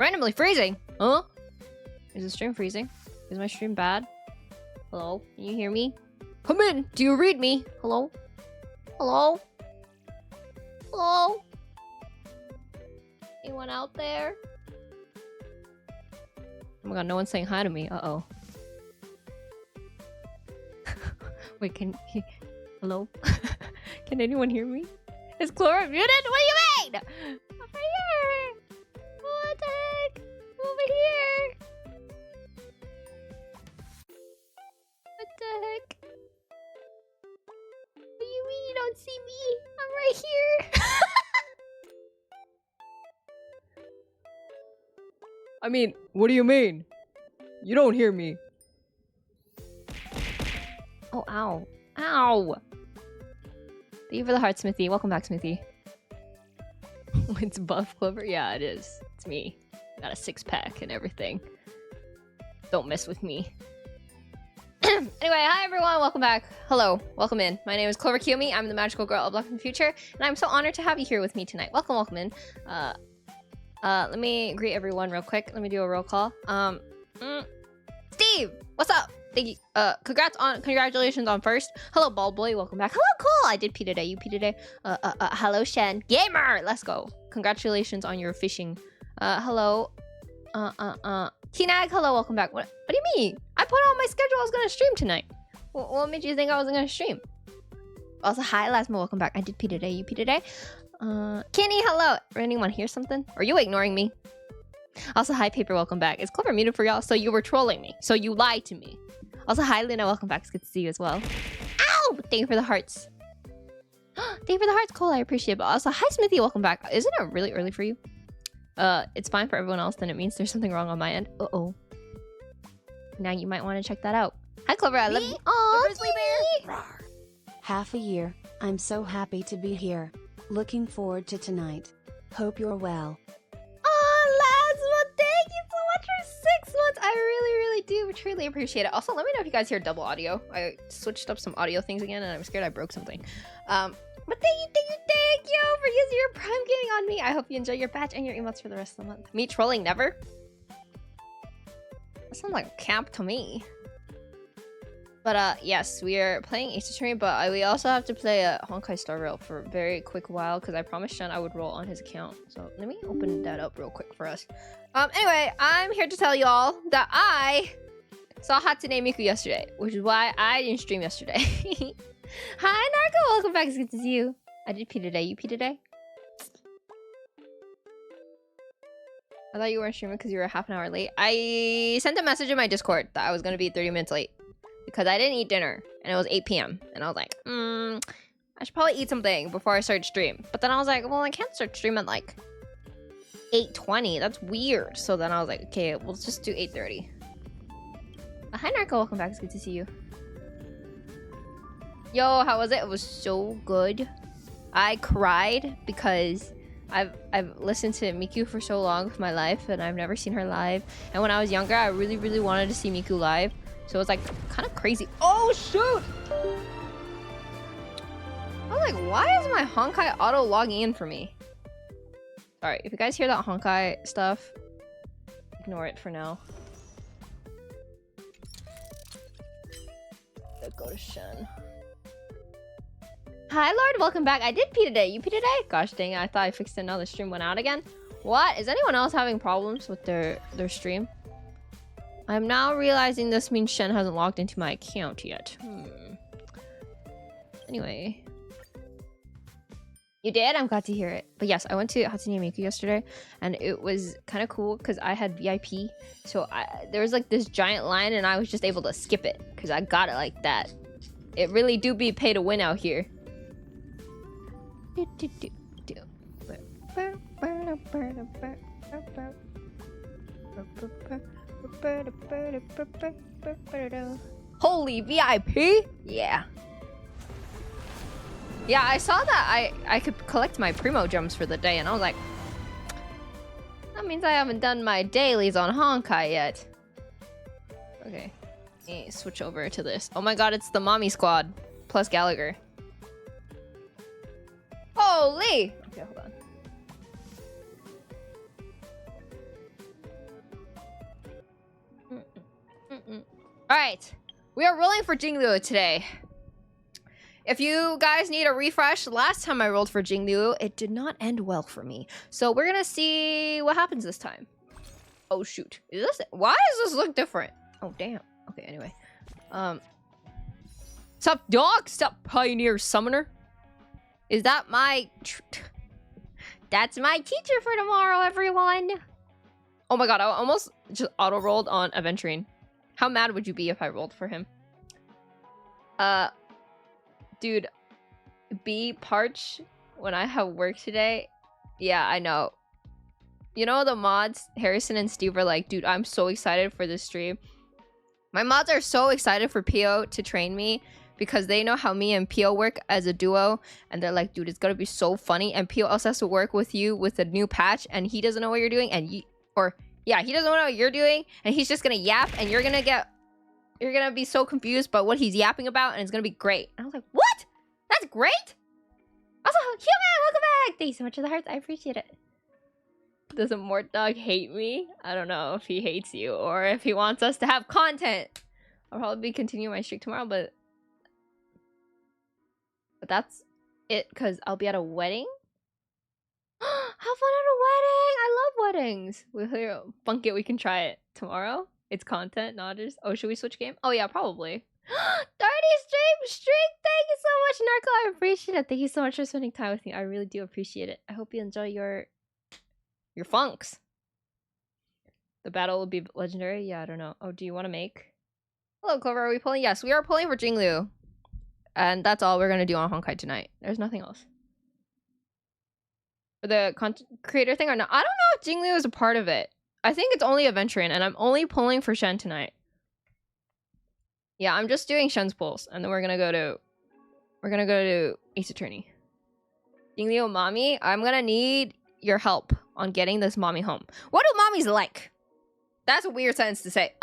Randomly freezing? Huh? Is the stream freezing? Is my stream bad? Hello? Can you hear me? Come in! Do you read me? Hello? Hello? Hello? Anyone out there? Oh my god, no one's saying hi to me. Uh-oh. Wait, hello? Can anyone hear me? Is Clara muted? What do you mean? Over here! What the heck? Over here! What the heck? What do you mean you don't see me? I'm right here! I mean, what do you mean? You don't hear me. Oh, ow. Ow! Thank you for the heart, Smithy. Welcome back, Smithy. It's Buff Clover? Yeah, it is. It's me. Got a six-pack and everything. Don't mess with me. Anyway, hi everyone. Welcome back. Hello. Welcome in. My name is Clover Kiyomi. I'm the magical girl of luck in the future, and I'm so honored to have you here with me tonight. Welcome, welcome in. Let me greet everyone real quick. Let me do a roll call. Steve! What's up? Thank you. Congratulations on first. Hello, Bald Boy. Welcome back. Hello, Cole. I did pee today. You pee today. Hello, Shen. Gamer. Let's go. Congratulations on your fishing. Hello. T-Nag. Hello. Welcome back. What do you mean? I put on my schedule. I was gonna stream tonight. What made you think I wasn't gonna stream? Also, hi, Lasma. Welcome back. I did pee today. You pee today. Kenny. Hello. Anyone hear something? Are you ignoring me? Also, hi, Paper. Welcome back. Is Clover muted for y'all? So you were trolling me. So you lied to me. Also, hi, Luna. Welcome back. It's good to see you as well. Ow! Thank you for the hearts. Thank you for the hearts, Cole. I appreciate it. But also, hi, Smithy. Welcome back. Isn't it really early for you? It's fine for everyone else. Then it means there's something wrong on my end. Uh-oh. Now you might want to check that out. Hi, Clover. I love you. Aw, Grizzly Bear. Half a year. I'm so happy to be here. Looking forward to tonight. Hope you're well. Thank you so much for 6 months. I really do truly appreciate it. Also, let me know if you guys hear double audio. I switched up some audio things again, and I'm scared I broke something. But thank you for using your Prime Gaming on me. I hope you enjoy your badge and your emotes for the rest of the month. Me trolling never? That sounds like a camp to me. But yes, we are playing Ace Attorney, but we also have to play a Honkai Star Rail for a very quick while because I promised Shen I would roll on his account. So let me open that up real quick for us. Anyway, I'm here to tell y'all that I saw Hatsune Miku yesterday, which is why I didn't stream yesterday. Hi, Narco. Welcome back. It's good to see you. I did pee today. You pee today? I thought you weren't streaming because you were half an hour late. I sent a message in my Discord that I was going to be 30 minutes late because I didn't eat dinner and it was 8 p.m. And I was like, I should probably eat something before I start stream. But then I was like, well, I can't start stream at like 8:20. That's weird. So then I was like, okay, we'll just do 8:30. Hi, Narco. Welcome back. It's good to see you. Yo, how was it? It was so good. I cried because I've listened to Miku for so long of my life and I've never seen her live. And when I was younger, I really wanted to see Miku live. So it was like kind of crazy. Oh, shoot! I was like, why is my Honkai auto logging in for me? Sorry, if you guys hear that Honkai stuff, ignore it for now. Let's go to Shen. Hi, Lord. Welcome back. I did pee today. You pee today? Gosh dang it. I thought I fixed it. Now the stream went out again. What? Is anyone else having problems with their stream? I'm now realizing this means Shen hasn't logged into my account yet. Anyway. You did? I'm glad to hear it. But yes, I went to Hatsune Miku yesterday. And it was kind of cool because I had VIP. So there was like this giant line and I was just able to skip it. Because I got it like that. It really do be pay to win out here. Holy VIP! Yeah. Yeah, I saw that I could collect my Primo gems for the day, and I was like, that means I haven't done my dailies on Honkai yet. Okay. Let me switch over to this. Oh my god, it's the Mommy Squad plus Gallagher. Holy! Okay, hold on. Alright. We are rolling for Jinglu today. If you guys need a refresh, last time I rolled for Jinglu, it did not end well for me. So we're gonna see what happens this time. Oh shoot. Is this it? Why does this look different? Oh damn. Okay, anyway. Sup dog? Sup Pioneer Summoner? Is that my... That's my teacher for tomorrow, everyone! Oh my god, I almost just auto-rolled on Aventurine. How mad would you be if I rolled for him? Dude, be Parch when I have work today. Yeah, I know. You know the mods, Harrison and Steve are like, dude, I'm so excited for this stream. My mods are so excited for Pio to train me because they know how me and Pio work as a duo. And they're like, dude, it's gonna be so funny. And Pio also has to work with you with a new patch and he doesn't know what you're doing. And he doesn't know what you're doing. And he's just gonna yap and you're gonna be so confused by what he's yapping about and it's gonna be great. And I was like, what? That's great? Also, Human, welcome back! Thanks so much for the hearts, I appreciate it. Does a Mort Dog hate me? I don't know if he hates you or if he wants us to have content. I'll probably continue my streak tomorrow, but that's it because I'll be at a wedding. Have fun at a wedding! I love weddings. We'll hear funk it, we can try it tomorrow. It's content, not just... Oh, should we switch game? Oh yeah, probably. 30 streak! Thank you so much, Narco. I appreciate it. Thank you so much for spending time with me. I really do appreciate it. I hope you enjoy your funks. The battle will be legendary? Yeah, I don't know. Oh, do you want to make? Hello, Clover. Are we pulling? Yes, we are pulling for Jinglu. And that's all we're going to do on Honkai tonight. There's nothing else. For the content creator thing or not? I don't know if Jinglu is a part of it. I think it's only Aventurine, and I'm only pulling for Shen tonight. Yeah, I'm just doing Shen's pulls, and then we're gonna go to Ace Attorney. Jinglu mommy, I'm gonna need your help on getting this mommy home. What do mommies like? That's a weird sentence to say.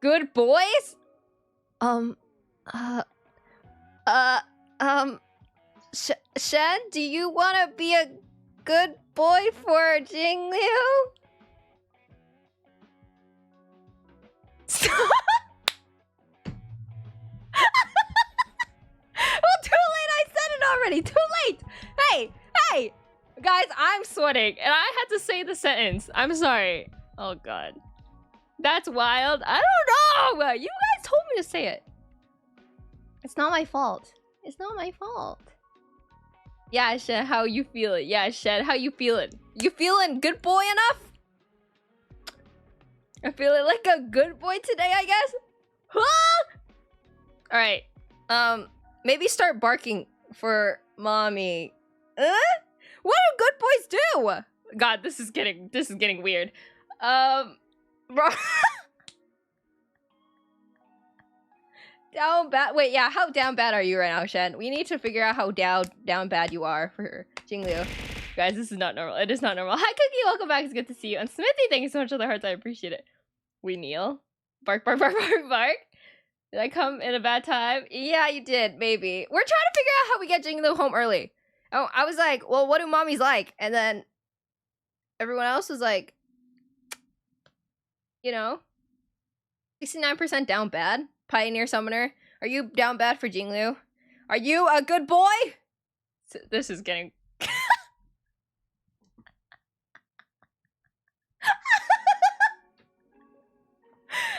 Good boys? Shen, do you want to be a good boy for Jinglu? Well, too late. I said it already. Too late. Hey, guys, I'm sweating, and I had to say the sentence. I'm sorry. Oh God, that's wild. I don't know. You guys told me to say it. It's not my fault. It's not my fault. Yeah, Shed, how you feeling? Yeah, Shed, how you feeling? You feeling good boy enough? I'm feeling like a good boy today, I guess. Huh? All right. Maybe start barking for mommy. What do good boys do? God, this is getting weird. Bro. Down bad. Wait, yeah. How down bad are you right now, Shen? We need to figure out how down bad you are for Jinglu. Guys, this is not normal. It is not normal. Hi, Cookie. Welcome back. It's good to see you. And Smithy, thank you so much for the hearts. I appreciate it. We kneel. Bark, bark, bark, bark, bark. Did I come in a bad time? Yeah, you did. Maybe. We're trying to figure out how we get Jinglu home early. Oh, I was like, well, what do mommies like? And then everyone else was like, you know, 69% down bad. Pioneer Summoner, are you down bad for Jinglu? Are you a good boy? This is getting...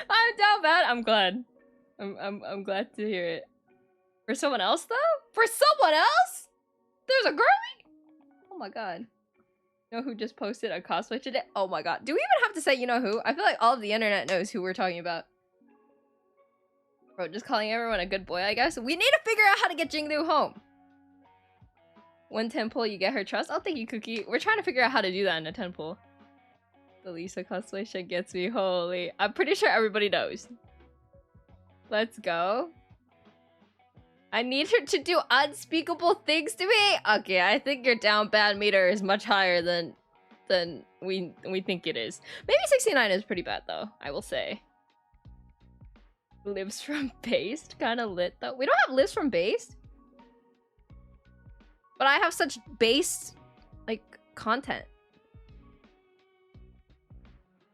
I'm down bad. I'm glad. I'm glad to hear it. For someone else, though? For someone else? There's a girlie? Oh my god. You know who just posted a cosplay today? Oh my god. Do we even have to say you know who? I feel like all of the internet knows who we're talking about. Bro, just calling everyone a good boy, I guess. We need to figure out how to get Jinglu home. One 10 pull, you get her trust. Oh, thank you, Cookie. We're trying to figure out how to do that in a 10 pull. The Lisa cosplay shit gets me. Holy. I'm pretty sure everybody knows. Let's go. I need her to do unspeakable things to me. Okay, I think your down bad meter is much higher than we think it is. Maybe 69 is pretty bad, though, I will say. Lives from Based, kind of lit though. We don't have lives from Based, but I have such based like content.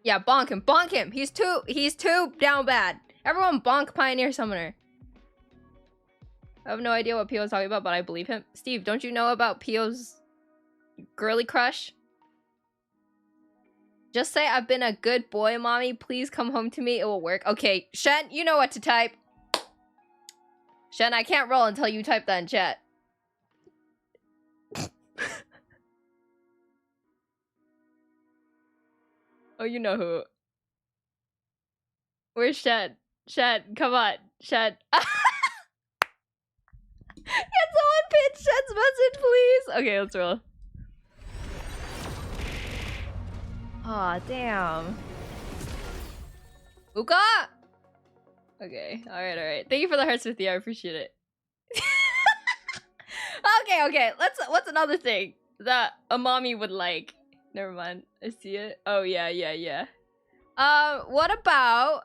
Yeah, bonk him. Bonk him. He's too down bad. Everyone bonk Pioneer Summoner. I have no idea what Pio's talking about, but I believe him. Steve, don't you know about Pio's girly crush? Just say I've been a good boy, mommy. Please come home to me. It will work. Okay, Shen, you know what to type. Shen, I can't roll until you type that in chat. Oh, you know who. Where's Shen? Shen, come on. Shen. Can someone pitch Shen's message, please? Okay, let's roll. Aw, damn. Uka! Okay, alright. Thank you for the hearts with you, I appreciate it. Okay, what's another thing that a mommy would like? Never mind, I see it. Oh, yeah. What about...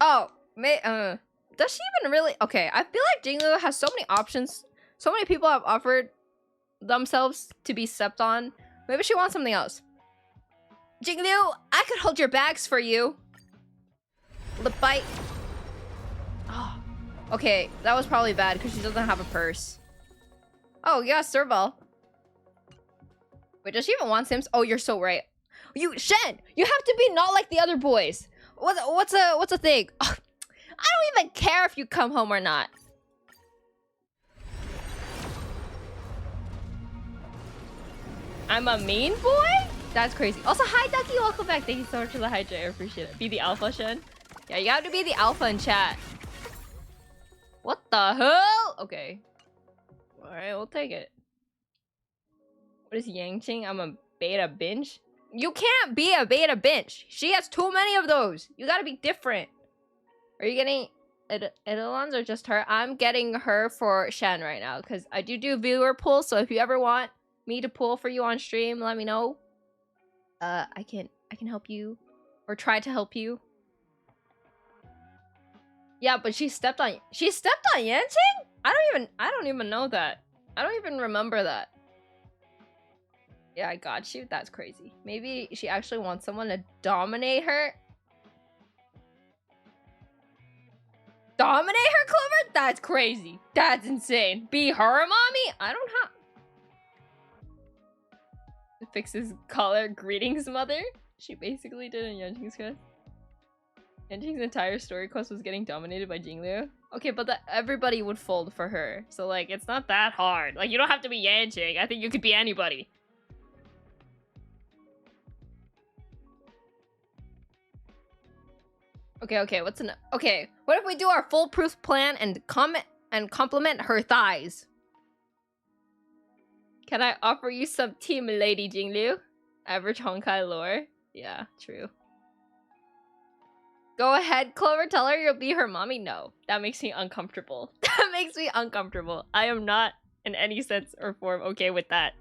Oh, does she even really... Okay, I feel like Jinglu has so many options. So many people have offered themselves to be stepped on. Maybe she wants something else. Jinglu, I could hold your bags for you. Lip bite. Oh, okay, that was probably bad because she doesn't have a purse. Oh, yeah, Serval. Wait, does she even want Sims? Oh, you're so right. Shen, you have to be not like the other boys. What's a thing? Oh, I don't even care if you come home or not. I'm a mean boy? That's crazy. Also, hi, Ducky. Welcome back. Thank you so much for the hydrate. I appreciate it. Be the alpha, Shen. Yeah, you have to be the alpha in chat. What the hell? Okay. Alright, we'll take it. What is Yangqing? I'm a beta binge? You can't be a beta binge. She has too many of those. You gotta be different. Are you getting Edelons or just her? I'm getting her for Shen right now because I do viewer pulls. So if you ever want me to pull for you on stream, let me know. I can help you or try to help you. Yeah, but she stepped on Yanqing? I don't even know that. I don't even remember that. Yeah, I got you. That's crazy. Maybe she actually wants someone to dominate her. Dominate her, Clover? That's crazy. That's insane. Be her mommy? I don't have... Fixes collar. Greetings, mother. She basically did in Yanqing's quest. Yanqing's entire story quest was getting dominated by Jinglu. Okay, but everybody would fold for her. So, like, it's not that hard. Like, you don't have to be Yanqing. I think you could be anybody. Okay, okay, what if we do our foolproof plan and compliment her thighs? Can I offer you some team, Lady Jinglu? Average Honkai lore? Yeah, true. Go ahead, Clover, tell her you'll be her mommy. No, that makes me uncomfortable. That makes me uncomfortable. I am not in any sense or form okay with that.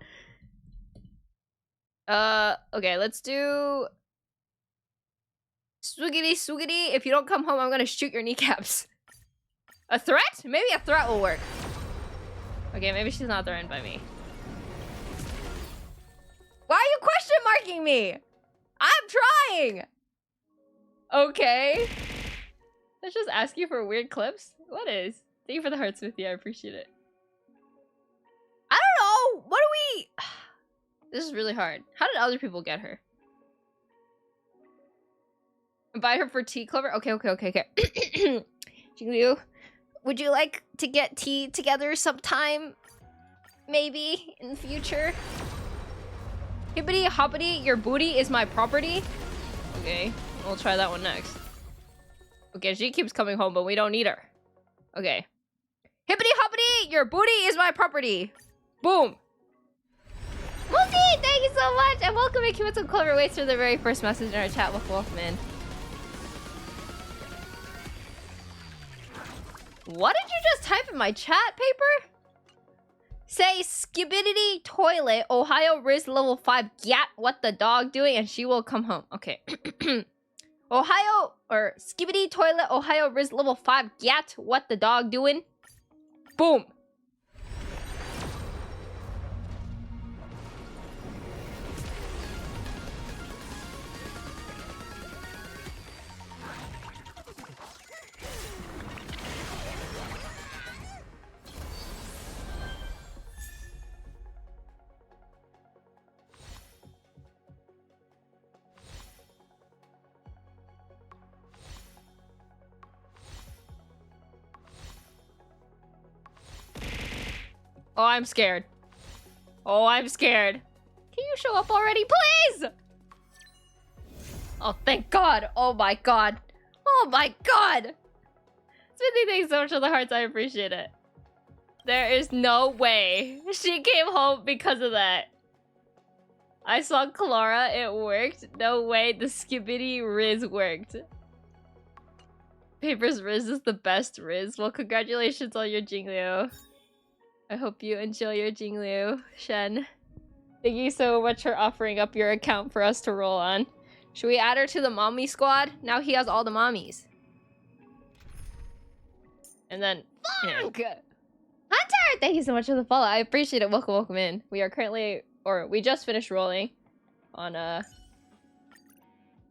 Okay, let's do... Swoogity, if you don't come home, I'm gonna shoot your kneecaps. A threat? Maybe a threat will work. Okay, maybe she's not threatened by me. Why are you question marking me? I'm trying! Okay. Let's just ask you for weird clips. What is? Thank you for the hearts with you, I appreciate it. I don't know! What do we... This is really hard. How did other people get her? Invite her for tea, Clover? Okay. Jinglu, would you like to get tea together sometime? Maybe in the future? Hippity hoppity, your booty is my property? Okay, we'll try that one next. Okay, she keeps coming home, but we don't need her. Okay. Hippity hoppity, your booty is my property. Boom. Multi, thank you so much, and welcome to Kimetsu Clover Waits for the very first message in our chat with Wolfman. What did you just type in my chat, Paper? Say skibidity toilet, Ohio Riz level 5 gat, what the dog doing, and she will come home. Okay. Ohio, or skibidi toilet, Ohio Riz level 5 gat, what the dog doing? Boom. Oh, I'm scared. Oh, I'm scared. Can you show up already, please? Oh, thank God. Oh my God. Oh my God. Smithy, thanks so much for the hearts. I appreciate it. There is no way she came home because of that. I saw Clara, it worked. No way the Skibidi Riz worked. Paper's Riz is the best Riz. Well, congratulations on your Jingliu. I hope you enjoy your Jingliu, Shen. Thank you so much for offering up your account for us to roll on. Should we add her to the mommy squad? Now he has all the mommies. And then... Fuck! Hunter! Thank you so much for the follow. I appreciate it. Welcome, welcome in. We are currently... Or we just finished rolling on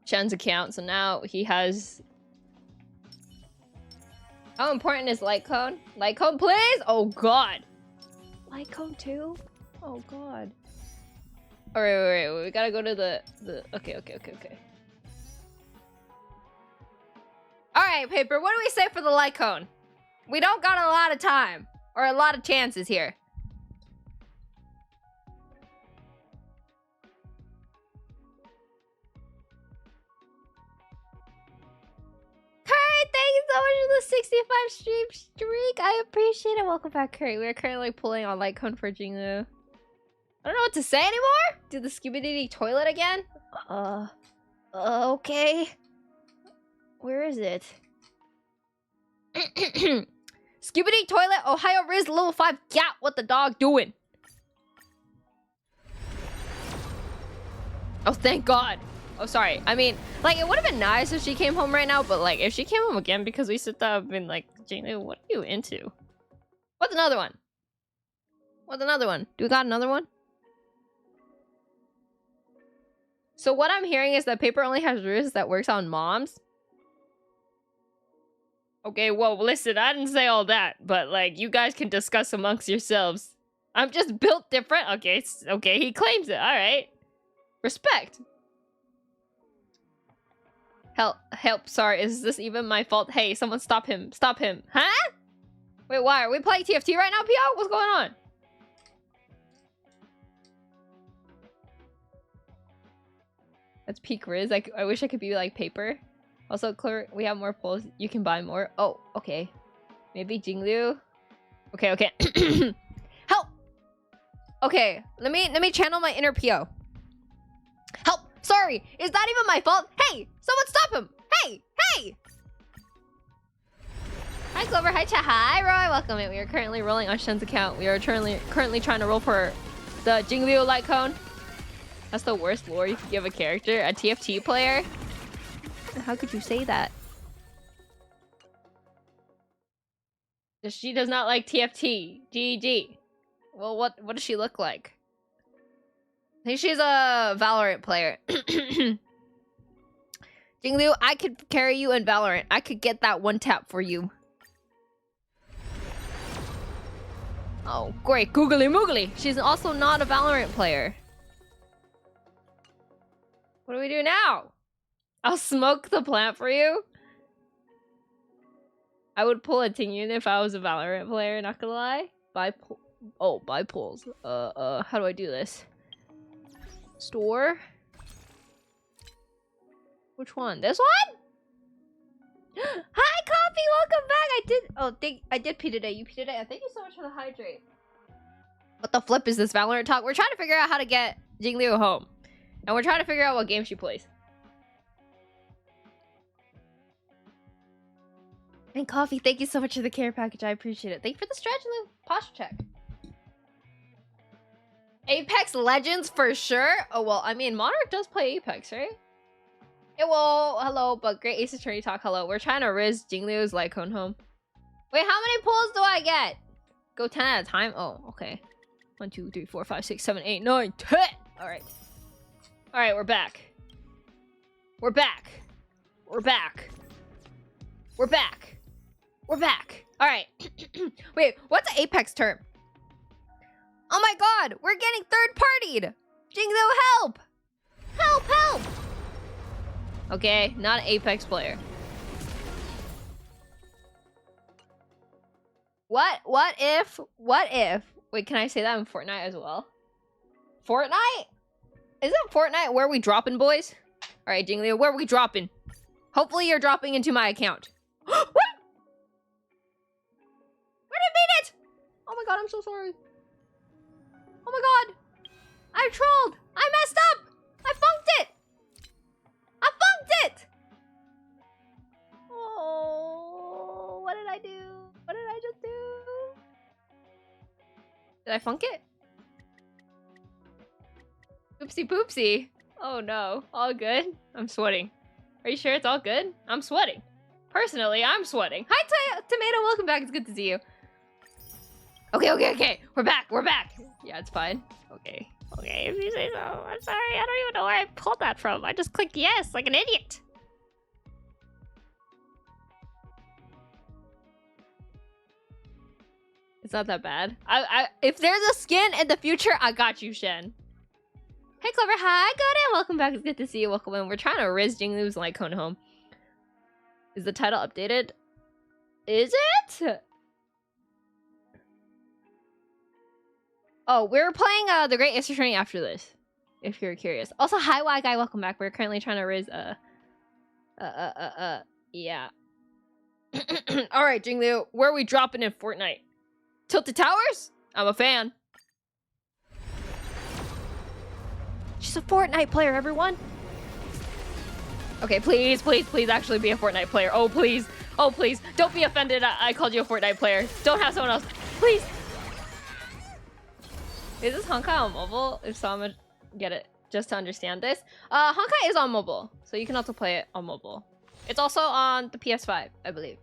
Shen's account. So now he has... How important is light cone? Light cone, please! Oh, God. Light cone too? Oh, God. Alright, wait. We gotta go to the... Okay. Alright, Paper. What do we say for the light cone? We don't got a lot of time. Or a lot of chances here. Kurt, thank you so much for the 65 stream streak. I appreciate it. Welcome back, Kurt. We're currently pulling on light cone for Jingu. I don't know what to say anymore. Do the Scooby-Doo toilet again? Okay. Where is it? Scooby-Doo toilet, Ohio Riz level 5. Yeah, what the dog doing? Oh, thank God. Oh, sorry. I mean, like, it would have been nice if she came home right now, but, like, if she came home again because we sit there and been like, Jane, what are you into? What's another one? What's another one? Do we got another one? So what I'm hearing is that Paper only has Riz that works on moms. Okay, well, listen, I didn't say all that, but, like, you guys can discuss amongst yourselves. I'm just built different. Okay, okay, he claims it. All right. Respect. Help, sorry, is this even my fault? Hey, someone stop him. Stop him. Huh? Wait, why? Are we playing TFT right now, Pio? What's going on? That's peak Riz. I wish I could be like Paper. Also, Claire, we have more pulls. You can buy more. Oh, okay. Maybe Jingliu. Okay. Help! Okay, let me channel my inner PO. Help! Sorry, is that even my fault? Hey, someone stop him! Hey! Hi, Clover. Hi, chat. Hi, Roy. Welcome in. We are currently rolling on Shen's account. We are currently trying to roll for the Jingliu light cone. That's the worst lore you could give a character. A TFT player? How could you say that? She does not like TFT. GG. Well, what does she look like? I think she's a Valorant player. Jingliu, I could carry you in Valorant. I could get that one tap for you. Oh, great. Googly moogly. She's also not a Valorant player. What do we do now? I'll smoke the plant for you. I would pull a Tingyun if I was a Valorant player, not gonna lie. Buy pulls. How do I do this? Store? Which one? This one? Hi, Coffee! Welcome back! I did pee today. You pee today? Thank you so much for the hydrate. What the flip is this Valorant talk? We're trying to figure out how to get Jingliu home. And we're trying to figure out what game she plays. And Coffee, thank you so much for the care package. I appreciate it. Thank you for the stretch and the posture check. Apex Legends for sure. Oh, well, I mean, Monarch does play Apex, right? It will. Hello, but great Ace Attorney talk. Hello. We're trying to riz Jingliu's light cone home. Wait, how many pulls do I get? Go 10 at a time? Oh, okay. 1, 2, 3, 4, 5, 6, 7, 8, 9, 10. All right. All right, we're back. We're back. We're back. We're back. We're back. All right. Wait, what's an Apex term? Oh my God, we're getting third-partied. Jingliu, help. Help, help. Okay, not an Apex player. What if Wait, can I say that in Fortnite as well? Fortnite? Isn't Fortnite where we dropping, boys? All right, Jingleo, where are we dropping? Hopefully you're dropping into my account. What? I didn't mean it! Oh my god, I'm so sorry. Oh my god. I trolled. I messed up. I funked it. I funked it. Oh, what did I do? What did I just do? Did I funk it? Oopsie poopsie. Oh no. All good? I'm sweating. Are you sure it's all good? I'm sweating. Personally, I'm sweating. Hi, Tomato. Welcome back. It's good to see you. Okay. We're back. Yeah, it's fine. Okay, if you say so. I'm sorry. I don't even know where I pulled that from. I just clicked yes like an idiot. It's not that bad. If there's a skin in the future, I got you, Shen. Hey, Clever. Hi, good and welcome back. It's good to see you. Welcome in. We're trying to riz Jinglu's like Cone Home. Is the title updated? Is it? Oh, we're playing The Great Ace Attorney after this, if you're curious. Also, hi, Y Guy. Welcome back. We're currently trying to riz yeah. All right, Jinglu. Where are we dropping in Fortnite? Tilted Towers? I'm a fan. She's a Fortnite player, everyone. Okay, please actually be a Fortnite player. Oh, please. Don't be offended I called you a Fortnite player. Don't have someone else. Please. Is this Honkai on mobile? If so, I'm gonna get it just to understand this. Honkai is on mobile, so you can also play it on mobile. It's also on the PS5, I believe.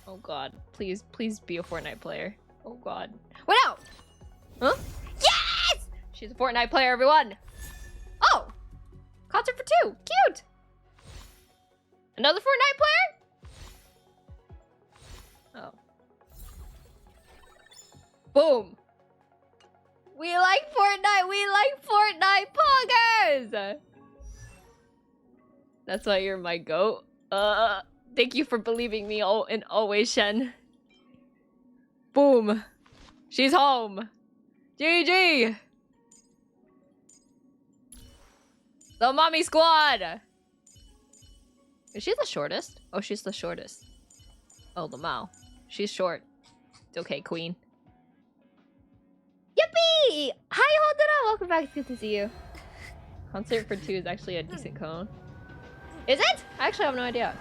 Oh god, please be a Fortnite player. Oh god. Wait, no! Huh? Yes! She's a Fortnite player, everyone! Oh! Concert for 2! Cute! Another Fortnite player? Oh. Boom! We like Fortnite! We like Fortnite poggers! That's why you're my goat. Thank you for believing me and always, Shen. Boom. She's home. GG! The mommy squad! Is she the shortest? Oh, she's the shortest. Oh, the Mao. She's short. It's okay, queen. Yippee! Hi, hold it up. Welcome back. It's good to see you. Concert for 2 is actually a decent cone. Is it? I actually have no idea.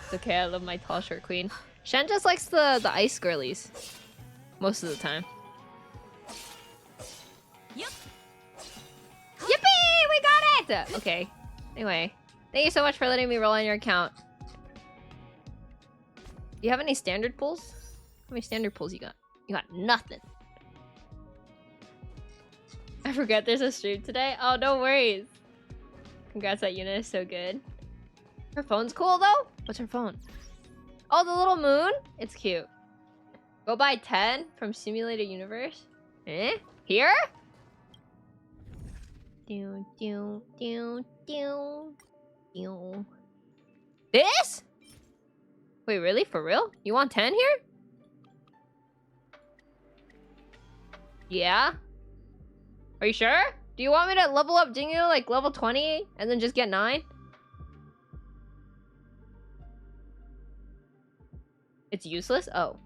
It's okay. I love my tall, short queen. Shen just likes the ice girlies. Most of the time. Yep. Yippee! We got it! Okay. Anyway. Thank you so much for letting me roll on your account. Do you have any standard pulls? How many standard pulls you got? You got nothing. I forget there's a stream today. Oh, no worries. Congrats, that unit is so good. Her phone's cool, though? What's her phone? Oh, the little moon? It's cute. Go buy 10 from Simulated Universe. Eh? Here? This? Wait, really? For real? You want 10 here? Yeah? Are you sure? Do you want me to level up Jingu like level 20 and then just get 9? It's useless? Oh.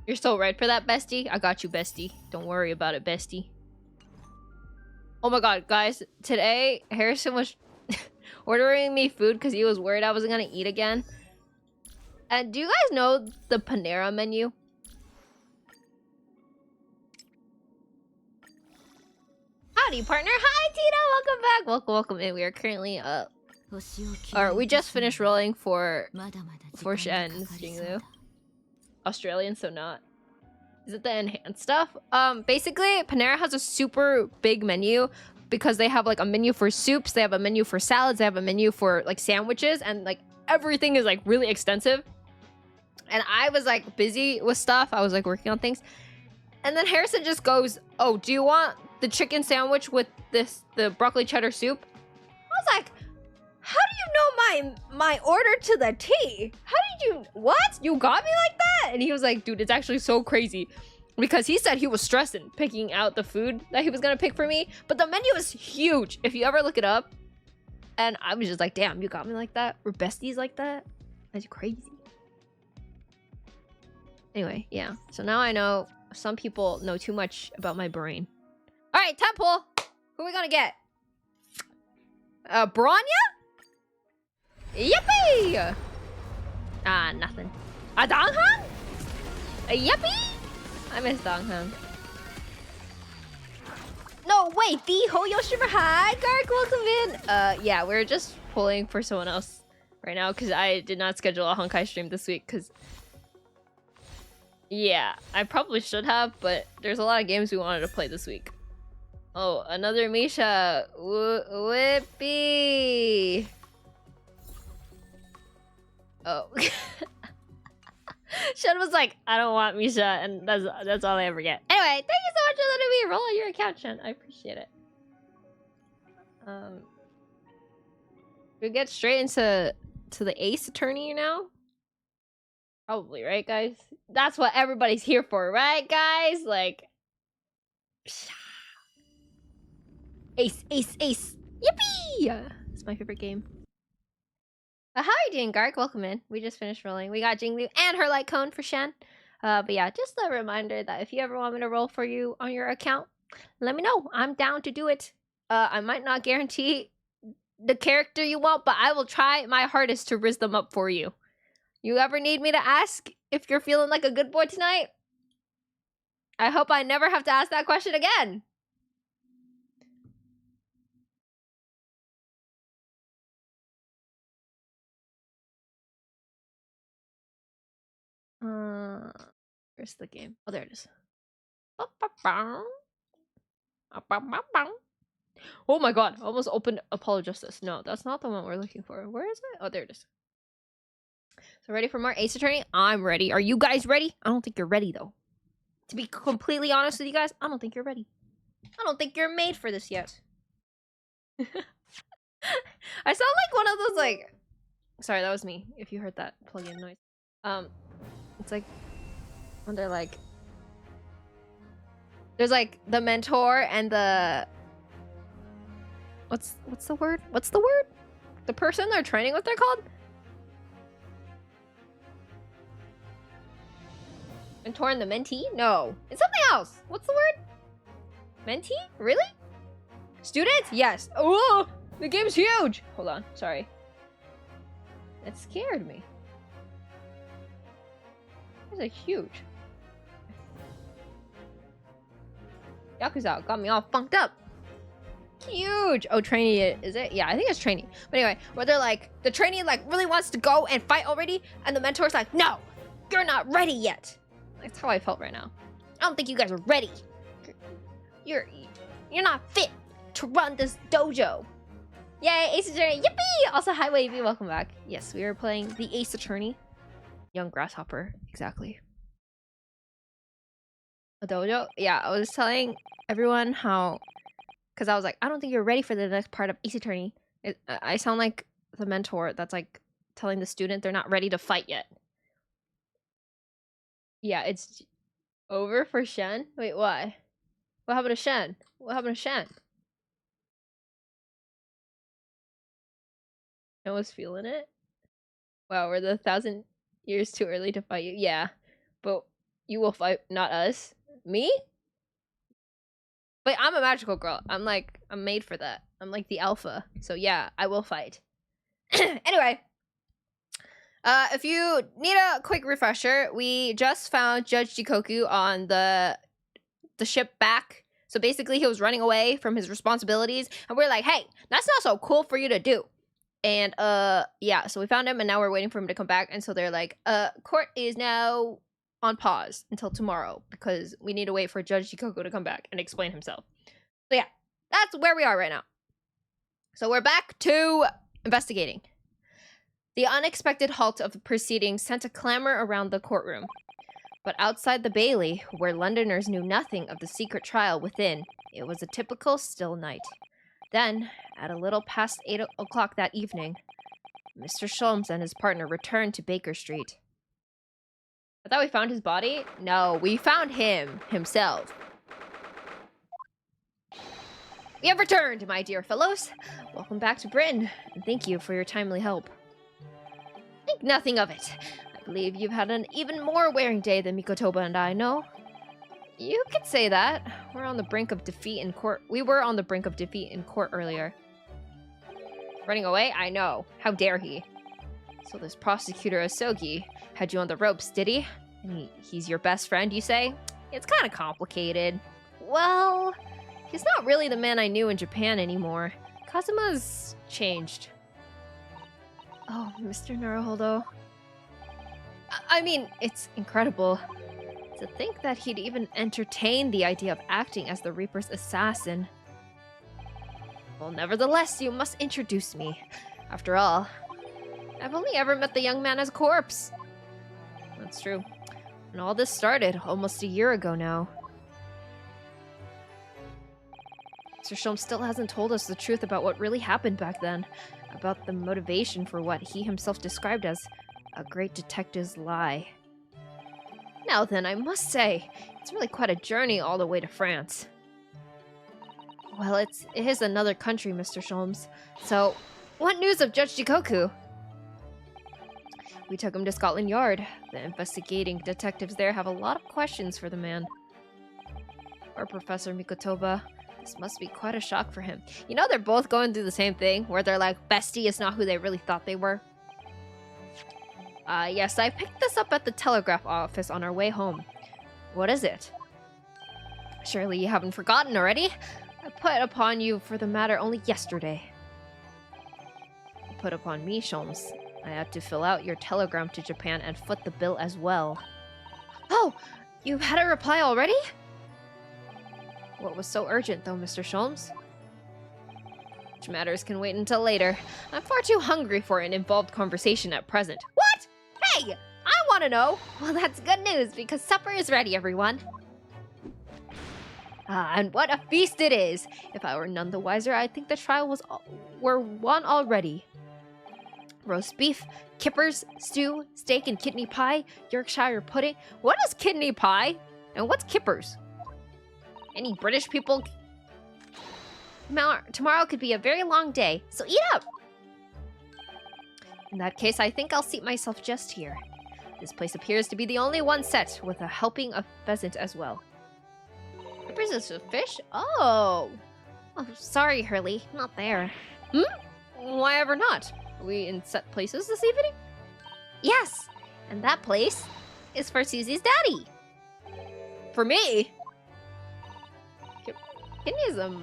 You're still right for that, bestie? I got you, bestie. Don't worry about it, bestie. Oh my god, guys. Today, Harrison was ordering me food because he was worried I wasn't gonna eat again. And do you guys know the Panera menu? Howdy, partner. Hi, Tina. Welcome back. Welcome in. We are currently or we just finished rolling for Shen's Jinglu. Australian, so not. Is it the enhanced stuff? Basically, Panera has a super big menu because they have like a menu for soups, they have a menu for salads, they have a menu for like sandwiches, and like everything is like really extensive. And I was like busy with stuff. I was like working on things. And then Harrison just goes, "Oh, do you want the chicken sandwich with the broccoli cheddar soup?" I was like, how do you know my order to the T? How did you, what? You got me like that? And he was like, dude, it's actually so crazy. Because he said he was stressing picking out the food that he was gonna pick for me. But the menu is huge, if you ever look it up. And I was just like, damn, you got me like that? We're besties like that? That's crazy. Anyway, yeah. So now I know some people know too much about my brain. All right, Temple. Who are we gonna get? Bronya? Yippee! Ah, nothing. A Donghan? A yippee? I miss Donghan. No, wait, the Hoyo Shiver. Hi, Gark, welcome in. Yeah, we're just pulling for someone else right now because I did not schedule a Honkai stream this week because... Yeah, I probably should have, but there's a lot of games we wanted to play this week. Oh, another Misha. Whippy. Oh. Shen was like, I don't want Misha, and that's all I ever get. Anyway, thank you so much for letting me roll on your account, Shen. I appreciate it. We get straight into the Ace Attorney now? Probably, right, guys? That's what everybody's here for, right, guys? Like, Ace, Ace, Ace. Yippee! It's my favorite game. How are you doing, Gark? Welcome in. We just finished rolling. We got Jinglu and her light cone for Shen. But yeah, just a reminder that if you ever want me to roll for you on your account, let me know. I'm down to do it. I might not guarantee the character you want, but I will try my hardest to riz them up for you. You ever need me to ask if you're feeling like a good boy tonight? I hope I never have to ask that question again. Where's the game? Oh, there it is. Oh my god, almost opened Apollo Justice. No, that's not the one we're looking for. Where is it? Oh, there it is. So ready for more Ace Attorney? I'm ready. Are you guys ready? I don't think you're ready, though. To be completely honest with you guys, I don't think you're ready. I don't think you're made for this yet. I sound like one of those, like... Sorry, that was me, if you heard that plug-in noise. It's like... when they're like... There's like the mentor and the... What's the word? What's the word? The person they're training, what they're called? Mentor and the mentee? No. It's something else. What's the word? Mentee? Really? Students? Yes. Oh, the game's huge. Hold on. Sorry. That scared me. It's like huge. Yakuza got me all funked up. Huge. Oh, trainee, is it? Yeah, I think it's trainee. But anyway, where they're like, the trainee like really wants to go and fight already, and the mentor's like, no, you're not ready yet. That's how I felt right now. I don't think you guys are ready. You're not fit to run this dojo. Yay, Ace Attorney. Yippee! Also, hi, Wavy. Welcome back. Yes, we are playing the Ace Attorney. Young Grasshopper. Exactly. A dojo? Yeah, I was telling everyone how... Because I was like, I don't think you're ready for the next part of Ace Attorney. I sound like the mentor that's like telling the student they're not ready to fight yet. Yeah, it's over for Shen? Wait, why? What happened to Shen? What happened to Shen? I was feeling it. Wow, we're the 1,000 years too early to fight you. Yeah, but you will fight, not us. Me? But I'm a magical girl. I'm made for that. I'm like the alpha. So yeah, I will fight. Anyway. If you need a quick refresher, we just found Judge Jikoku on the ship back. So basically he was running away from his responsibilities. And we're like, hey, that's not so cool for you to do. And yeah, so we found him and now we're waiting for him to come back. And so they're like, court is now on pause until tomorrow because we need to wait for Judge Jikoku to come back and explain himself. So yeah, that's where we are right now. So we're back to investigating. The unexpected halt of the proceedings sent a clamor around the courtroom. But outside the Bailey, where Londoners knew nothing of the secret trial within, it was a typical still night. Then, at a little past 8 o'clock that evening, Mr. Sholmes and his partner returned to Baker Street. I thought we found his body? No, we found him, himself. We have returned, my dear fellows. Welcome back to Britain, and thank you for your timely help. Think nothing of it. I believe you've had an even more wearing day than Mikotoba and I know. You could say that. We were on the brink of defeat in court earlier. Running away? I know. How dare he? So this prosecutor Asogi had you on the ropes, did he? And he's your best friend, you say? It's kind of complicated. Well, he's not really the man I knew in Japan anymore. Kazuma's changed. Oh, Mr. Naruhodo. I mean, it's incredible to think that he'd even entertain the idea of acting as the Reaper's assassin. Well, nevertheless, you must introduce me. After all, I've only ever met the young man as a corpse. That's true. And all this started almost a year ago now. Mr. Sholmes still hasn't told us the truth about what really happened back then. About the motivation for what he himself described as a great detective's lie. Now then, I must say, it's really quite a journey all the way to France. Well, it is another country, Mr. Sholmes. So, what news of Judge Jikoku? We took him to Scotland Yard. The investigating detectives there have a lot of questions for the man. Or Professor Mikotoba. This must be quite a shock for him. You know, they're both going through the same thing, where they're like, bestie is not who they really thought they were. Yes, I picked this up at the telegraph office on our way home. What is it? Surely you haven't forgotten already? I put upon you for the matter only yesterday. Put upon me, Sholmes. I had to fill out your telegram to Japan and foot the bill as well. Oh, you've had a reply already? What was so urgent, though, Mr. Sholmes? Which matters can wait until later. I'm far too hungry for an involved conversation at present. What? Hey! I want to know! Well, that's good news, because supper is ready, everyone. Ah, and what a feast it is! If I were none the wiser, I'd think the trial were won already. Roast beef, kippers, stew, steak and kidney pie, Yorkshire pudding. What is kidney pie? And what's kippers? Any British people? Tomorrow could be a very long day, so eat up! In that case, I think I'll seat myself just here. This place appears to be the only one set with a helping of pheasant as well. Kippers of fish? Oh, sorry, Hurley. Not there. Why ever not? Are we in set places this evening? Yes, and that place is for Susie's daddy. For me? Kidney is a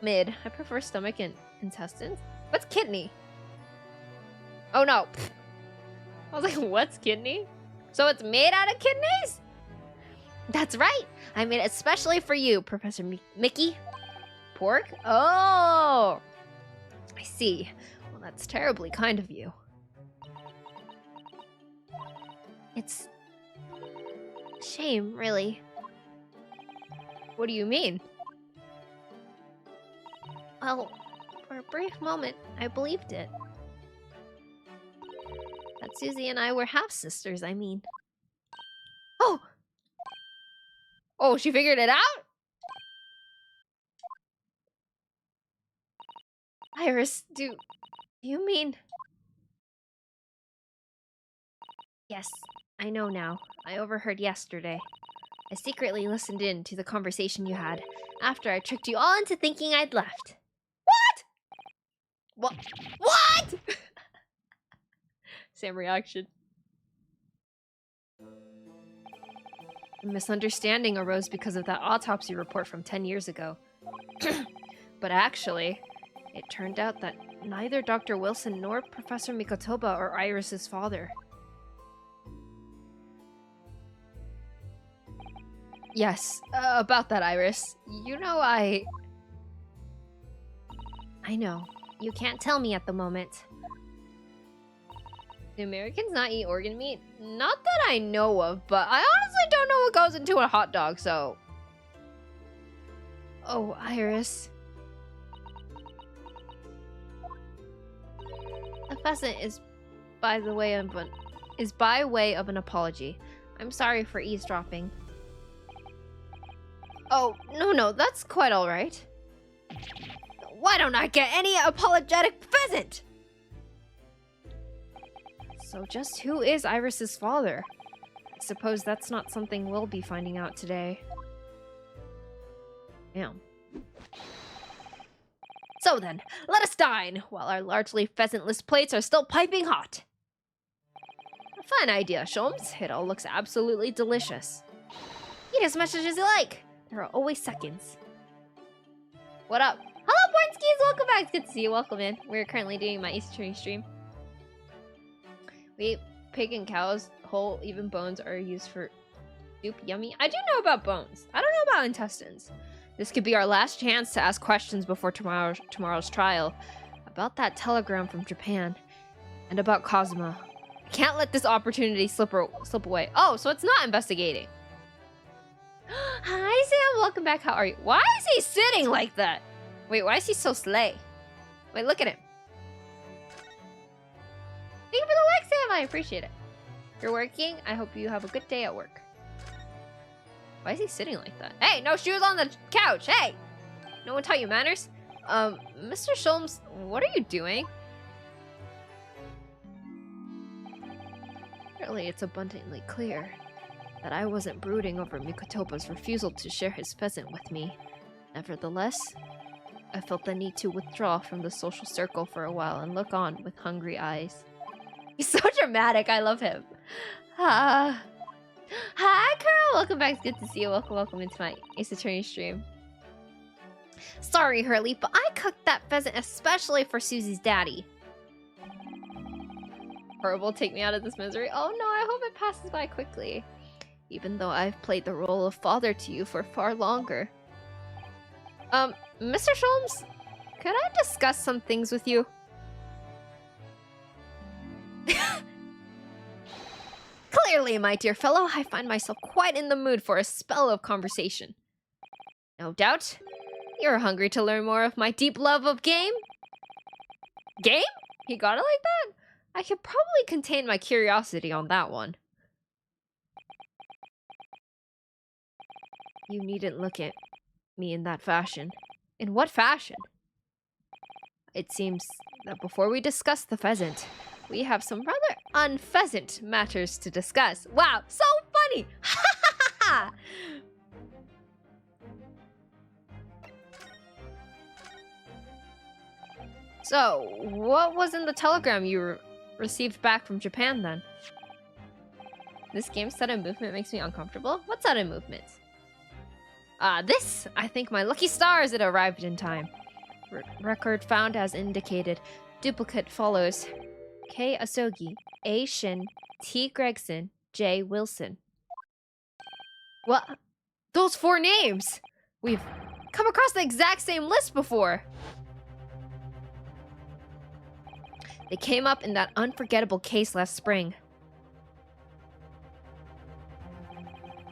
mid. I prefer stomach and intestines. What's kidney? Oh no. I was like, what's kidney? So it's made out of kidneys? That's right. I made it especially for you, Professor Mickey. Pork? Oh, I see. Well, that's terribly kind of you. It's a shame, really. What do you mean? Well, for a brief moment, I believed it. That Susie and I were half-sisters, I mean. Oh! Oh, she figured it out? Iris, do you mean... Yes, I know now. I overheard yesterday. I secretly listened in to the conversation you had, after I tricked you all into thinking I'd left. What? What? Same reaction. A misunderstanding arose because of that autopsy report from 10 years ago. But actually, it turned out that neither Dr. Wilson nor Professor Mikotoba are Iris's father. Yes, about that, Iris. You know, I know. You can't tell me at the moment. Do Americans not eat organ meat? Not that I know of, but I honestly don't know what goes into a hot dog, so... Oh, Iris. The pheasant is by way of an apology. I'm sorry for eavesdropping. Oh, no, that's quite all right. Why don't I get any apologetic pheasant? So just who is Iris's father? I suppose that's not something we'll be finding out today. Damn. So then, let us dine, while our largely pheasantless plates are still piping hot. A fine idea, Sholmes. It all looks absolutely delicious. Eat as much as you like. There are always seconds. What up? Hello, Bornskis! Welcome back. It's good to see you. Welcome in. We're currently doing my Easter stream. We eat pig and cows. Whole, even bones are used for soup. Yummy. I do know about bones. I don't know about intestines. This could be our last chance to ask questions before tomorrow's trial. About that telegram from Japan. And about Cosmo. I can't let this opportunity slip away. Oh, so it's not investigating. Hi, Sam. Welcome back. How are you? Why is he sitting like that? Wait, why is he so slay? Wait, look at him. Thank you for the like, Sam. I appreciate it. You're working. I hope you have a good day at work. Why is he sitting like that? Hey, no shoes on the couch. Hey! No one taught you manners? Mr. Sholmes, what are you doing? Apparently, it's abundantly clear that I wasn't brooding over Mikotopa's refusal to share his pheasant with me. Nevertheless, I felt the need to withdraw from the social circle for a while and look on with hungry eyes. He's so dramatic. I love him. Hi, Carl. Welcome back. It's good to see you. Welcome into my Ace Attorney stream. Sorry, Hurley, but I cooked that pheasant especially for Susie's daddy. Horrible, take me out of this misery. Oh no, I hope it passes by quickly. Even though I've played the role of father to you for far longer. Mr. Sholmes, could I discuss some things with you? Clearly, my dear fellow, I find myself quite in the mood for a spell of conversation. No doubt, you're hungry to learn more of my deep love of game? Game? He got it like that? I could probably contain my curiosity on that one. You needn't look at me in that fashion. In what fashion? It seems that before we discuss the pheasant, we have some rather unpheasant matters to discuss. Wow, so funny! Ha ha ha ha! So, what was in the telegram you received back from Japan then? This game's sudden movement makes me uncomfortable. What sudden movements? This! I think my lucky stars it arrived in time. Record found as indicated. Duplicate follows. K. Asogi, A. Shin, T. Gregson, J. Wilson. What? Those 4 names! We've come across the exact same list before! They came up in that unforgettable case last spring.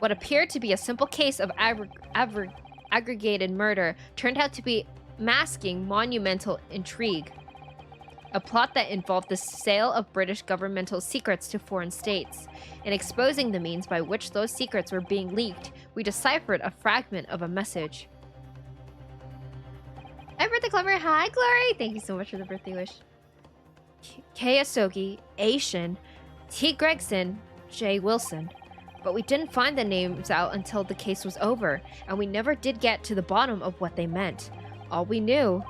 What appeared to be a simple case of aggregated murder turned out to be masking monumental intrigue. A plot that involved the sale of British governmental secrets to foreign states. In exposing the means by which those secrets were being leaked, we deciphered a fragment of a message. Hi, Birthday Clever. Hi, Glory. Thank you so much for the birthday wish. K. Asogi, A. Shin, T. Gregson, J. Wilson. But we didn't find the names out until the case was over, and we never did get to the bottom of what they meant. All we knew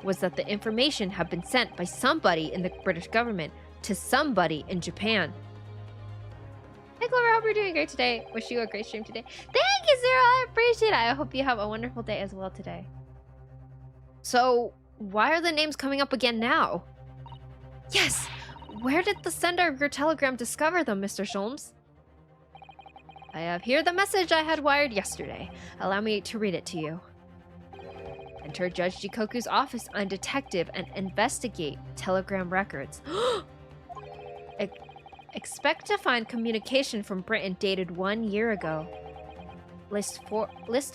was that the information had been sent by somebody in the British government to somebody in Japan. Hey Clover, I hope you're doing great today. Wish you a great stream today. Thank you, Zero. I appreciate it. I hope you have a wonderful day as well today. So, why are the names coming up again now? Yes! Where did the sender of your telegram discover them, Mr. Sholmes? I have here the message I had wired yesterday. Allow me to read it to you. Enter Judge Jikoku's office on detective and investigate telegram records. Expect to find communication from Britain dated 1 year ago. List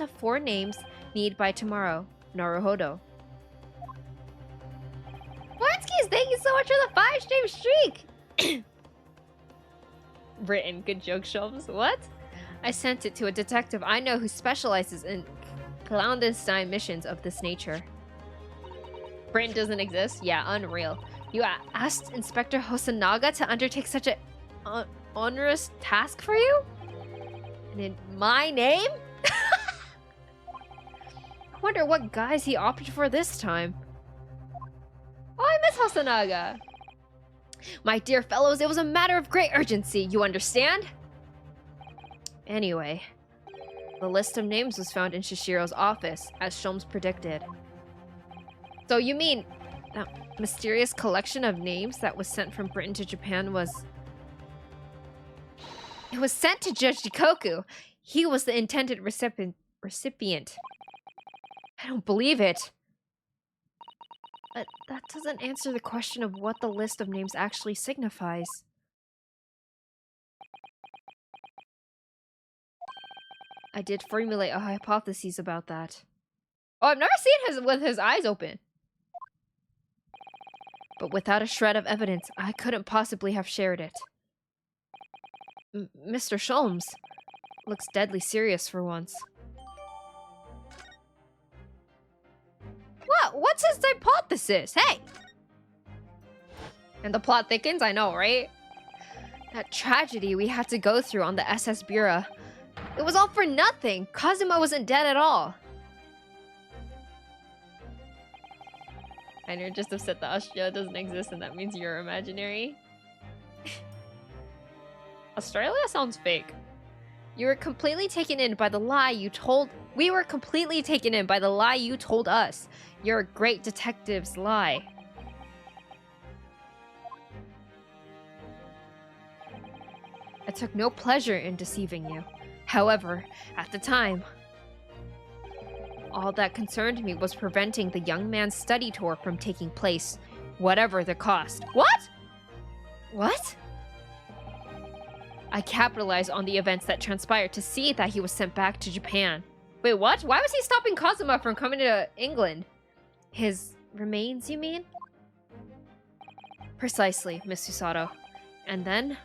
of 4 names need by tomorrow. Naruhodo. Warnskis, thank you so much for the 5-stream streak! Written. Good joke, Shums. What? I sent it to a detective I know who specializes in clandestine missions of this nature. Britain doesn't exist? Yeah, unreal. You asked Inspector Hosonaga to undertake such a onerous task for you? And in my name? I wonder what guise he opted for this time. Oh, I miss Hosonaga. My dear fellows, it was a matter of great urgency, you understand? Anyway, the list of names was found in Shishiro's office, as Shulms predicted. So you mean that mysterious collection of names that was sent from Britain to Japan was... It was sent to Judge Jikoku. He was the intended recipient. I don't believe it. But that doesn't answer the question of what the list of names actually signifies. I did formulate a hypothesis about that. Oh, I've never seen him with his eyes open. But without a shred of evidence, I couldn't possibly have shared it. Mr. Shulms looks deadly serious for once. What? What's his hypothesis? Hey! And the plot thickens, I know, right? That tragedy we had to go through on the SS Bureau. It was all for nothing. Kazuma wasn't dead at all. And you're just upset that Australia doesn't exist and that means you're imaginary. Australia sounds fake. You were completely taken in by the lie you told... We were completely taken in by the lie you told us. You're a great detective's lie. I took no pleasure in deceiving you. However, at the time, all that concerned me was preventing the young man's study tour from taking place, whatever the cost. What? What? I capitalized on the events that transpired to see that he was sent back to Japan. Wait, what? Why was he stopping Kazuma from coming to England? His remains, you mean? Precisely, Miss Susato. And then,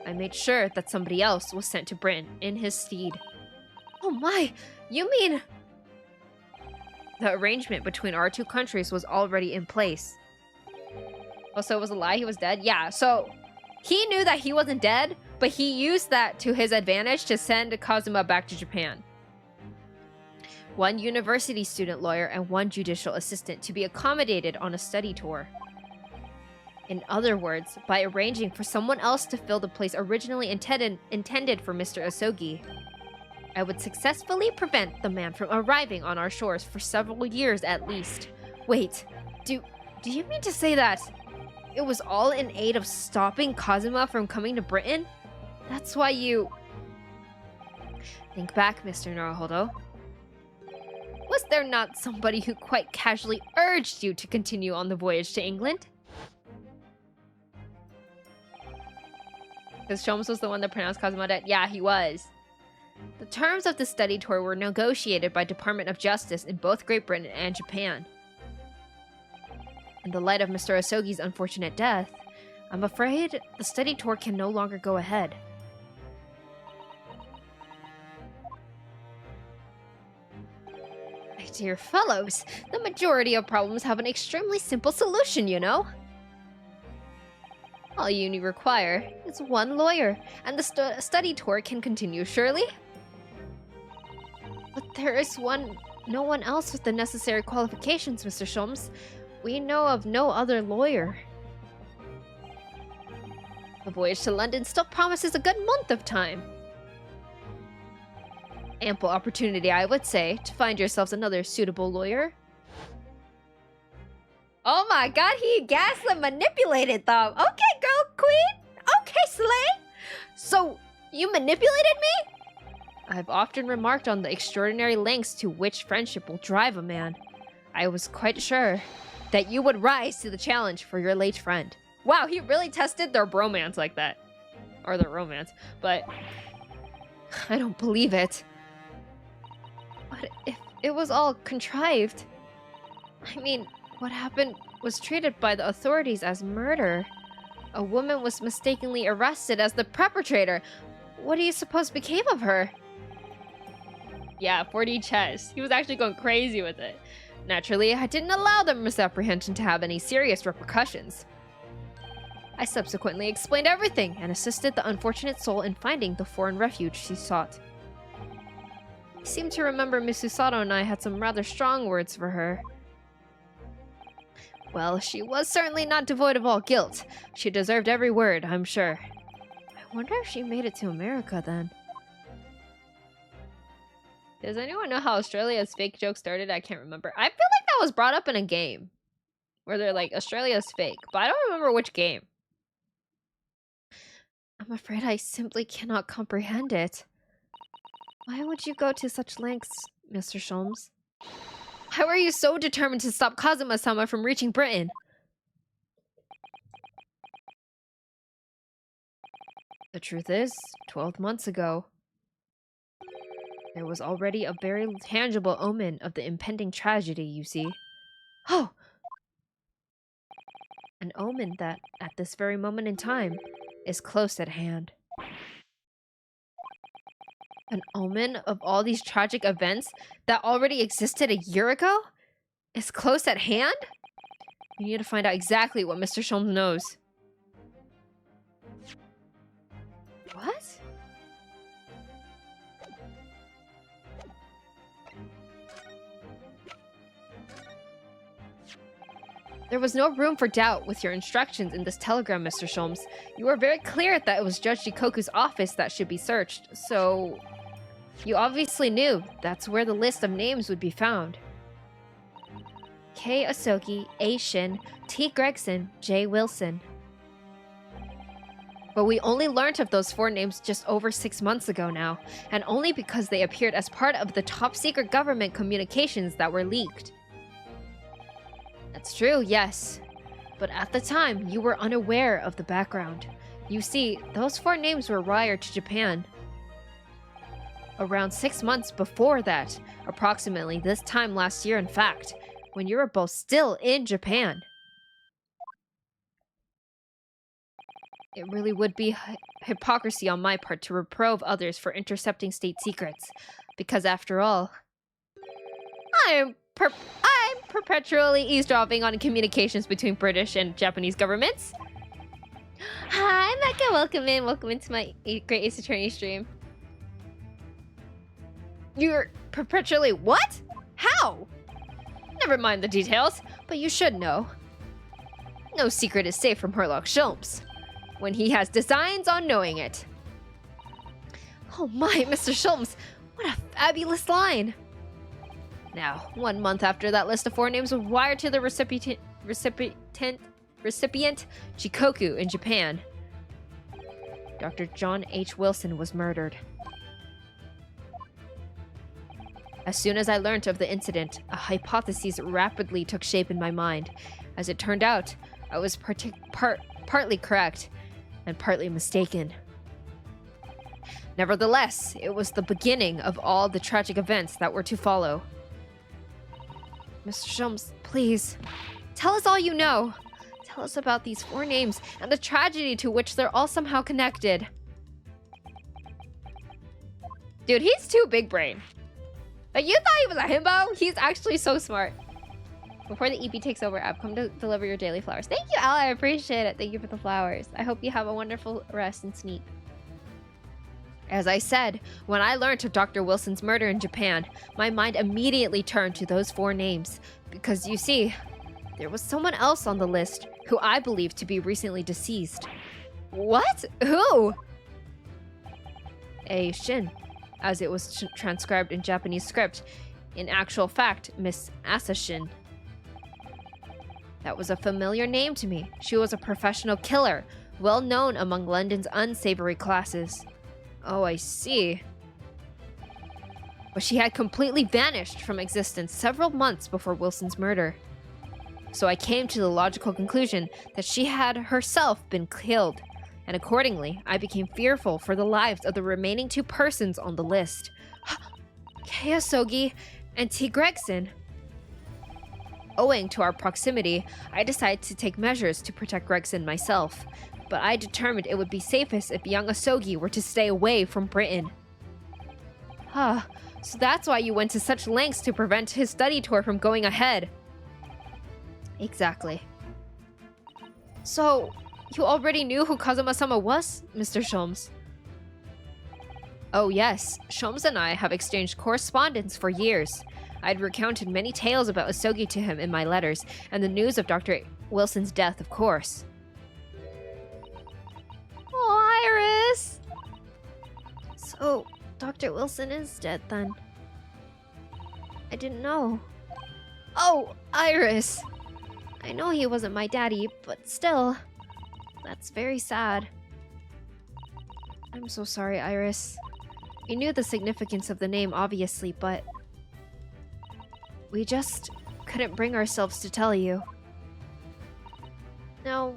I made sure that somebody else was sent to Britain in his stead. Oh my, you mean... The arrangement between our two countries was already in place. Oh, so it was a lie? He was dead? Yeah, so he knew that he wasn't dead, but he used that to his advantage to send Kazuma back to Japan. One university student lawyer and one judicial assistant to be accommodated on a study tour. In other words, by arranging for someone else to fill the place originally intended for Mr. Asogi, I would successfully prevent the man from arriving on our shores for several years at least. Wait, do you mean to say that it was all in aid of stopping Kazuma from coming to Britain? That's why you... Think back, Mr. Naruhodo. Was there not somebody who quite casually urged you to continue on the voyage to England? Because Shulms was the one that pronounced Kazuma dead? Yeah, he was. The terms of the study tour were negotiated by Department of Justice in both Great Britain and Japan. In the light of Mr. Asogi's unfortunate death, I'm afraid the study tour can no longer go ahead. My dear fellows, the majority of problems have an extremely simple solution, you know? All you require is one lawyer, and the study tour can continue, surely? But there is no one else with the necessary qualifications, Mr. Shulms. We know of no other lawyer. The voyage to London still promises a good month of time. Ample opportunity, I would say, to find yourselves another suitable lawyer. Oh my god, he gaslit manipulated them. Okay, girl queen. Okay, slay. So, you manipulated me? I've often remarked on the extraordinary lengths to which friendship will drive a man. I was quite sure that you would rise to the challenge for your late friend. Wow, he really tested their bromance like that. Or their romance. But I don't believe it. But if it was all contrived... I mean, what happened was treated by the authorities as murder. A woman was mistakenly arrested as the perpetrator. What do you suppose became of her? Yeah, 4D chess. He was actually going crazy with it. Naturally, I didn't allow the misapprehension to have any serious repercussions. I subsequently explained everything and assisted the unfortunate soul in finding the foreign refuge she sought. I seem to remember Miss Susato and I had some rather strong words for her. Well, she was certainly not devoid of all guilt. She deserved every word, I'm sure. I wonder if she made it to America then. Does anyone know how Australia's fake joke started? I can't remember. I feel like that was brought up in a game. Where they're like, Australia's fake. But I don't remember which game. I'm afraid I simply cannot comprehend it. Why would you go to such lengths, Mr. Sholmes? How are you so determined to stop Kazuma-sama from reaching Britain? The truth is, 12 months ago, there was already a very tangible omen of the impending tragedy, you see. Oh! An omen that, at this very moment in time, is close at hand. An omen of all these tragic events that already existed a year ago? Is close at hand? We need to find out exactly what Mr. Sholmes knows. What? There was no room for doubt with your instructions in this telegram, Mr. Sholmes. You were very clear that it was Judge Jikoku's office that should be searched, so... You obviously knew that's where the list of names would be found. K. Asogi, A. Shin, T. Gregson, J. Wilson. But we only learnt of those 4 names just over 6 months ago now, and only because they appeared as part of the top-secret government communications that were leaked. That's true, yes. But at the time, you were unaware of the background. You see, those 4 names were wired to Japan. Around 6 months before that, approximately this time last year in fact, when you were both still in Japan. It really would be hypocrisy on my part to reprove others for intercepting state secrets, because after all, I'm perpetually eavesdropping on communications between British and Japanese governments. Hi, Mecca. Welcome into my Great Ace Attorney stream. You're perpetually what? How? Never mind the details, but you should know. No secret is safe from Herlock Sholmes, when he has designs on knowing it. Oh my, Mr. Sholmes, what a fabulous line! Now, 1 month after that list of 4 names was wired to the recipient Chikoku in Japan, Dr. John H. Wilson was murdered. As soon as I learnt of the incident, a hypothesis rapidly took shape in my mind. As it turned out, I was partly correct and partly mistaken. Nevertheless, it was the beginning of all the tragic events that were to follow. Mr. Sholmes, please, tell us all you know. Tell us about these 4 names and the tragedy to which they're all somehow connected. Dude, he's too big brain. Like, you thought he was a himbo? He's actually so smart. Before the EP takes over, I've come to deliver your daily flowers. Thank you, Al. I appreciate it. Thank you for the flowers. I hope you have a wonderful rest and sleep. As I said, when I learned of Dr. Wilson's murder in Japan, my mind immediately turned to those 4 names. Because, you see, there was someone else on the list who I believe to be recently deceased. What? Who? A. Shin, as it was transcribed in Japanese script. In actual fact, Miss Asa Shin. That was a familiar name to me. She was a professional killer, well known among London's unsavory classes. Oh, I see. But she had completely vanished from existence several months before Wilson's murder. So I came to the logical conclusion that she had herself been killed, and accordingly, I became fearful for the lives of the remaining 2 persons on the list. Kei Asogi and T. Gregson. Owing to our proximity, I decided to take measures to protect Gregson myself. but I determined it would be safest if young Asogi were to stay away from Britain. Huh, so that's why you went to such lengths to prevent his study tour from going ahead. Exactly. So, you already knew who Kazuma-sama was, Mr. Sholmes? Oh yes, Sholmes and I have exchanged correspondence for years. I'd recounted many tales about Asogi to him in my letters, and the news of Dr. Wilson's death, of course. Oh, Iris! So, Dr. Wilson is dead then. I didn't know. Oh, Iris! I know he wasn't my daddy, but still, that's very sad. I'm so sorry, Iris. We knew the significance of the name, obviously, but we just couldn't bring ourselves to tell you. No.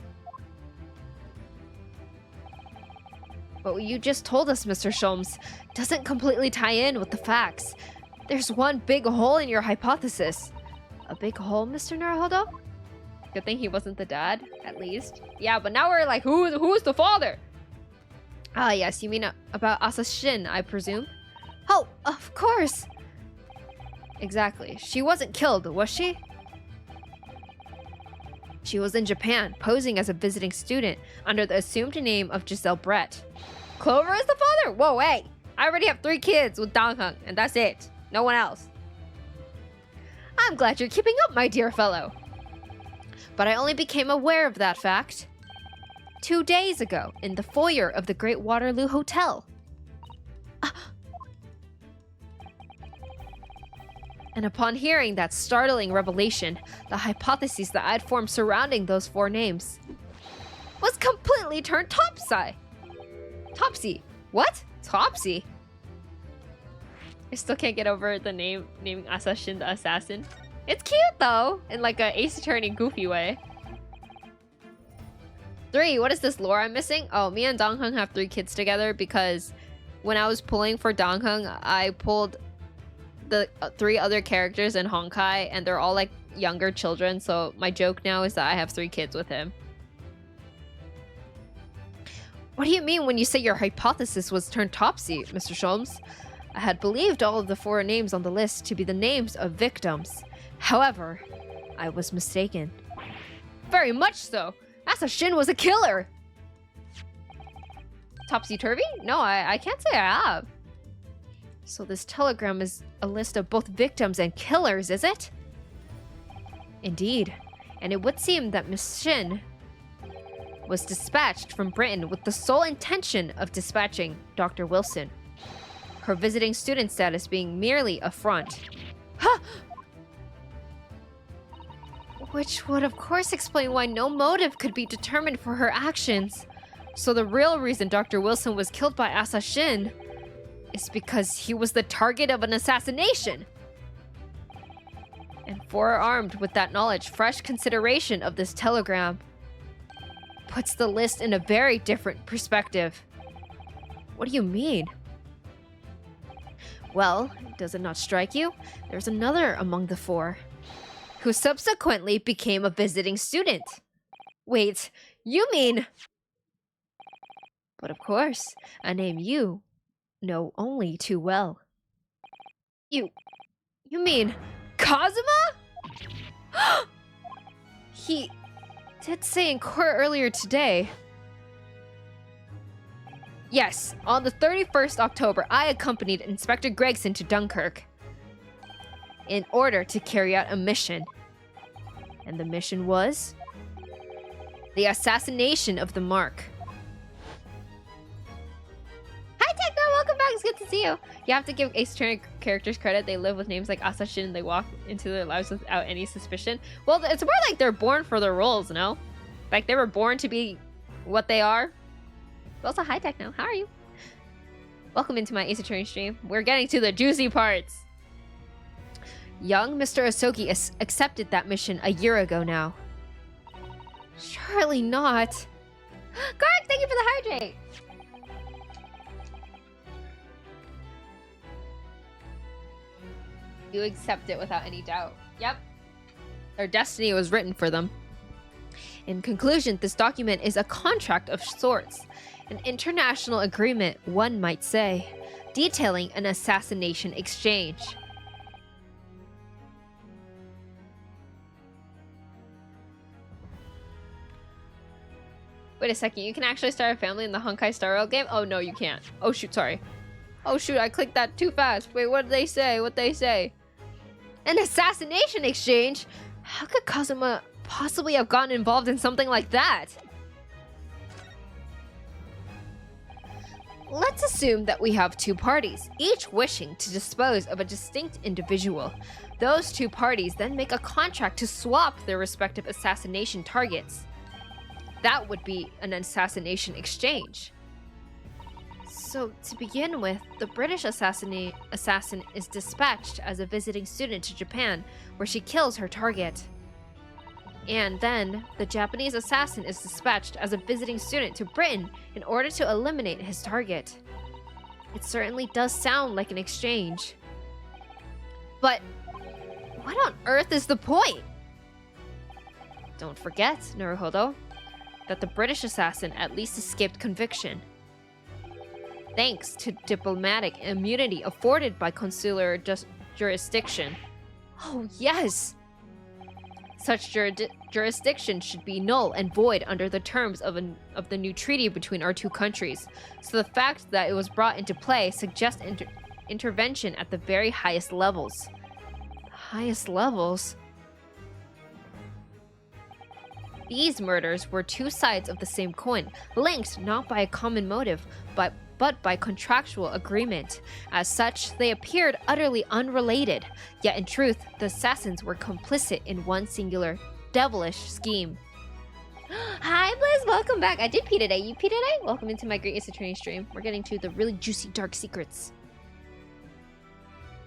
What you just told us, Mr. Sholmes, doesn't completely tie in with the facts. There's one big hole in your hypothesis. A big hole, Mr. Naruhodo? Good thing he wasn't the dad, at least. Yeah, but now we're like, who's the father? Ah, yes, you mean about Asashin, I presume? Oh, of course! Exactly. She wasn't killed, was she? She was in Japan, posing as a visiting student under the assumed name of Giselle Brett. Clover is the father? Whoa, hey! I already have 3 kids with Donghung, and that's it. No one else. I'm glad you're keeping up, my dear fellow. But I only became aware of that fact 2 days ago in the foyer of the Great Waterloo Hotel. And upon hearing that startling revelation, the hypotheses that I'd formed surrounding those 4 names was completely turned topsy. Topsy. What? Topsy? I still can't get over the naming Asashin the assassin. It's cute though, in like a Ace Attorney goofy way. 3, what is this lore I'm missing? Oh, me and Donghung have 3 kids together because when I was pulling for Donghung, I pulled the 3 other characters in Honkai and they're all like younger children, so my joke now is that I have 3 kids with him. What do you mean when you say your hypothesis was turned topsy, Mr. Sholmes? I had believed all of the 4 names on the list to be the names of victims. However, I was mistaken. Very much so. Asashin was a killer! Topsy-turvy? No, I can't say I have. So this telegram is a list of both victims and killers, is it? Indeed. And it would seem that Miss Shin was dispatched from Britain with the sole intention of dispatching Dr. Wilson. Her visiting student status being merely a front. Huh! Which would of course explain why no motive could be determined for her actions. So the real reason Dr. Wilson was killed by Asashin is because he was the target of an assassination. And forearmed with that knowledge, fresh consideration of this telegram puts the list in a very different perspective. What do you mean? Well, does it not strike you? There's another among the 4 who subsequently became a visiting student. Wait, you mean... But of course, a name you know only too well. You mean Kazuma? He did say in court earlier today. Yes, on the 31st October, I accompanied Inspector Gregson to Dunkirk in order to carry out a mission. And the mission was the assassination of the Mark. Hi Techno, welcome back. It's good to see you. You have to give Ace Attorney characters credit. They live with names like Asashin and they walk into their lives without any suspicion. Well, it's more like they're born for their roles, no? Like they were born to be what they are. Also, hi Techno, how are you? Welcome into my Ace Attorney stream. We're getting to the juicy parts. Young Mr. Asogi accepted that mission a year ago now. Surely not. Garg, thank you for the hydrate. You accept it without any doubt. Yep. Their destiny was written for them. In conclusion, this document is a contract of sorts, an international agreement, one might say, detailing an assassination exchange. Wait a second, you can actually start a family in the Honkai Star Rail game? Oh no, you can't. Oh shoot, sorry. Oh shoot, I clicked that too fast. Wait, what did they say? What'd they say? An assassination exchange? How could Kazuma possibly have gotten involved in something like that? Let's assume that we have two parties, each wishing to dispose of a distinct individual. Those two parties then make a contract to swap their respective assassination targets. That would be an assassination exchange. So, to begin with, the British assassin is dispatched as a visiting student to Japan, where she kills her target. And then, the Japanese assassin is dispatched as a visiting student to Britain in order to eliminate his target. It certainly does sound like an exchange. But, what on earth is the point? Don't forget, Naruhodo, that the British assassin at least escaped conviction, thanks to diplomatic immunity afforded by consular jurisdiction. Oh yes! Such jurisdiction should be null and void under the terms of the new treaty between our two countries, so the fact that it was brought into play suggests intervention at the very highest levels. Highest levels? These murders were two sides of the same coin, linked not by a common motive, but by contractual agreement. As such, they appeared utterly unrelated, yet in truth, the assassins were complicit in one singular, devilish scheme. Hi, Blizz! Welcome back! I did pee today. You pee today? Welcome into my Great Ace Attorney stream. We're getting to the really juicy dark secrets.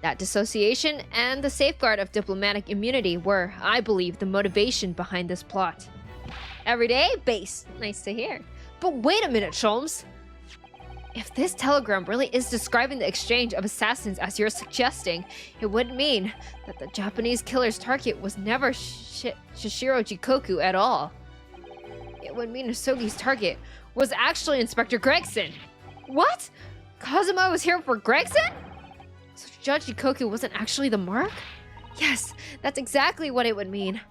That dissociation and the safeguard of diplomatic immunity were, I believe, the motivation behind this plot. Everyday base. Nice to hear. But wait a minute, Sholmes. If this telegram really is describing the exchange of assassins as you're suggesting, it would mean that the Japanese killer's target was never Shishiro Jikoku at all. It would mean Asogi's target was actually Inspector Gregson. What? Kazuma was here for Gregson? So Judge Jikoku wasn't actually the mark? Yes, that's exactly what it would mean.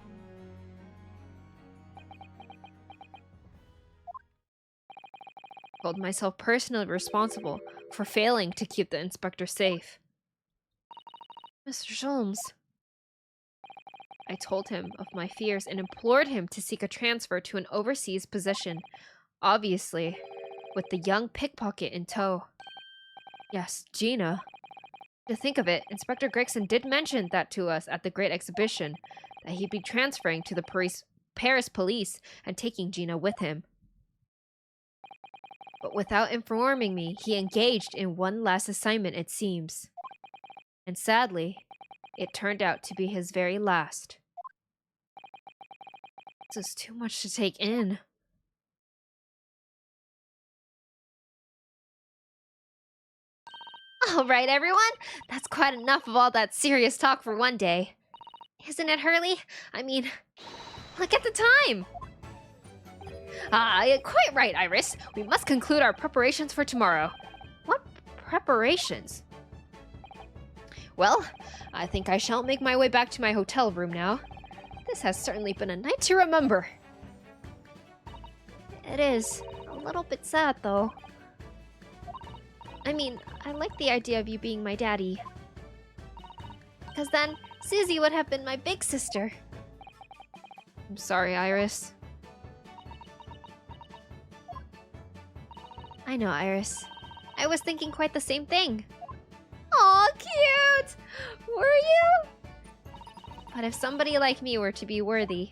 Hold myself personally responsible for failing to keep the inspector safe. Mr. Sholmes. I told him of my fears and implored him to seek a transfer to an overseas position, obviously, with the young pickpocket in tow. Yes, Gina. To think of it, Inspector Gregson did mention that to us at the Great Exhibition, that he'd be transferring to the Paris police and taking Gina with him. But without informing me, he engaged in one last assignment, it seems. And sadly, it turned out to be his very last. This is too much to take in. Alright, everyone, that's quite enough of all that serious talk for one day. Isn't it, Hurley? I mean, look at the time! Quite right, Iris. We must conclude our preparations for tomorrow. What preparations? Well, I think I shall make my way back to my hotel room now. This has certainly been a night to remember. It is. A little bit sad, though. I mean, I like the idea of you being my daddy. Because then, Susie would have been my big sister. I'm sorry, Iris. I know, Iris. I was thinking quite the same thing. Aw, cute! Were you? But if somebody like me were to be worthy,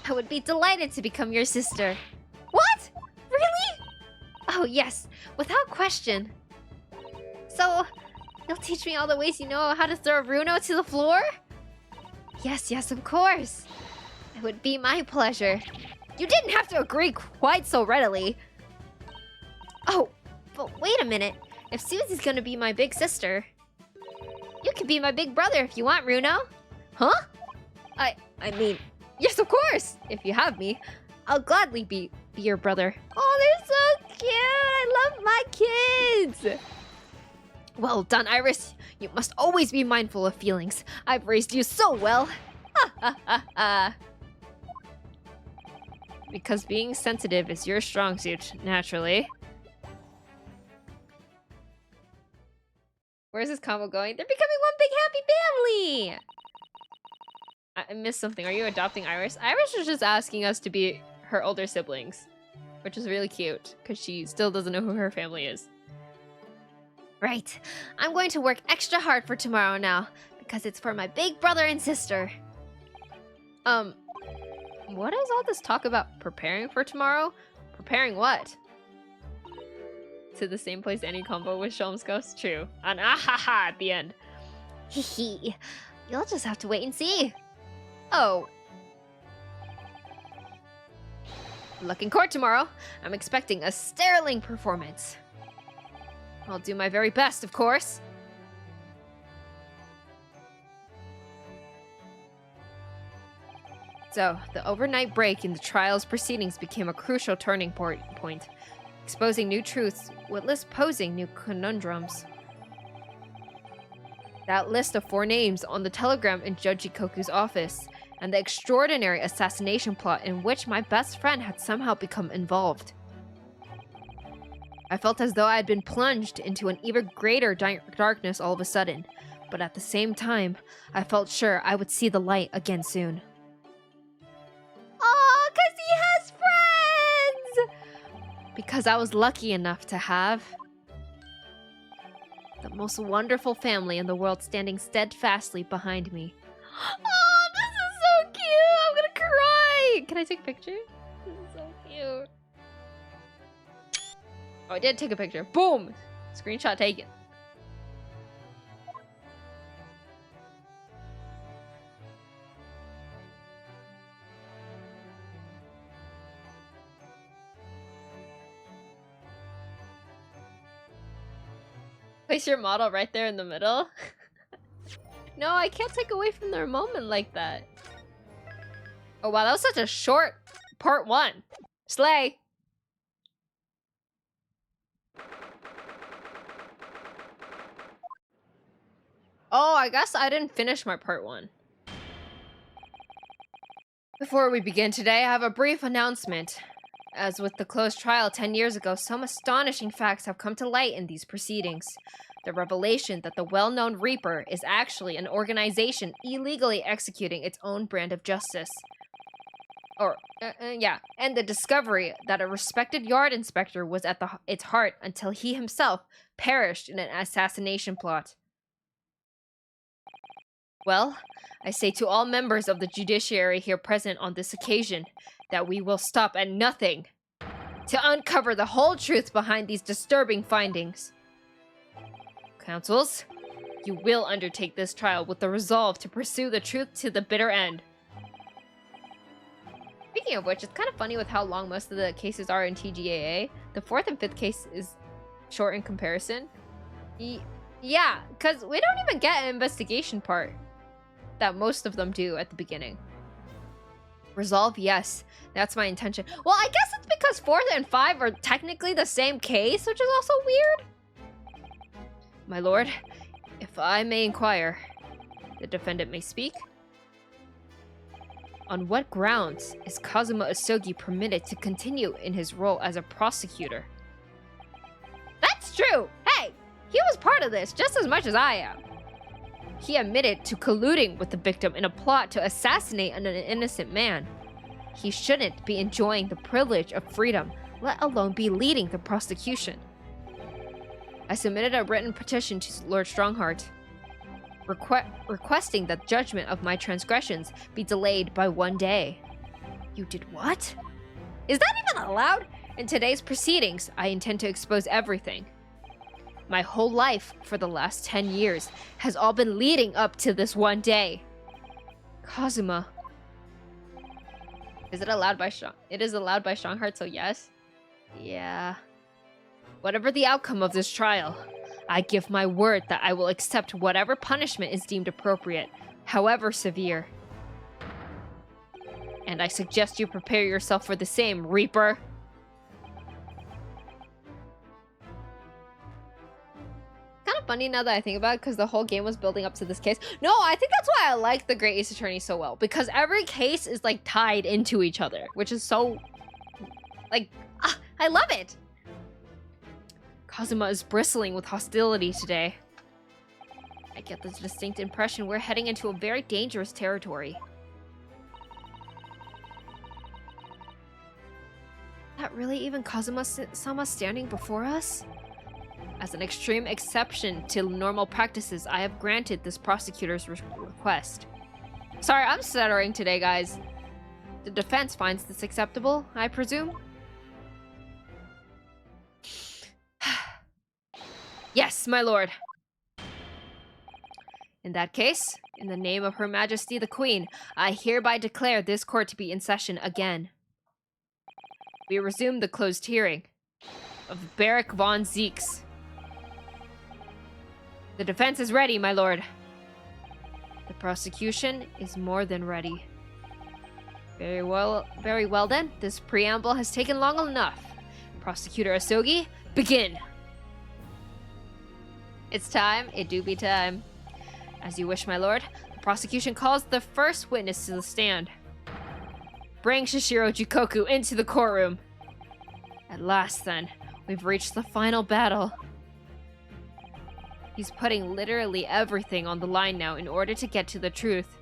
I would be delighted to become your sister. What? Really? Oh, yes, without question. So, you'll teach me all the ways you know how to throw Runo to the floor? Yes, yes, of course. It would be my pleasure. You didn't have to agree quite so readily. Oh, but wait a minute. If Susie's gonna be my big sister, you can be my big brother if you want, Runo. Huh? I mean, Yes, of course! If you have me, I'll gladly be your brother. Oh, they're so cute! I love my kids! Well done, Iris. You must always be mindful of feelings. I've raised you so well. Ha ha ha ha. Because being sensitive is your strong suit, naturally. Where's this combo going? They're becoming one big happy family! I missed something. Are you adopting Iris? Iris is just asking us to be her older siblings, which is really cute because she still doesn't know who her family is. Right. I'm going to work extra hard for tomorrow now because it's for my big brother and sister. What is all this talk about preparing for tomorrow? Preparing what? To the same place any combo with Shelm's Ghost? True. An ahaha at the end. Hee. You'll just have to wait and see. Oh. Luck in court tomorrow. I'm expecting a sterling performance. I'll do my very best, of course. So, the overnight break in the trial's proceedings became a crucial turning point, exposing new truths, whilst posing new conundrums. That list of 4 names on the telegram in Judge Ikoku's office, and the extraordinary assassination plot in which my best friend had somehow become involved. I felt as though I had been plunged into an even greater darkness all of a sudden, but at the same time, I felt sure I would see the light again soon. Aw, 'cause he has friends! Because I was lucky enough to have the most wonderful family in the world standing steadfastly behind me. Oh, this is so cute! I'm gonna cry! Can I take a picture? This is so cute. Oh, I did take a picture. Boom! Screenshot taken. Place your model right there in the middle. No, I can't take away from their moment like that. Oh wow, that was such a short part 1. Slay! Oh, I guess I didn't finish my part 1. Before we begin today, I have a brief announcement. As with the closed trial 10 years ago, some astonishing facts have come to light in these proceedings. The revelation that the well-known Reaper is actually an organization illegally executing its own brand of justice. And the discovery that a respected yard inspector was at its heart until he himself perished in an assassination plot. Well, I say to all members of the judiciary here present on this occasion that we will stop at nothing to uncover the whole truth behind these disturbing findings. Counsels, you will undertake this trial with the resolve to pursue the truth to the bitter end. Speaking of which, it's kind of funny with how long most of the cases are in TGAA. The 4th and 5th case is short in comparison. Yeah, because we don't even get an investigation part that most of them do at the beginning. Resolve, yes. That's my intention. Well, I guess it's because 4th and 5 are technically the same case, which is also weird. My lord, if I may inquire, the defendant may speak. On what grounds is Kazuma Asogi permitted to continue in his role as a prosecutor? That's true! Hey! He was part of this just as much as I am. He admitted to colluding with the victim in a plot to assassinate an innocent man. He shouldn't be enjoying the privilege of freedom, let alone be leading the prosecution. I submitted a written petition to Lord Strongheart, requesting that judgment of my transgressions be delayed by 1 day. You did what? Is that even allowed? In today's proceedings, I intend to expose everything. My whole life for the last 10 years has all been leading up to this 1 day. Kazuma. Is it allowed by Strong? It is allowed by Strongheart, so yes? Yeah. Whatever the outcome of this trial, I give my word that I will accept whatever punishment is deemed appropriate, however severe. And I suggest you prepare yourself for the same, Reaper. Kind of funny now that I think about it, because the whole game was building up to this case. No, I think that's why I like the Great Ace Attorney so well, because every case is like tied into each other, which is so like I love it. Kazuma is bristling with hostility today. I get the distinct impression we're heading into a very dangerous territory. Is that really even Kazuma-sama standing before us? As an extreme exception to normal practices, I have granted this prosecutor's request. Sorry, I'm stuttering today, guys. The defense finds this acceptable, I presume? Yes, my lord. In that case, in the name of Her Majesty the Queen, I hereby declare this court to be in session again. We resume the closed hearing of Barrick von Zeeks. The defense is ready, my lord. The prosecution is more than ready. Very well then. This preamble has taken long enough. Prosecutor Asogi, begin. It's time. It do be time. As you wish, my lord. The prosecution calls the first witness to the stand. Bring Shishiro Jikoku into the courtroom. At last, then, we've reached the final battle. He's putting literally everything on the line now in order to get to the truth.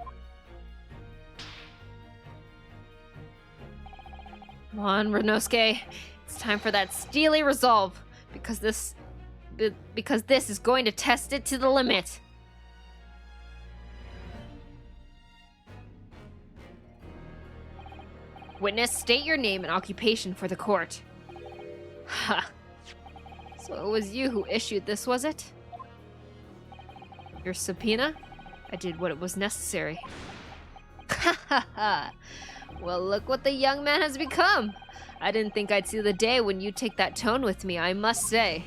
Come on, Renosuke. It's time for that steely resolve, because this is going to test it to the limit. Witness, state your name and occupation for the court. Ha. So it was you who issued this, was it? Your subpoena? I did what it was necessary. Ha ha ha. Well, look what the young man has become. I didn't think I'd see the day when you take that tone with me, I must say.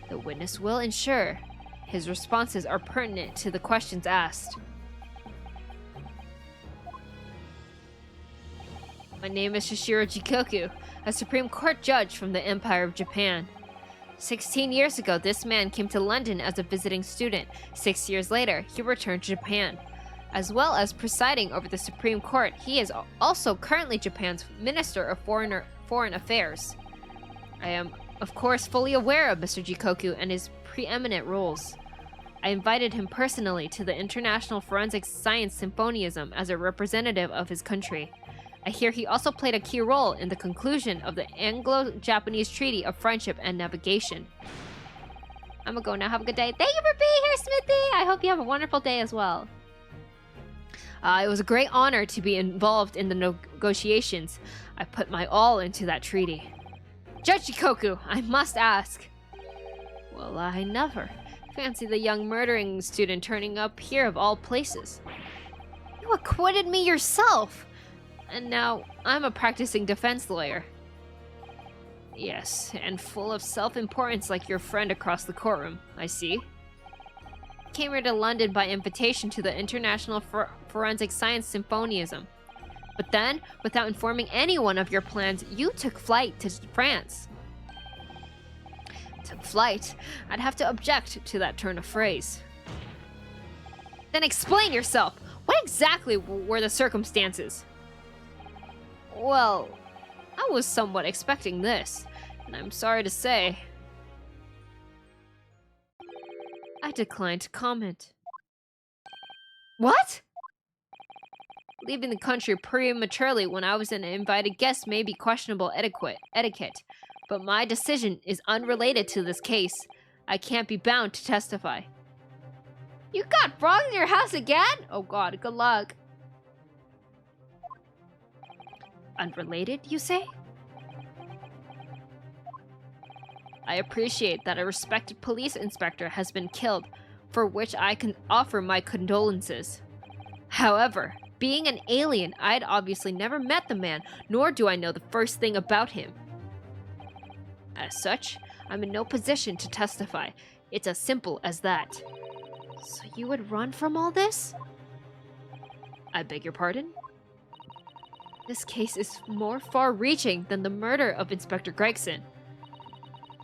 The witness will ensure his responses are pertinent to the questions asked. My name is Shishiro Jikoku, a Supreme Court judge from the Empire of Japan. 16 years ago, this man came to London as a visiting student. 6 years later, he returned to Japan. As well as presiding over the Supreme Court, he is also currently Japan's Minister of Foreign Affairs. I am, of course, fully aware of Mr. Jikoku and his preeminent roles. I invited him personally to the International Forensic Science Symposium as a representative of his country. I hear he also played a key role in the conclusion of the Anglo-Japanese Treaty of Friendship and Navigation. I'm gonna go now. Have a good day. Thank you for being here, Smithy! I hope you have a wonderful day as well. It was a great honor to be involved in the negotiations. I put my all into that treaty. Judge Jikoku, I must ask. Well, I never. Fancy the young murdering student turning up here of all places. You acquitted me yourself! And now, I'm a practicing defense lawyer. Yes, and full of self-importance like your friend across the courtroom, I see. Came here to London by invitation to the International Forensic Science Symposium. But then, without informing anyone of your plans, you took flight to France. Took flight? I'd have to object to that turn of phrase. Then explain yourself! What exactly were the circumstances? Well, I was somewhat expecting this, and I'm sorry to say, I decline to comment. What? Leaving the country prematurely when I was an invited guest may be questionable etiquette, but my decision is unrelated to this case. I can't be bound to testify. You got frogs in your house again? Oh god, good luck. Unrelated, you say? I appreciate that a respected police inspector has been killed, for which I can offer my condolences. However, being an alien, I'd obviously never met the man, nor do I know the first thing about him. As such, I'm in no position to testify. It's as simple as that. So you would run from all this? I beg your pardon? This case is more far-reaching than the murder of Inspector Gregson.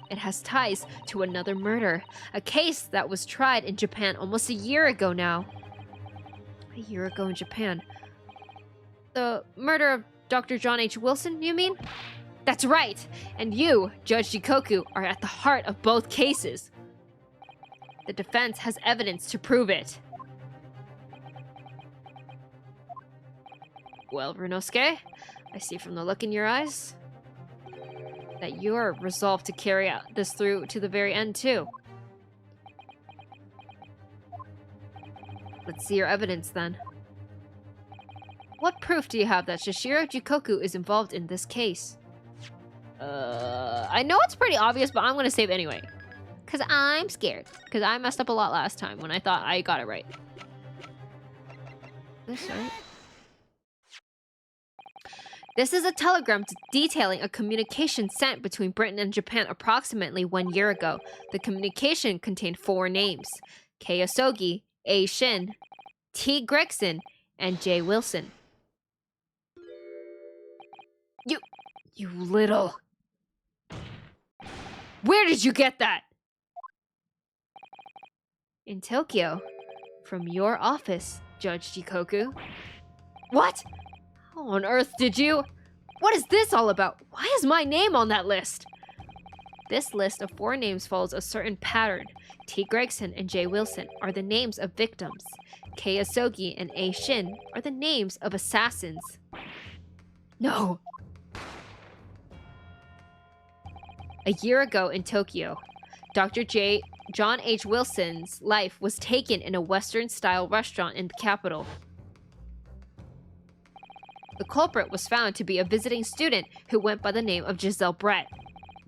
It has ties to another murder, a case that was tried in Japan almost a year ago now. A year ago in Japan. The murder of Dr. John H. Wilson, you mean? That's right! And you, Judge Jikoku, are at the heart of both cases. The defense has evidence to prove it. Well, Runosuke, I see from the look in your eyes that you are resolved to carry out this through to the very end, too. Let's see your evidence, then. What proof do you have that Shishiro Jikoku is involved in this case? I know it's pretty obvious, but I'm gonna save anyway. Because I'm scared. Because I messed up a lot last time when I thought I got it right. This right? This is a telegram detailing a communication sent between Britain and Japan approximately 1 year ago. The communication contained 4 names: Kei Asogi, A. Shin, T. Gregson, and J. Wilson. You little... Where did you get that? In Tokyo. From your office, Judge Jikoku. What? How on earth did you? What is this all about? Why is my name on that list? This list of 4 names follows a certain pattern. T. Gregson and J. Wilson are the names of victims. Kei Asogi and A. Shin are the names of assassins. No. A year ago in Tokyo, Dr. John H. Wilson's life was taken in a Western-style restaurant in the capital. The culprit was found to be a visiting student who went by the name of Giselle Brett.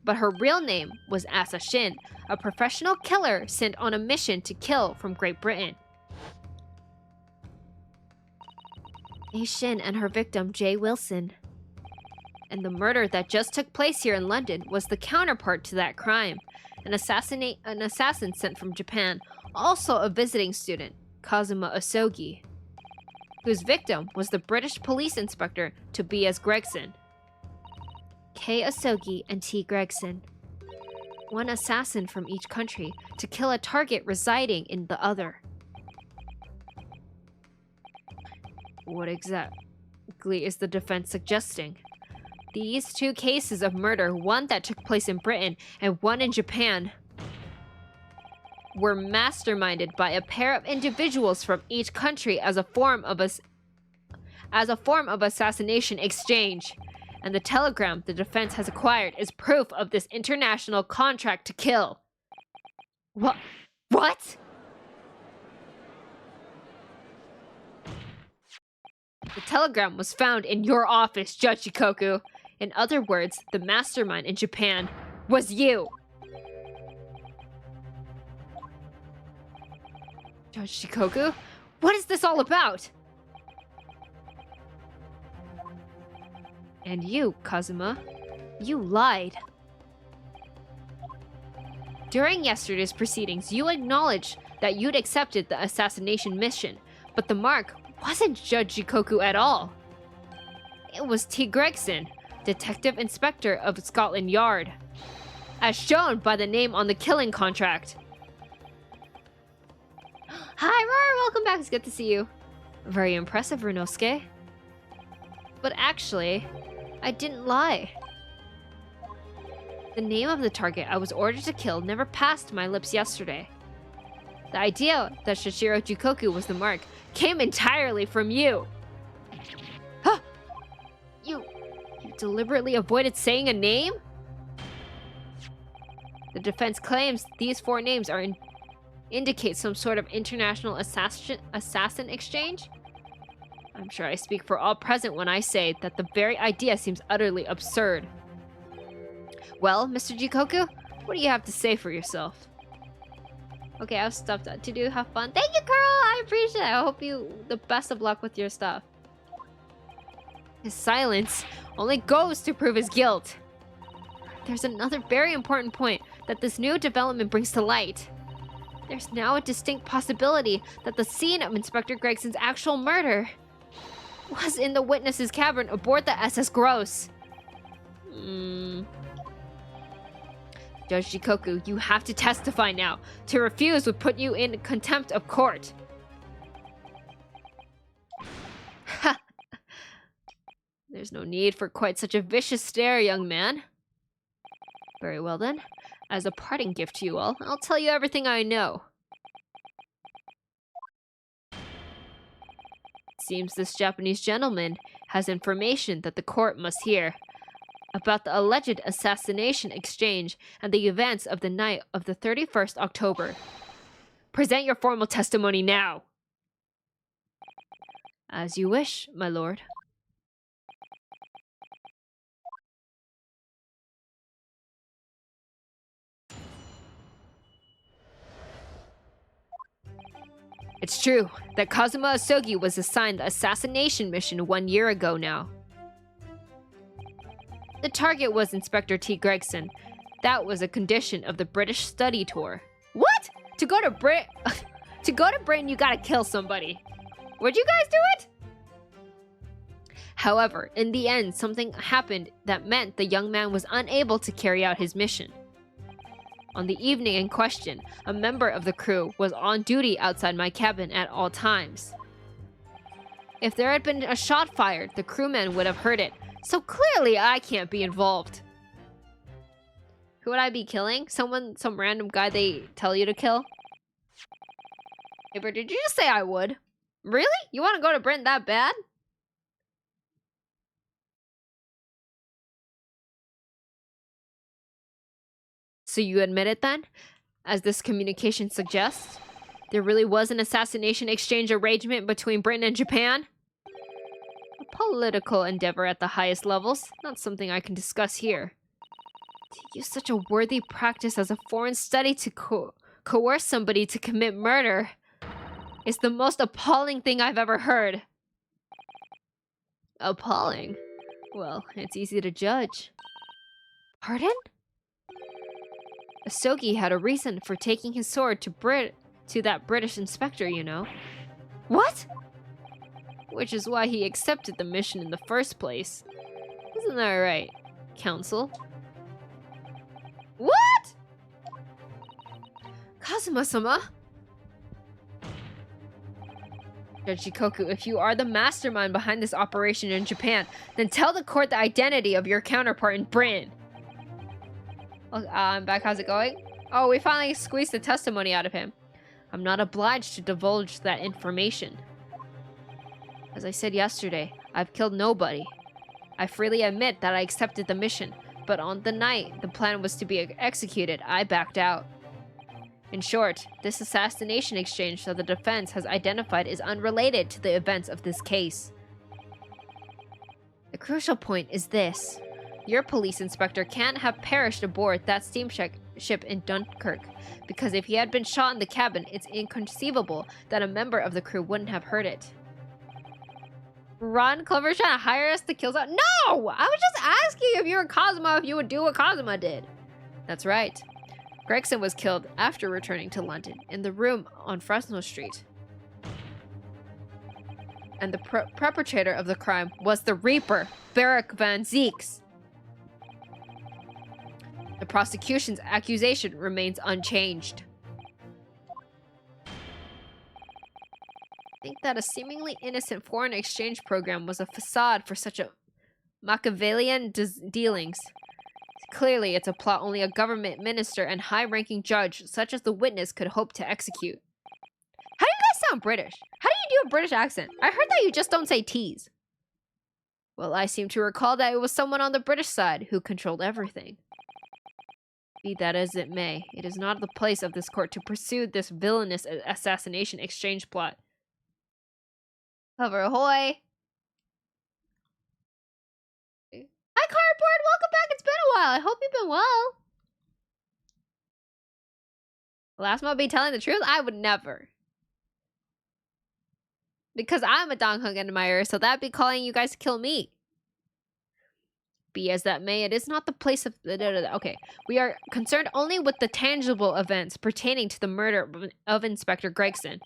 But her real name was Asa Shin, a professional killer sent on a mission to kill from Great Britain. A. Shin and her victim, J. Wilson. And the murder that just took place here in London was the counterpart to that crime. An assassin sent from Japan, also a visiting student, Kazuma Asogi, whose victim was the British police inspector Tobias Gregson. Kei Asogi and T. Gregson. One assassin from each country to kill a target residing in the other. What exactly is the defense suggesting? These 2 cases of murder, one that took place in Britain and one in Japan, were masterminded by a pair of individuals from each country as a form of assassination exchange. And the telegram the defense has acquired is proof of this international contract to kill. What? The telegram was found in your office, Judge Jikoku. In other words, the mastermind in Japan was you. Judge Jikoku, what is this all about? And you, Kazuma, you lied. During yesterday's proceedings, you acknowledged that you'd accepted the assassination mission, but the mark wasn't Judge Jikoku at all. It was T. Gregson, Detective Inspector of Scotland Yard, as shown by the name on the killing contract. Hi, Roar, welcome back. It's good to see you. Very impressive, Runosuke. But actually, I didn't lie. The name of the target I was ordered to kill never passed my lips yesterday. The idea that Shishiro Jikoku was the mark came entirely from you. Huh! You deliberately avoided saying a name? The defense claims these 4 names indicate some sort of international assassin exchange? I'm sure I speak for all present when I say that the very idea seems utterly absurd. Well, Mr. Jikoku, what do you have to say for yourself? Okay, I have stuff to do. Have fun. Thank you, Carl! I appreciate it. I hope you the best of luck with your stuff. His silence only goes to prove his guilt. There's another very important point that this new development brings to light. There's now a distinct possibility that the scene of Inspector Gregson's actual murder was in the witness's cabin aboard the SS Gross. Judge Shikoku, you have to testify now. To refuse would put you in contempt of court. Ha! There's no need for quite such a vicious stare, young man. Very well then. As a parting gift to you all, I'll tell you everything I know. It seems this Japanese gentleman has information that the court must hear about the alleged assassination exchange and the events of the night of the 31st October. Present your formal testimony now. As you wish, my lord. It's true that Kazuma Asogi was assigned the assassination mission 1 year ago now. The target was Inspector T. Gregson. That was a condition of the British study tour. What? To go to Britain, you gotta kill somebody. Would you guys do it? However, in the end, something happened that meant the young man was unable to carry out his mission. On the evening in question, a member of the crew was on duty outside my cabin at all times. If there had been a shot fired, the crewman would have heard it, so clearly I can't be involved. Who would I be killing? Some random guy they tell you to kill? Hey, but did you just say I would? Really? You want to go to Britain that bad? So you admit it then? As this communication suggests? There really was an assassination exchange arrangement between Britain and Japan? A political endeavor at the highest levels, not something I can discuss here. To use such a worthy practice as a foreign study to coerce somebody to commit murder is the most appalling thing I've ever heard. Appalling? Well, it's easy to judge. Pardon? Asogi had a reason for taking his sword to that British inspector, you know. What? Which is why he accepted the mission in the first place. Isn't that right, Counsel? What? Kazuma-sama? Judge Shikoku, if you are the mastermind behind this operation in Japan, then tell the court the identity of your counterpart in Britain. I'm back. How's it going? Oh, we finally squeezed the testimony out of him. I'm not obliged to divulge that information. As I said yesterday, I've killed nobody. I freely admit that I accepted the mission, but on the night the plan was to be executed, I backed out. In short, this assassination exchange that the defense has identified is unrelated to the events of this case. The crucial point is this. Your police inspector can't have perished aboard that steamship in Dunkirk, because if he had been shot in the cabin, it's inconceivable that a member of the crew wouldn't have heard it. Ron Clover's trying to hire us to kill someone? No! I was just asking if you were Kazuma, if you would do what Kazuma did. That's right. Gregson was killed after returning to London, in the room on Fresno Street. And the perpetrator of the crime was the Reaper, Barak Van Zeeks. The prosecution's accusation remains unchanged. I think that a seemingly innocent foreign exchange program was a facade for such a Machiavellian dealings. Clearly, it's a plot only a government minister and high-ranking judge, such as the witness, could hope to execute. How do you guys sound British? How do you do a British accent? I heard that you just don't say T's. Well, I seem to recall that it was someone on the British side who controlled everything. Be that as it may, it is not the place of this court to pursue this villainous assassination exchange plot. Hover ahoy! Hi, Cardboard! Welcome back! It's been a while! I hope you've been well! Last month be telling the truth? I would never. Because I'm a Donghung admirer, so that'd be calling you guys to kill me. Be as that may, it is not the place of... Okay, we are concerned only with the tangible events pertaining to the murder of Inspector Gregson.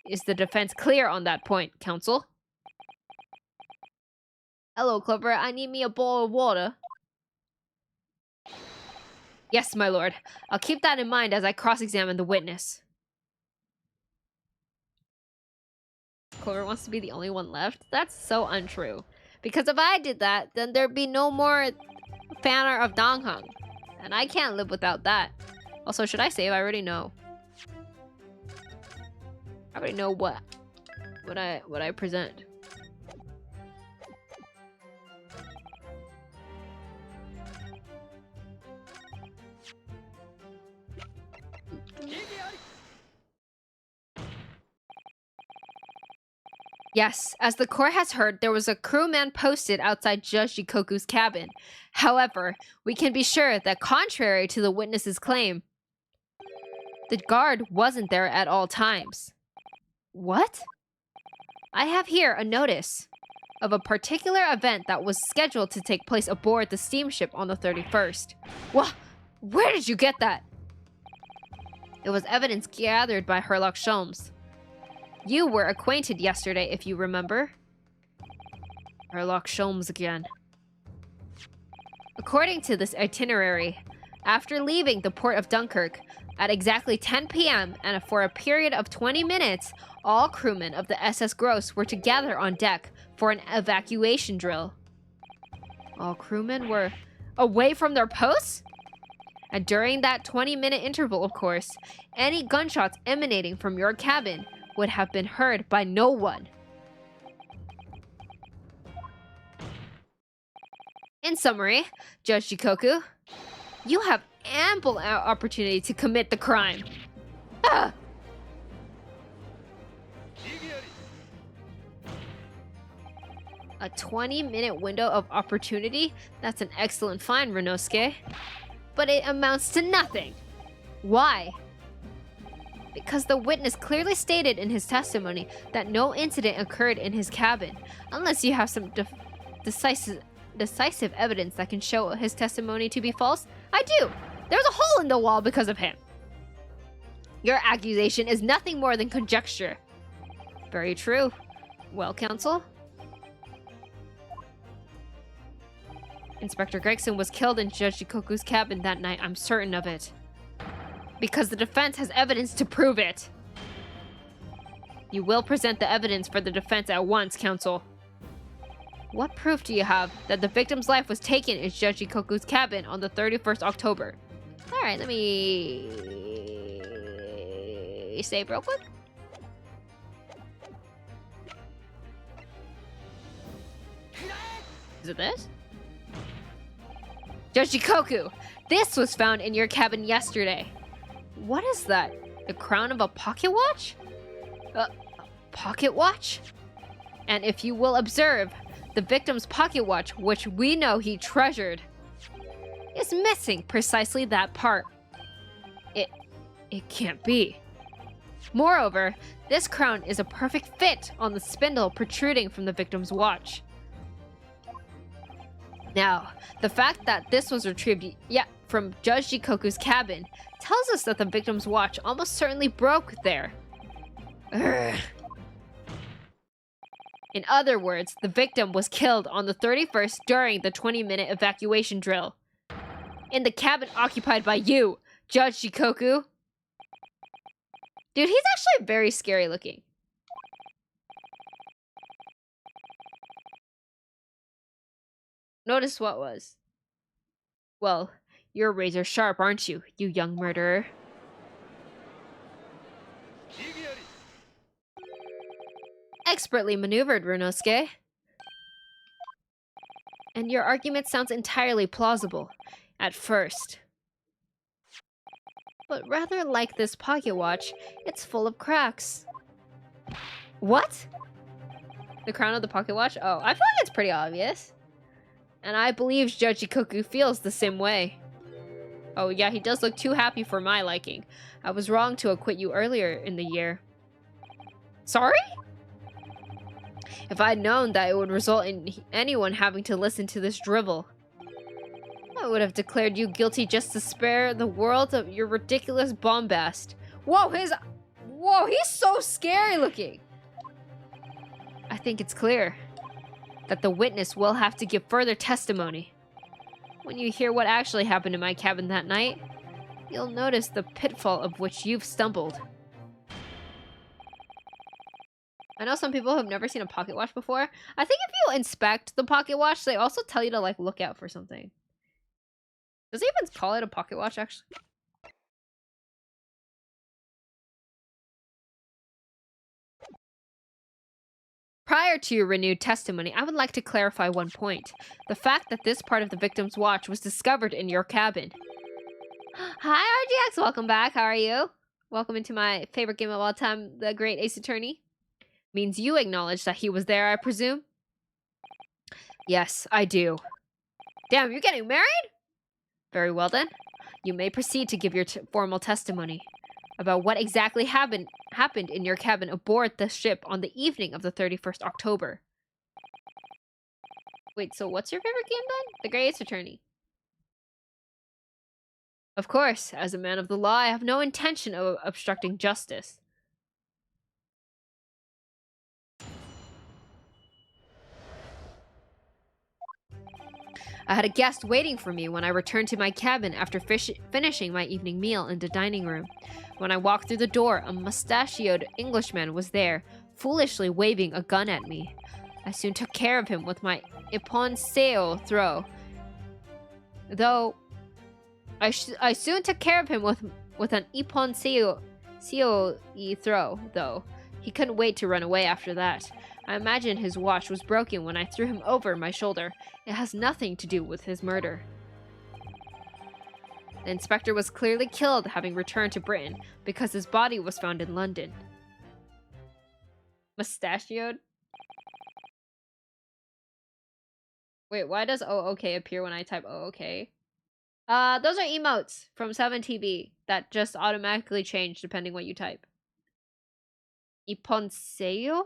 Is the defense clear on that point, counsel? Hello, Clover. I need me a bowl of water. Yes, my lord. I'll keep that in mind as I cross-examine the witness. Clover wants to be the only one left? That's so untrue. Because if I did that, then there'd be no more Fanner of Donghung. And I can't live without that. Also, should I save? I already know. I already know what I present. Yes, as the court has heard, there was a crewman posted outside Judge Jikoku's cabin. However, we can be sure that contrary to the witness's claim, the guard wasn't there at all times. What? I have here a notice of a particular event that was scheduled to take place aboard the steamship on the 31st. What? Where did you get that? It was evidence gathered by Herlock Sholmes. You were acquainted yesterday, if you remember. Herlock Sholmes again. According to this itinerary, after leaving the port of Dunkirk at exactly 10 p.m. and for a period of 20 minutes, all crewmen of the SS Gross were to gather on deck for an evacuation drill. All crewmen were away from their posts? And during that 20-minute interval, of course, any gunshots emanating from your cabin would have been heard by no one. In summary, Judge Jikoku, you have ample opportunity to commit the crime. Ah! A 20-minute window of opportunity? That's an excellent find, Renosuke. But it amounts to nothing. Why? Because the witness clearly stated in his testimony that no incident occurred in his cabin, unless you have some decisive evidence that can show his testimony to be false. I do. There's a hole in the wall because of him. Your accusation is nothing more than conjecture. Very true. Well, counsel? Inspector Gregson was killed in Judge Jikoku's cabin that night, I'm certain of it. Because the defense has evidence to prove it. You will present the evidence for the defense at once, counsel. What proof do you have that the victim's life was taken in Judge Jikoku's cabin on the 31st October? Alright, let me save real quick. Is it this? Judge Jikoku, this was found in your cabin yesterday. What is that? The crown of a pocket watch? A pocket watch? And if you will observe, the victim's pocket watch, which we know he treasured, is missing precisely that part. It can't be. Moreover, this crown is a perfect fit on the spindle protruding from the victim's watch. Now, the fact that this was retrieved, from Judge Jikoku's cabin tells us that the victim's watch almost certainly broke there. Urgh. In other words, the victim was killed on the 31st during the 20-minute evacuation drill. In the cabin occupied by you, Judge Jikoku. Dude, he's actually very scary looking. Notice what was. Well, you're razor sharp, aren't you, you young murderer? Expertly maneuvered, Renosuke. And your argument sounds entirely plausible, at first. But rather like this pocket watch, it's full of cracks. What? The crown of the pocket watch? Oh, I feel like it's pretty obvious. And I believe Judge Jikoku feels the same way. Oh yeah, he does look too happy for my liking. I was wrong to acquit you earlier in the year. Sorry? If I'd known that it would result in anyone having to listen to this drivel, I would have declared you guilty just to spare the world of your ridiculous bombast. Whoa, he's so scary looking. I think it's clear. that the witness will have to give further testimony. When you hear what actually happened in my cabin that night, you'll notice the pitfall of which you've stumbled. I know some people have never seen a pocket watch before. I think if you inspect the pocket watch, they also tell you to like look out for something. Does it even call it a pocket watch actually? Prior to your renewed testimony, I would like to clarify one point. The fact that this part of the victim's watch was discovered in your cabin. Hi RGX, welcome back. How are you? Welcome into my favorite game of all time, the Great Ace Attorney. Means you acknowledge that he was there, I presume? Yes, I do. Damn, you're getting married? Very well then. You may proceed to give your formal testimony about what exactly happened in your cabin aboard the ship on the evening of the 31st October. Wait, so what's your favorite game then? The Great Ace Attorney. Of course, as a man of the law, I have no intention of obstructing justice. I had a guest waiting for me when I returned to my cabin after finishing my evening meal in the dining room. When I walked through the door, a mustachioed Englishman was there, foolishly waving a gun at me. I soon took care of him with my Iponseo throw. I soon took care of him with an Iponseo throw, though. He couldn't wait to run away after that. I imagine his watch was broken when I threw him over my shoulder. It has nothing to do with his murder. The inspector was clearly killed having returned to Britain because his body was found in London. Mustachioed? Wait, why does OOK appear when I type OOK? Those are emotes from 7TV that just automatically change depending what you type. Iponseo?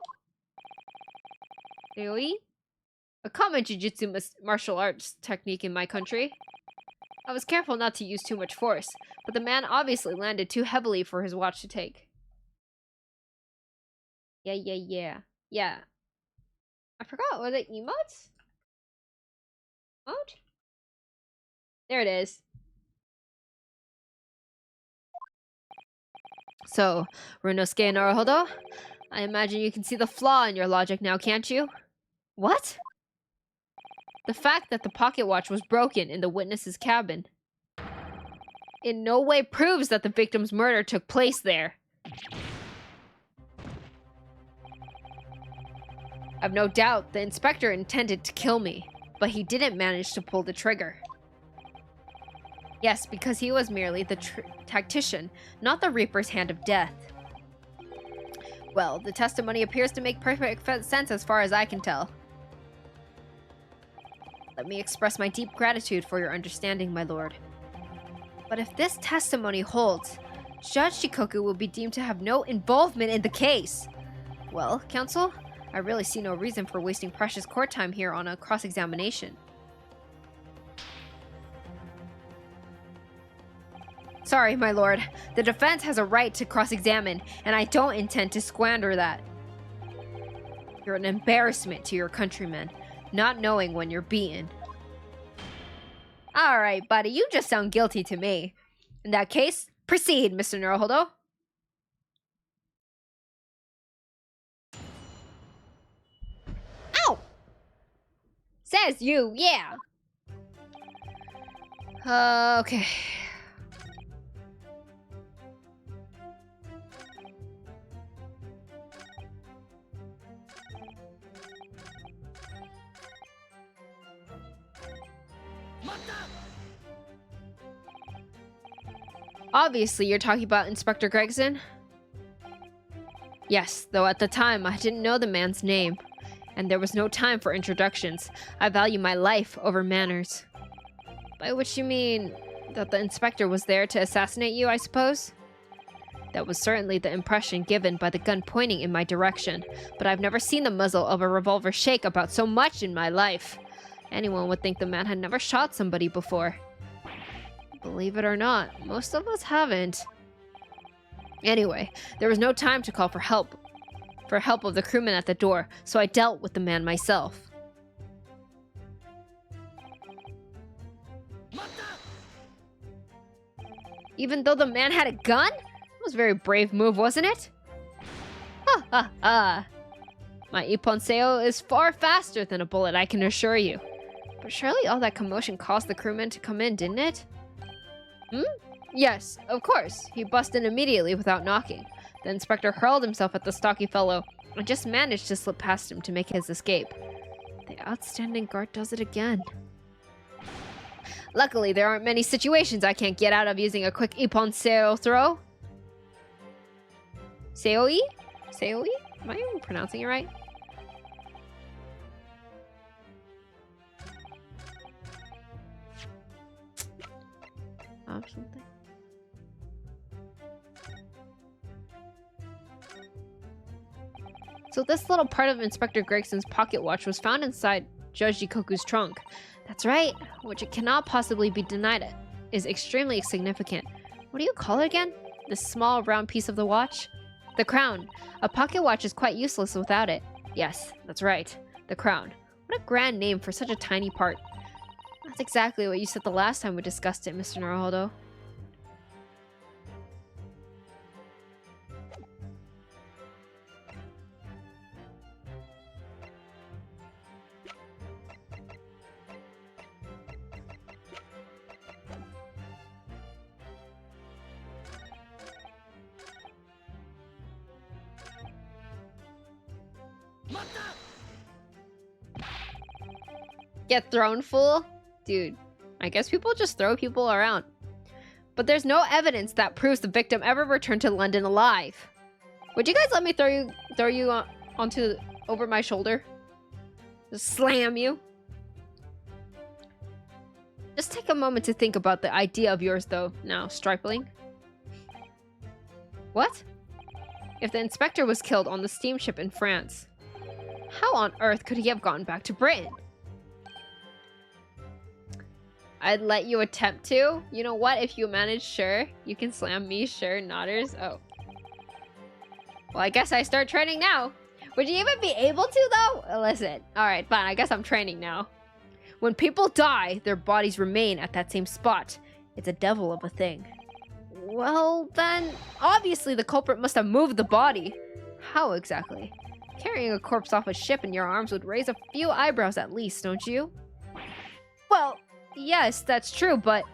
A common jujutsu martial arts technique in my country. I was careful not to use too much force, but the man obviously landed too heavily for his watch to take. Yeah. I forgot, was it emotes? Emote? There it is. So, Runosuke Naruhodo, I imagine you can see the flaw in your logic now, can't you? What? The fact that the pocket watch was broken in the witness's cabin in no way proves that the victim's murder took place there. I've no doubt the inspector intended to kill me, but he didn't manage to pull the trigger. Yes, because he was merely the tactician, not the Reaper's hand of death. Well, the testimony appears to make perfect sense as far as I can tell. Let me express my deep gratitude for your understanding, my lord. But if this testimony holds, Judge Shikoku will be deemed to have no involvement in the case. Well, counsel, I really see no reason for wasting precious court time here on a cross-examination. Sorry, my lord. The defense has a right to cross-examine, and I don't intend to squander that. You're an embarrassment to your countrymen, not knowing when you're beaten. Alright, buddy, you just sound guilty to me. In that case, proceed, Mr. Naruhodo. Ow! Says you, yeah. Okay. Obviously, you're talking about Inspector Gregson? Yes, though at the time, I didn't know the man's name. And there was no time for introductions. I value my life over manners. By which you mean that the inspector was there to assassinate you, I suppose? That was certainly the impression given by the gun pointing in my direction, but I've never seen the muzzle of a revolver shake about so much in my life. Anyone would think the man had never shot somebody before. Believe it or not, most of us haven't. Anyway, there was no time to call for help of the crewmen at the door, so I dealt with the man myself. Even though the man had a gun? That was a very brave move, wasn't it? Ha ha ha. My Iponseo is far faster than a bullet, I can assure you. But surely all that commotion caused the crewman to come in, didn't it? Yes, of course. He busted in immediately without knocking. The inspector hurled himself at the stocky fellow and just managed to slip past him to make his escape. The outstanding guard does it again. Luckily, there aren't many situations I can't get out of using a quick Iponseo throw. Seoi? Seoi? Am I even pronouncing it right? Something. So this little part of Inspector Gregson's pocket watch was found inside Judge Jikoku's trunk. That's right, which it cannot possibly be denied it is extremely significant. What do you call it again? This small round piece of the watch? The crown. A pocket watch is quite useless without it. Yes, that's right. The crown. What a grand name for such a tiny part. That's exactly what you said the last time we discussed it, Mr. Naruhodo. Get thrown, fool? Dude, I guess people just throw people around. But there's no evidence that proves the victim ever returned to London alive. Would you guys let me throw you onto over my shoulder? Just slam you? Just take a moment to think about the idea of yours, though, now, Stripling. What? If the inspector was killed on the steamship in France, how on earth could he have gotten back to Britain? I'd let you attempt to. You know what? If you manage, sure. You can slam me, sure. Nodders. Oh. Well, I guess I start training now. Would you even be able to, though? Listen. Alright, fine. I guess I'm training now. When people die, their bodies remain at that same spot. It's a devil of a thing. Well, then, obviously the culprit must have moved the body. How exactly? Carrying a corpse off a ship in your arms would raise a few eyebrows at least, don't you? Well, yes, that's true, but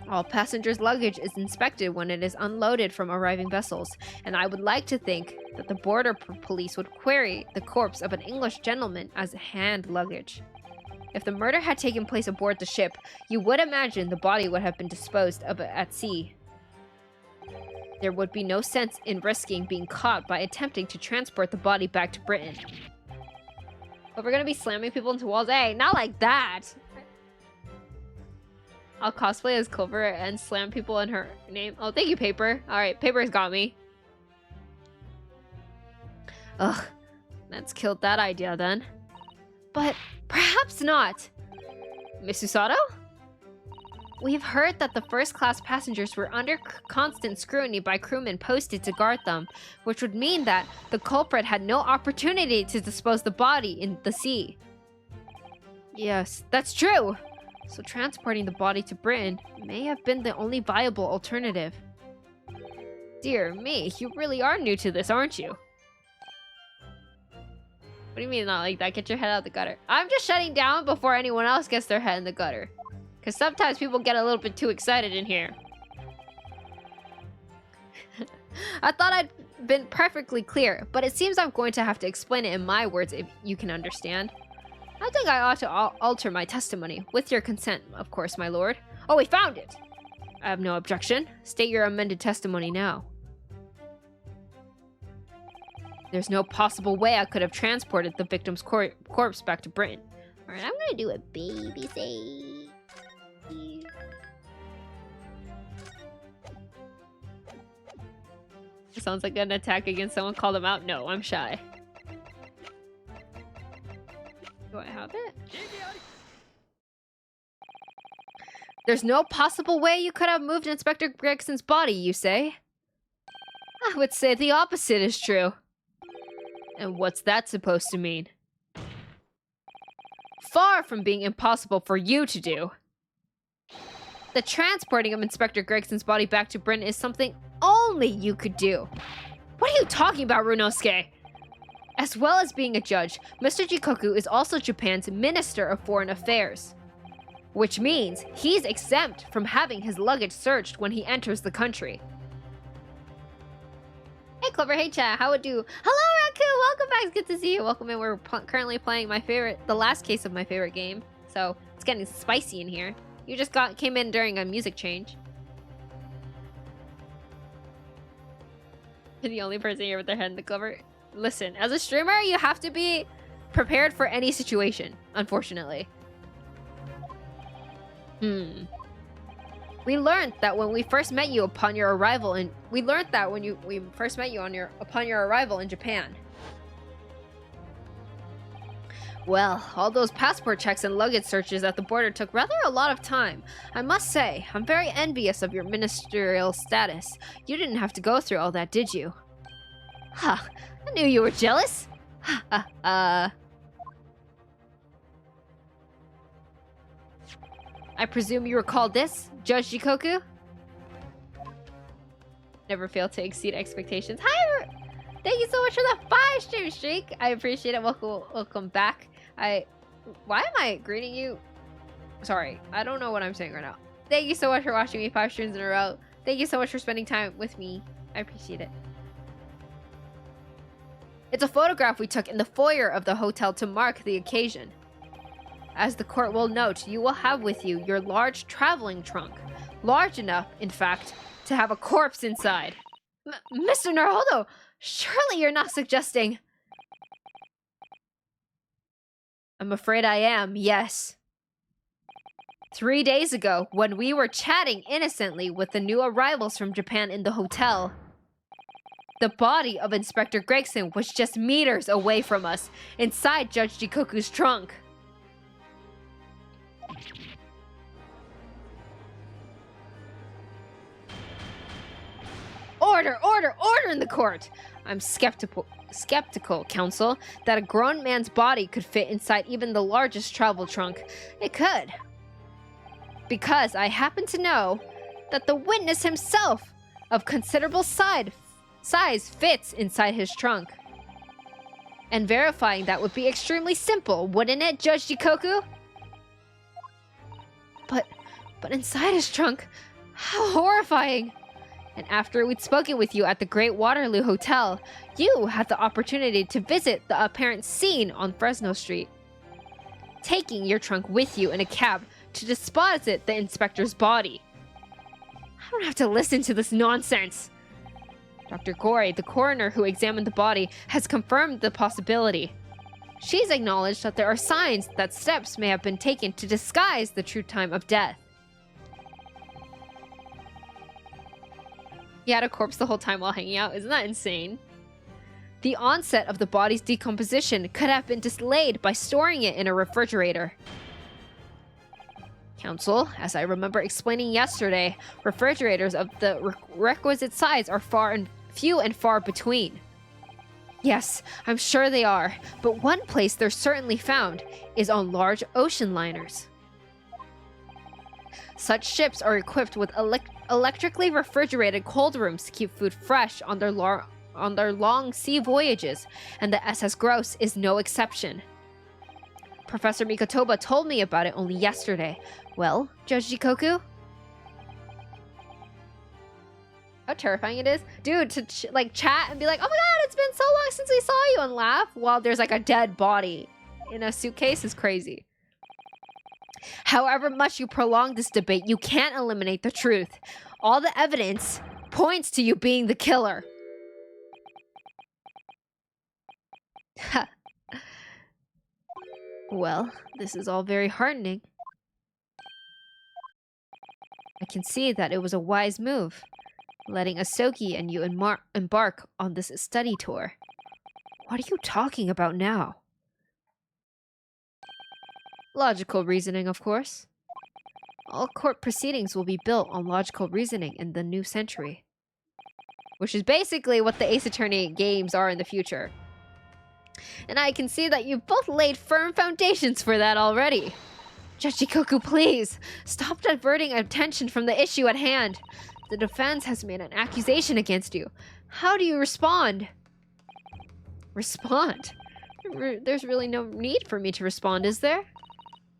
all passengers' luggage is inspected when it is unloaded from arriving vessels, and I would like to think that the border police would query the corpse of an English gentleman as hand luggage. If the murder had taken place aboard the ship, you would imagine the body would have been disposed of at sea. There would be no sense in risking being caught by attempting to transport the body back to Britain. But we're gonna be slamming people into walls. Hey, not like that! I'll cosplay as Clover and slam people in her name. Oh, thank you, Paper. Alright, Paper's got me. Ugh, that's killed that idea then. But perhaps not. Miss Usato? We've heard that the first-class passengers were under constant scrutiny by crewmen posted to guard them, which would mean that the culprit had no opportunity to dispose the body in the sea. Yes, that's true. So transporting the body to Britain may have been the only viable alternative. Dear me, you really are new to this, aren't you? What do you mean not like that? Get your head out of the gutter. I'm just shutting down before anyone else gets their head in the gutter. Because sometimes people get a little bit too excited in here. I thought I'd been perfectly clear, but it seems I'm going to have to explain it in my words if you can understand. I think I ought to alter my testimony, with your consent, of course, my lord. Oh, we found it! I have no objection. State your amended testimony now. There's no possible way I could have transported the victim's corpse back to Britain. Alright, I'm gonna do a baby say. It sounds like an attack against someone. Call them out. No, I'm shy. Do I have it? There's no possible way you could have moved Inspector Gregson's body, you say? I would say the opposite is true. And what's that supposed to mean? Far from being impossible for you to do. The transporting of Inspector Gregson's body back to Britain is something only you could do. What are you talking about, Runosuke? As well as being a judge, Mr. Jikoku is also Japan's Minister of Foreign Affairs, which means he's exempt from having his luggage searched when he enters the country. Hey Clover, hey chat, how it do? Hello Raccoon, welcome back, it's good to see you. Welcome in, we're currently playing the last case of my favorite game, so it's getting spicy in here. You just came in during a music change. You're the only person here with their head in the cover. Listen, as a streamer, you have to be prepared for any situation, unfortunately. We learned that when we first met you upon your arrival in upon your arrival in Japan. Well, all those passport checks and luggage searches at the border took rather a lot of time. I must say, I'm very envious of your ministerial status. You didn't have to go through all that, did you? Huh, I knew you were jealous. I presume you recall this, Judge Jikoku? Never fail to exceed expectations. Hi! Thank you so much for the 5-stream streak. I appreciate it. Welcome back. Why am I greeting you? Sorry, I don't know what I'm saying right now. Thank you so much for watching me 5 streams in a row. Thank you so much for spending time with me. I appreciate it. It's a photograph we took in the foyer of the hotel to mark the occasion. As the court will note, you will have with you your large traveling trunk. Large enough, in fact, to have a corpse inside. Mr. Naruhodo, surely you're not suggesting... I'm afraid I am, yes. 3 days ago, when we were chatting innocently with the new arrivals from Japan in the hotel, the body of Inspector Gregson was just meters away from us, inside Judge Jikoku's trunk. Order, order, order in the court! I'm skeptical, counsel, that a grown man's body could fit inside even the largest travel trunk. It could. Because I happen to know that the witness himself, of considerable size, fits inside his trunk. And verifying that would be extremely simple, wouldn't it, Judge Jikoku? But inside his trunk, how horrifying! And after we'd spoken with you at the Great Waterloo Hotel, you had the opportunity to visit the apparent scene on Fresno Street, taking your trunk with you in a cab to deposit the inspector's body. I don't have to listen to this nonsense. Dr. Gorey, the coroner who examined the body, has confirmed the possibility. She's acknowledged that there are signs that steps may have been taken to disguise the true time of death. He had a corpse the whole time while hanging out. Isn't that insane? The onset of the body's decomposition could have been delayed by storing it in a refrigerator. Counsel, as I remember explaining yesterday, refrigerators of the requisite size are few and far between. Yes, I'm sure they are, but one place they're certainly found is on large ocean liners. Such ships are equipped with electrically refrigerated cold rooms to keep food fresh on their long sea voyages, and the SS Gross is no exception. Professor Mikotoba told me about it only yesterday. Well, Judge Jikoku? How terrifying it is. Dude, to chat and be like, oh my god, it's been so long since we saw you, and laugh while there's like a dead body in a suitcase is crazy. However much you prolong this debate, you can't eliminate the truth. All the evidence points to you being the killer. Well, this is all very heartening. I can see that it was a wise move, letting Asoki and you embark on this study tour. What are you talking about now? Logical reasoning, of course. All court proceedings will be built on logical reasoning in the new century. Which is basically what the Ace Attorney games are in the future. And I can see that you've both laid firm foundations for that already. Judge Shikoku, please! Stop diverting attention from the issue at hand! The defense has made an accusation against you. How do you respond? Respond? There's really no need for me to respond, is there?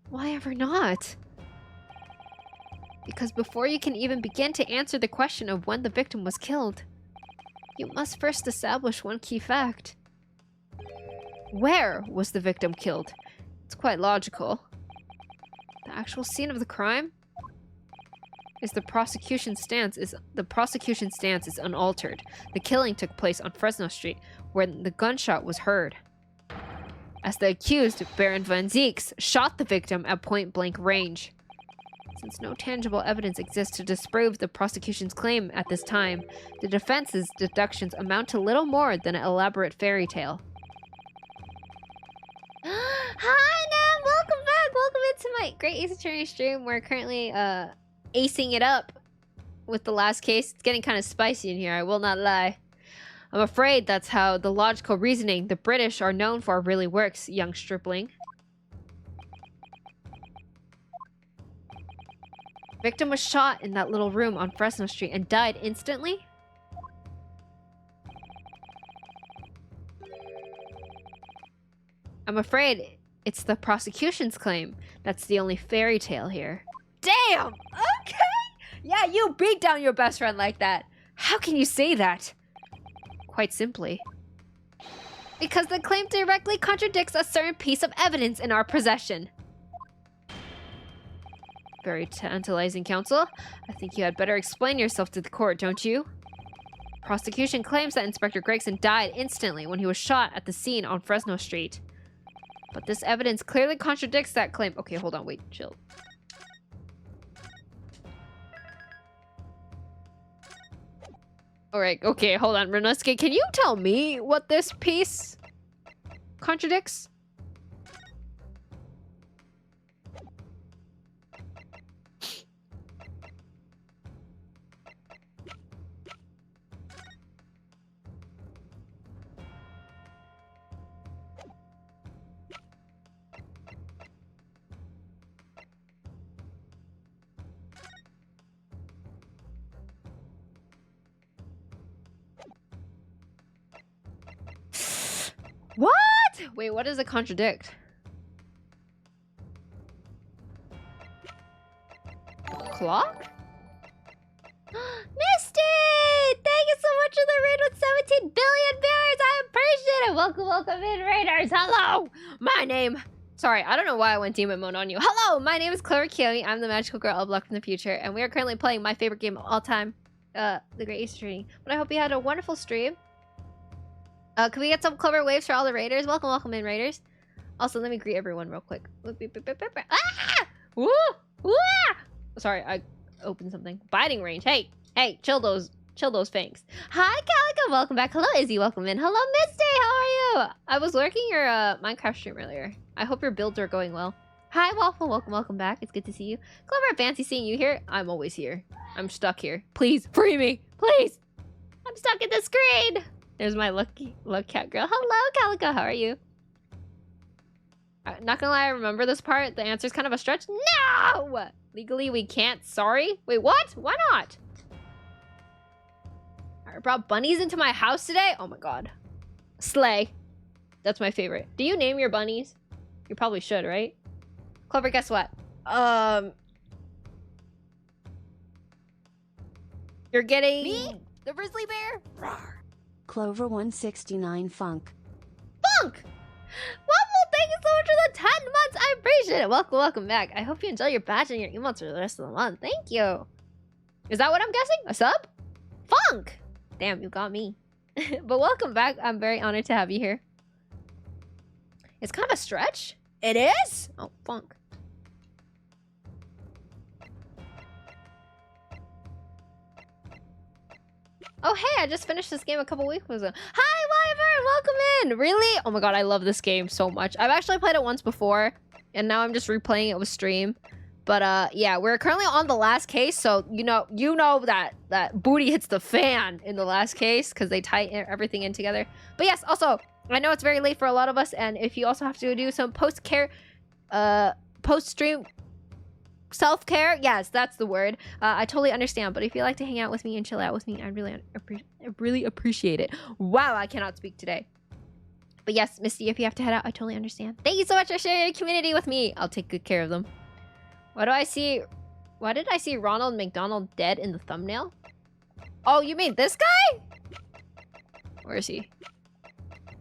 Why ever not? Because before you can even begin to answer the question of when the victim was killed, you must first establish one key fact. Where was the victim killed? It's quite logical. The actual scene of the crime? The prosecution's stance is unaltered. The killing took place on Fresno Street, where the gunshot was heard. As the accused, Baron Van Zieks, shot the victim at point-blank range. Since no tangible evidence exists to disprove the prosecution's claim at this time, the defense's deductions amount to little more than an elaborate fairy tale. Hi, Nam! Welcome back! Welcome into my Great Ace Attorney stream. We're currently, acing it up with the last case. It's getting kind of spicy in here, I will not lie. I'm afraid that's how the logical reasoning the British are known for really works, young stripling. Victim was shot in that little room on Fresno Street and died instantly? I'm afraid it's the prosecution's claim that's the only fairy tale here. Damn! Okay! Yeah, you beat down your best friend like that. How can you say that? Quite simply, because the claim directly contradicts a certain piece of evidence in our possession. Very tantalizing, counsel. I think you had better explain yourself to the court, don't you? Prosecution claims that Inspector Gregson died instantly when he was shot at the scene on Fresno Street. But this evidence clearly contradicts that claim. Okay, hold on, wait, chill. Alright, okay, hold on, Renosuke, can you tell me what this piece contradicts? What? Wait, what does it contradict? Clock? Misty! Thank you so much for the raid with 17 billion viewers! I appreciate it! Welcome, welcome in, raiders! Hello! My name... Sorry, I don't know why I went demon mode on you. Hello! My name is Clara Kiyomi. I'm the magical girl of luck from the future, and we are currently playing my favorite game of all time, The Great Eastern Trading. But I hope you had a wonderful stream. Can we get some clever waves for all the raiders? Welcome, welcome in, raiders. Also, let me greet everyone real quick. Ah! Woo! Woo! Sorry, I opened something. Biting range. Hey, hey, chill those fangs. Hi, Calico. Welcome back. Hello, Izzy. Welcome in. Hello, Misty. How are you? I was lurking your Minecraft stream earlier. I hope your builds are going well. Hi, Waffle. Welcome, welcome back. It's good to see you. Clever, fancy seeing you here. I'm always here. I'm stuck here. Please, free me. Please. I'm stuck in the screen. There's my luck cat girl. Hello, Calico. How are you? Not gonna lie, I remember this part. The answer's kind of a stretch. No! Legally, we can't. Sorry. Wait, what? Why not? I brought bunnies into my house today? Oh my god. Slay. That's my favorite. Do you name your bunnies? You probably should, right? Clever, guess what? You're getting... Me? The grizzly bear? Rawr. Clover 169 Funk. Funk! Waffle, thank you so much for the 10 months. I appreciate it. Welcome, welcome back. I hope you enjoy your badge and your emotes for the rest of the month. Thank you. Is that what I'm guessing? A sub? Funk! Damn, you got me. But welcome back. I'm very honored to have you here. It's kind of a stretch. It is? Oh, funk. Oh, hey, I just finished this game a couple weeks ago. Hi, Wyvern! Welcome in! Really? Oh my god, I love this game so much. I've actually played it once before, and now I'm just replaying it with stream. But, yeah, we're currently on the last case, so you know that booty hits the fan in the last case, because they tie everything in together. But yes, also, I know it's very late for a lot of us, and if you also have to do some post-stream self-care, yes, that's the word. I totally understand, but if you like to hang out with me and chill out with me, I really appreciate it. Wow, I cannot speak today. But yes, Misty, if you have to head out, I totally understand. Thank you so much for sharing your community with me. I'll take good care of them. Why did I see Ronald McDonald dead in the thumbnail? Oh, you mean this guy? Where is he?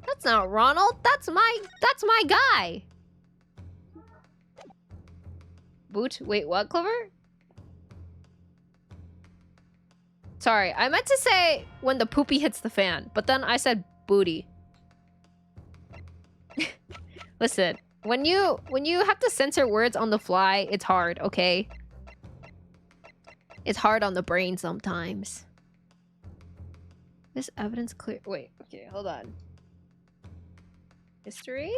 That's not Ronald. That's my guy. Boot? Wait, what, Clover? Sorry, I meant to say when the poopy hits the fan, but then I said booty. Listen, when you have to censor words on the fly, it's hard, okay? It's hard on the brain sometimes. This evidence clear. Wait, okay, hold on. History?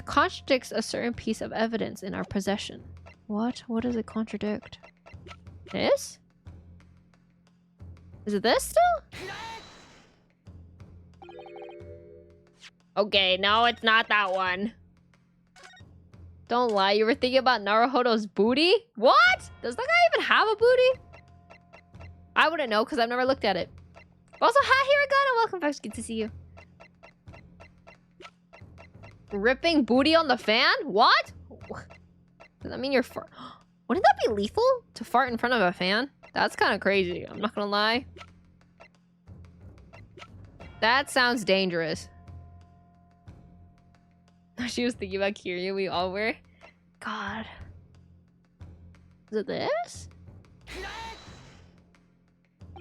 Contradicts a certain piece of evidence in our possession. What? What does it contradict? This? Is it this still? Okay, no, it's not that one. Don't lie, you were thinking about Naruhodo's booty? What? Does that guy even have a booty? I wouldn't know because I've never looked at it. Also, hi, Hiragana. Welcome back. It's good to see you. Ripping booty on the fan? What? Does that mean you're fart? Wouldn't that be lethal to fart in front of a fan? That's kind of crazy. I'm not gonna lie. That sounds dangerous. She was thinking about Kiryu. We all were. God. Is it this?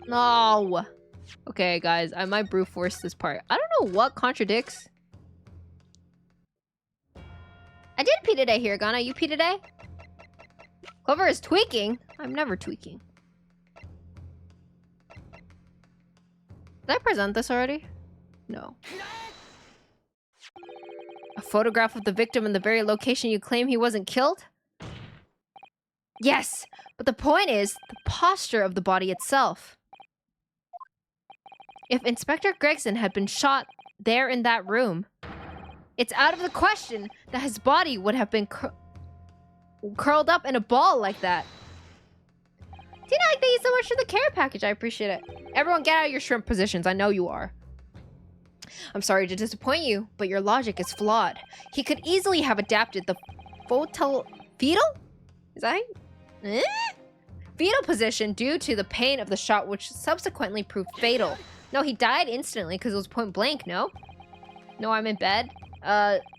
No. Okay, guys. I might brute force this part. I don't know what contradicts. I did pee today, Hiragana. You pee today? Clover is tweaking. I'm never tweaking. Did I present this already? No. A photograph of the victim in the very location you claim he wasn't killed? Yes, but the point is the posture of the body itself. If Inspector Gregson had been shot there in that room, it's out of the question that his body would have been curled up in a ball like that. Tina, thank you so much for the care package. I appreciate it. Everyone get out of your shrimp positions. I know you are. I'm sorry to disappoint you, but your logic is flawed. He could easily have adapted the fetal? Is that fetal position due to the pain of the shot, which subsequently proved fatal. No, he died instantly because it was point blank, no? No, I'm in bed.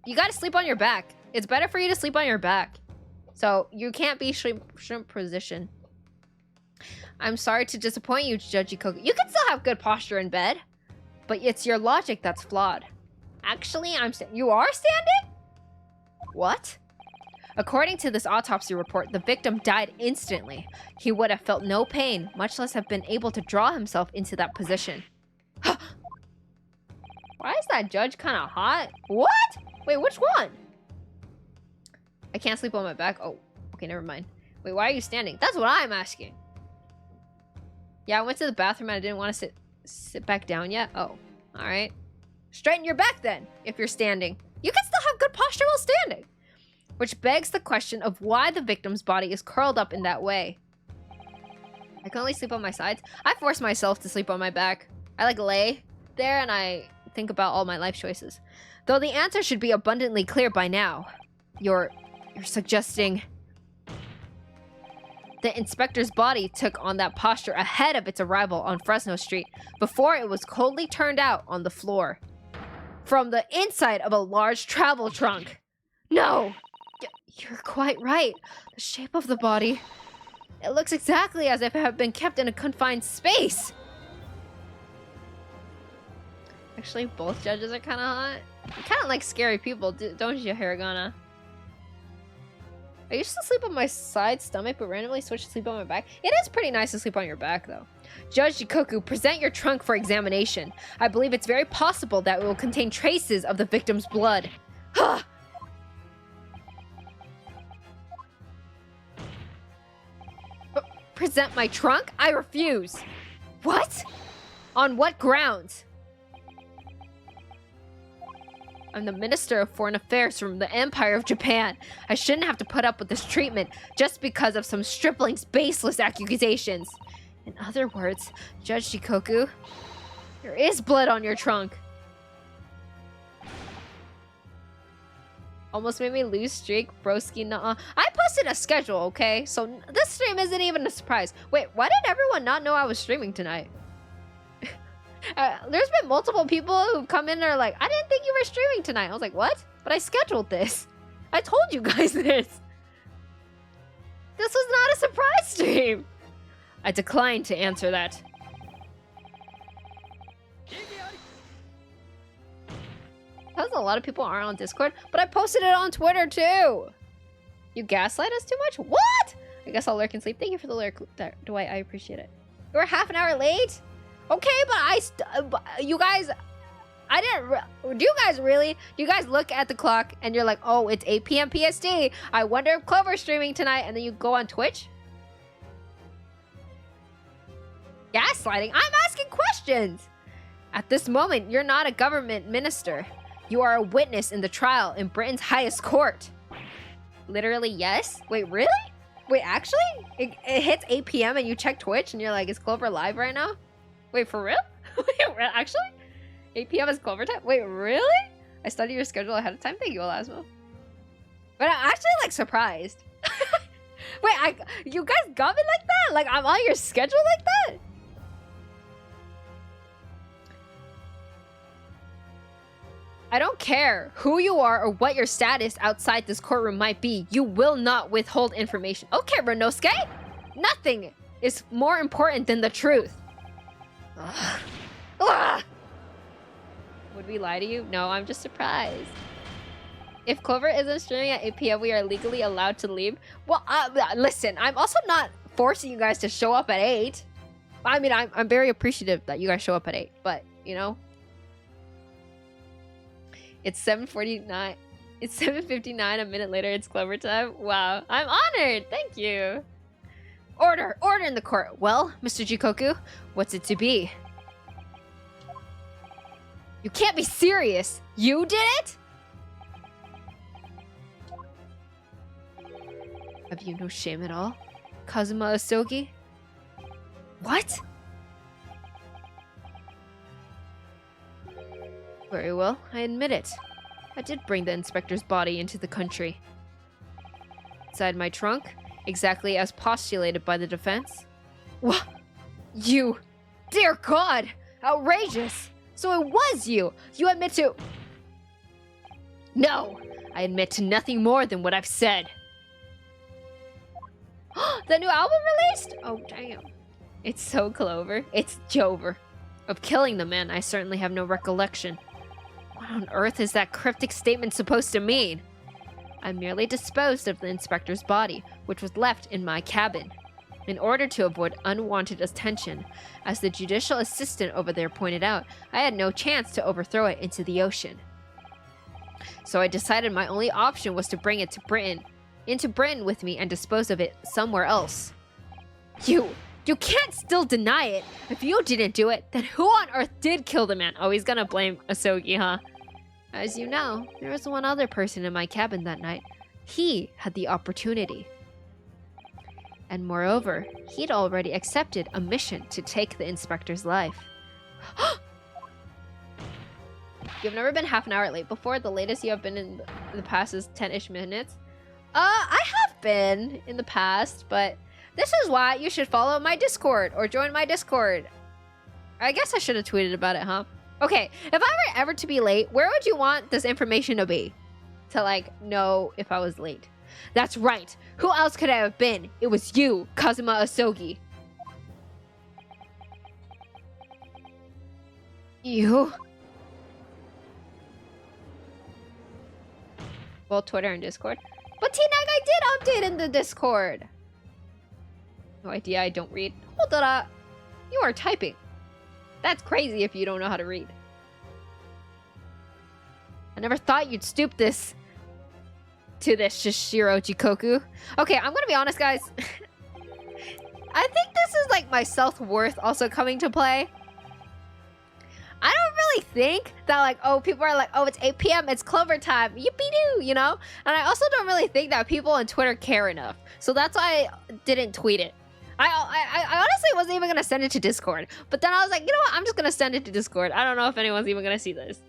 You gotta sleep on your back. It's better for you to sleep on your back. So, you can't be shrimp position. I'm sorry to disappoint you, Judgy Coco. You can still have good posture in bed. But it's your logic that's flawed. Actually, you are standing? What? According to this autopsy report, the victim died instantly. He would have felt no pain, much less have been able to draw himself into that position. Why is that judge kind of hot? What? Wait, which one? I can't sleep on my back. Oh, okay, never mind. Wait, why are you standing? That's what I'm asking. Yeah, I went to the bathroom and I didn't want to sit back down yet. Oh, all right. Straighten your back then, if you're standing. You can still have good posture while standing. Which begs the question of why the victim's body is curled up in that way. I can only sleep on my sides. I force myself to sleep on my back. I like lay there and I think about all my life choices. Though the answer should be abundantly clear by now. You're suggesting the inspector's body took on that posture ahead of its arrival on Fresno Street before it was coldly turned out on the floor from the inside of a large travel trunk. No! You're quite right. The shape of the body, it looks exactly as if it had been kept in a confined space. Actually, both judges are kind of hot. You kind of like scary people, don't you, Hiragana? I used to sleep on my side stomach, but randomly switched to sleep on my back. It is pretty nice to sleep on your back, though. Judge Jikoku, present your trunk for examination. I believe it's very possible that it will contain traces of the victim's blood. Present my trunk? I refuse. What? On what grounds? I'm the Minister of Foreign Affairs from the Empire of Japan. I shouldn't have to put up with this treatment just because of some stripling's baseless accusations. In other words, Judge Shikoku, there is blood on your trunk. Almost made me lose streak, broski, nuh-uh. I posted a schedule, okay? So this stream isn't even a surprise. Wait, why did everyone not know I was streaming tonight? There's been multiple people who've come in and are like, I didn't think you were streaming tonight. I was like, what? But I scheduled this. I told you guys this. This was not a surprise stream. I declined to answer that. Because a lot of people aren't on Discord, but I posted it on Twitter too. You gaslight us too much? What? I guess I'll lurk and sleep. Thank you for the lurk, Dwight. I appreciate it. You were half an hour late? Okay, but you guys, I didn't, do you guys look at the clock and you're like, oh, it's 8 p.m. PST. I wonder if Clover's streaming tonight, and then you go on Twitch? Gaslighting? I'm asking questions. At this moment, you're not a government minister. You are a witness in the trial in Britain's highest court. Literally, yes? Wait, really? Wait, actually? It hits 8 p.m. and you check Twitch and you're like, is Clover live right now? Wait, for real? Wait, actually? 8 p.m. is Clover time? Wait, really? I studied your schedule ahead of time? Thank you, Elasmo. But I'm actually, like, surprised. Wait, you guys got me like that? Like, I'm on your schedule like that? I don't care who you are or what your status outside this courtroom might be. You will not withhold information. Okay, Renosuke. Nothing is more important than the truth. Ugh. Ugh. Would we lie to you? No, I'm just surprised. If Clover isn't streaming at 8 p.m., we are legally allowed to leave. Well, listen, I'm also not forcing you guys to show up at 8. I mean, I'm very appreciative that you guys show up at 8, but, you know. It's 7:49. It's 7:59. A minute later, it's Clover time. Wow, I'm honored. Thank you. Order in the court. Well, Mr. Jikoku, what's it to be? You can't be serious. You did it? Have you no shame at all, Kazuma Asogi? What? Very well, I admit it. I did bring the inspector's body into the country. Inside my trunk, exactly as postulated by the defense. What? You? Dear God! Outrageous! So it was you! You admit to... No! I admit to nothing more than what I've said. The new album released? Oh, damn. It's so Clover. It's Jover. Of killing the man, I certainly have no recollection. What on earth is that cryptic statement supposed to mean? I merely disposed of the inspector's body, which was left in my cabin. In order to avoid unwanted attention, as the judicial assistant over there pointed out, I had no chance to overthrow it into the ocean. So I decided my only option was to bring it to into Britain with me and dispose of it somewhere else. You can't still deny it. If you didn't do it, then who on earth did kill the man? Oh, he's gonna blame Asogi, huh? As you know, there was one other person in my cabin that night. He had the opportunity. And moreover, he'd already accepted a mission to take the inspector's life. You've never been half an hour late before? The latest you have been in the past is 10-ish minutes? I have been in the past, but this is why you should follow my Discord or join my Discord. I guess I should have tweeted about it, huh? Okay, if I were ever to be late, where would you want this information to be? To, like, know if I was late. That's right. Who else could I have been? It was you, Kazuma Asogi. You? Both Twitter and Discord. But T-Nag, I did update in the Discord. No idea, I don't read. Hold on up. You are typing. That's crazy if you don't know how to read. I never thought you'd stoop to this Shishiro Jikoku. Okay, I'm gonna be honest, guys. I think this is like my self-worth also coming to play. I don't really think that like, oh, people are like, oh, it's 8 p.m. It's Clover time. Yippee-doo, you know? And I also don't really think that people on Twitter care enough. So that's why I didn't tweet it. I honestly wasn't even gonna send it to Discord. But then I was like, you know what? I'm just gonna send it to Discord. I don't know if anyone's even gonna see this.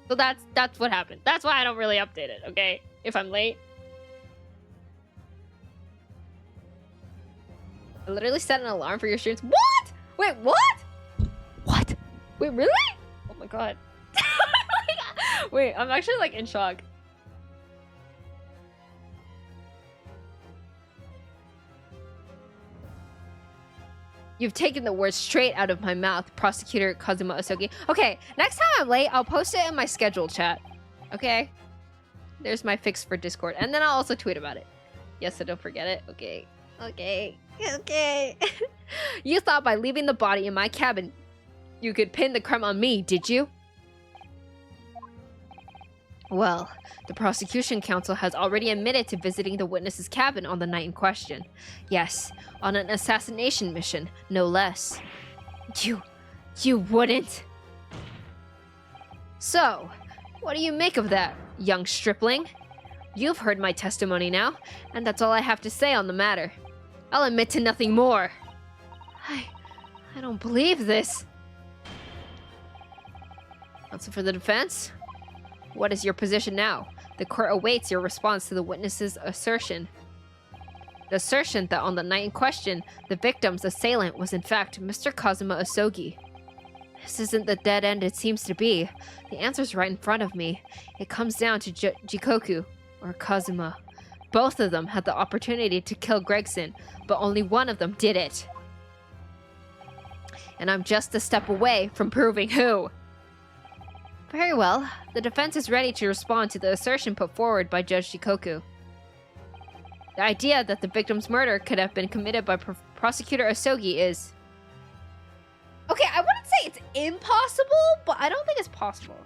So that's what happened. That's why I don't really update it, okay? If I'm late. I literally set an alarm for your streams. What? Wait, what? What? Wait, really? Oh my god. Wait, I'm actually like in shock. You've taken the words straight out of my mouth, Prosecutor Kazuma Osogi. Okay, next time I'm late, I'll post it in my scheduled chat. Okay? There's my fix for Discord. And then I'll also tweet about it. Yes, so don't forget it. Okay. Okay. Okay. You thought by leaving the body in my cabin, you could pin the crime on me, did you? Well, the prosecution counsel has already admitted to visiting the witness's cabin on the night in question. Yes, on an assassination mission, no less. You wouldn't? So, what do you make of that, young stripling? You've heard my testimony now, and that's all I have to say on the matter. I'll admit to nothing more. I don't believe this. Counsel for the defense? What is your position now? The court awaits your response to the witness's assertion. The assertion that on the night in question, the victim's assailant was in fact Mr. Kazuma Osogi. This isn't the dead end it seems to be. The answer's right in front of me. It comes down to Jikoku, or Kazuma. Both of them had the opportunity to kill Gregson, but only one of them did it. And I'm just a step away from proving who. Very well. The defense is ready to respond to the assertion put forward by Judge Jikoku. The idea that the victim's murder could have been committed by Prosecutor Osogi is... Okay, I wouldn't say it's impossible, but I don't think it's possible.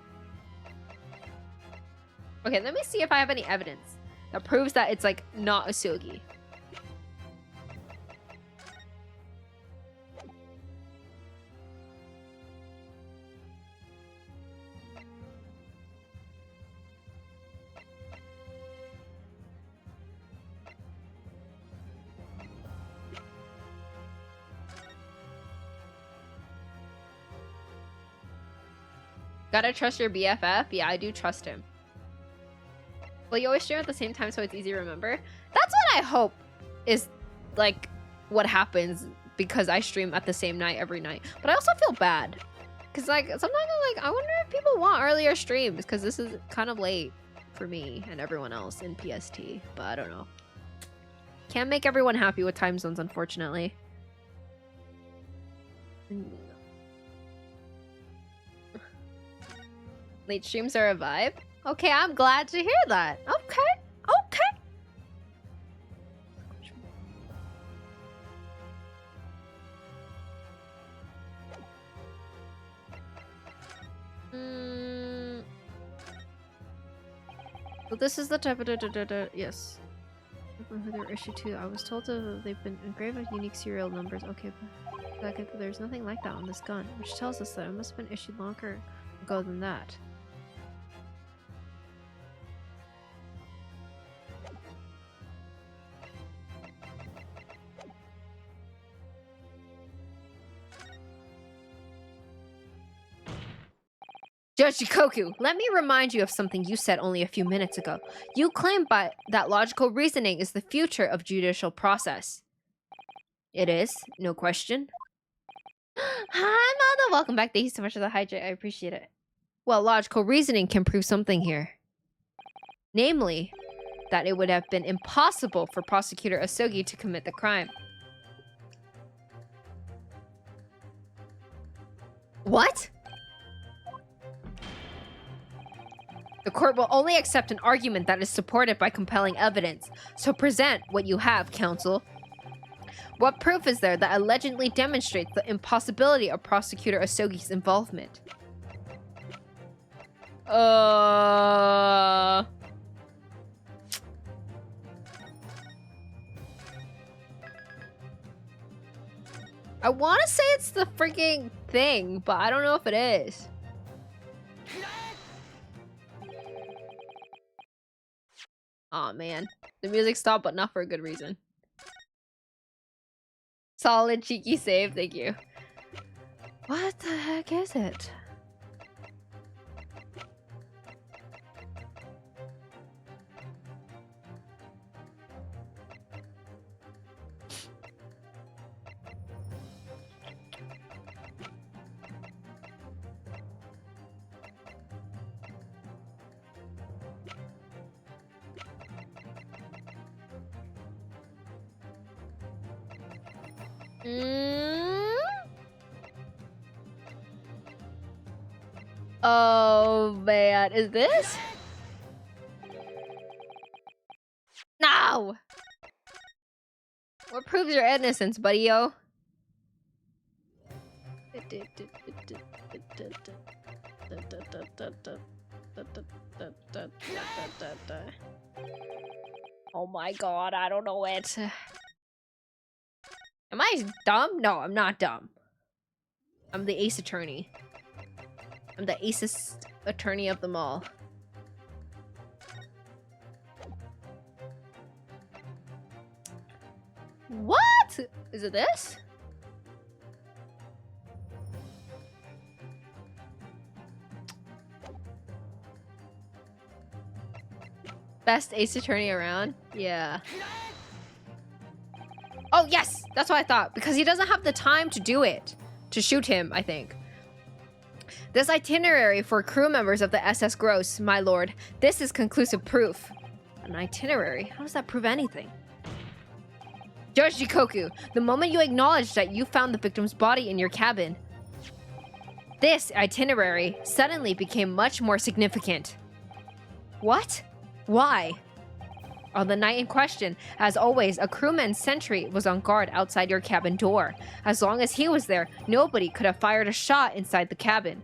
Okay, let me see if I have any evidence that proves that it's, like, not Osogi. Gotta trust your BFF? Yeah, I do trust him. Well, you always stream at the same time, so it's easy to remember. That's what I hope is, like, what happens because I stream at the same night every night. But I also feel bad. Because, like, sometimes I'm like, I wonder if people want earlier streams because this is kind of late for me and everyone else in PST. But I don't know. Can't make everyone happy with time zones, unfortunately. Late streams are a vibe. Okay, I'm glad to hear that. Okay, okay. So this is the type of yes. Who they're issued to. I was told they've been engraved with unique serial numbers. Okay, but there's nothing like that on this gun, which tells us that it must have been issued longer ago than that. Judge Jikoku, let me remind you of something you said only a few minutes ago. You claimed that logical reasoning is the future of judicial process. It is, no question. Hi, Mother. Welcome back. Thank you so much for the hydrate. I appreciate it. Well, logical reasoning can prove something here. Namely, that it would have been impossible for Prosecutor Osogi to commit the crime. What? The court will only accept an argument that is supported by compelling evidence. So present what you have, counsel. What proof is there that allegedly demonstrates the impossibility of Prosecutor Osogi's involvement? I want to say it's the freaking thing, but I don't know if it is. Oh man, the music stopped, but not for a good reason. Solid cheeky save, thank you. What the heck is it? Oh man, is this? No! What proves your innocence, buddy-o? Oh my god, I don't know it. Am I dumb? No, I'm not dumb. I'm the ace attorney. I'm the acest attorney of them all. What? Is it this? Best ace attorney around? Yeah. Oh, yes! That's what I thought. Because he doesn't have the time to do it. To shoot him, I think. This itinerary for crew members of the SS Gross, my lord. This is conclusive proof. An itinerary? How does that prove anything? Judge Jikoku, the moment you acknowledged that you found the victim's body in your cabin, this itinerary suddenly became much more significant. What? Why? On the night in question, as always, a crewman's sentry was on guard outside your cabin door. As long as he was there, nobody could have fired a shot inside the cabin.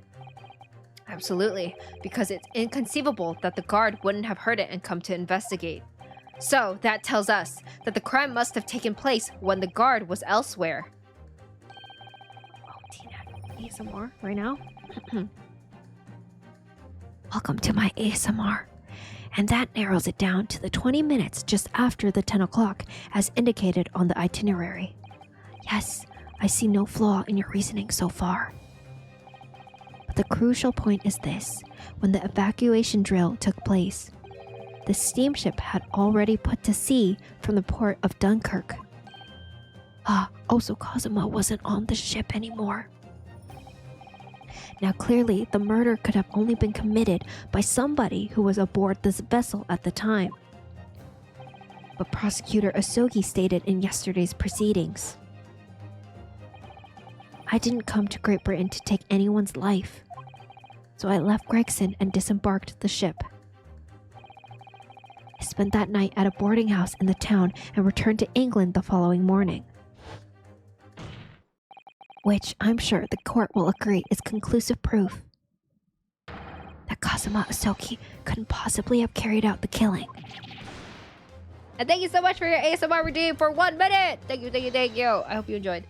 Absolutely, because it's inconceivable that the guard wouldn't have heard it and come to investigate. So, that tells us that the crime must have taken place when the guard was elsewhere. Oh, Tina, ASMR right now? Welcome to my ASMR. And that narrows it down to the 20 minutes just after the 10 o'clock, as indicated on the itinerary. Yes, I see no flaw in your reasoning so far. But the crucial point is this. When the evacuation drill took place, the steamship had already put to sea from the port of Dunkirk. Also Kazuma wasn't on the ship anymore. Now clearly, the murder could have only been committed by somebody who was aboard this vessel at the time. But Prosecutor Asogi stated in yesterday's proceedings, I didn't come to Great Britain to take anyone's life. So I left Gregson and disembarked the ship. I spent that night at a boarding house in the town and returned to England the following morning. Which I'm sure the court will agree is conclusive proof that Kazuma Asogi couldn't possibly have carried out the killing. And thank you so much for your ASMR redeem for 1 minute! Thank you, thank you, thank you. I hope you enjoyed.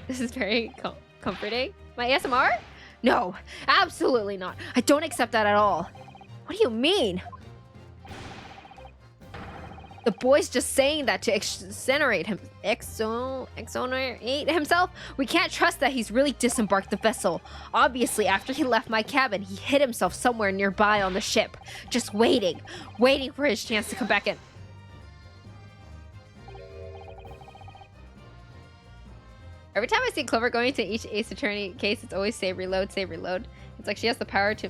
This is very comforting. My ASMR? No, absolutely not. I don't accept that at all. What do you mean? The boy's just saying that to exonerate him. Exonerate himself? We can't trust that he's really disembarked the vessel. Obviously, after he left my cabin, he hid himself somewhere nearby on the ship. Just waiting for his chance to come back in. Every time I see Clover going to each Ace Attorney case, it's always save, reload, save, reload. It's like she has the power to...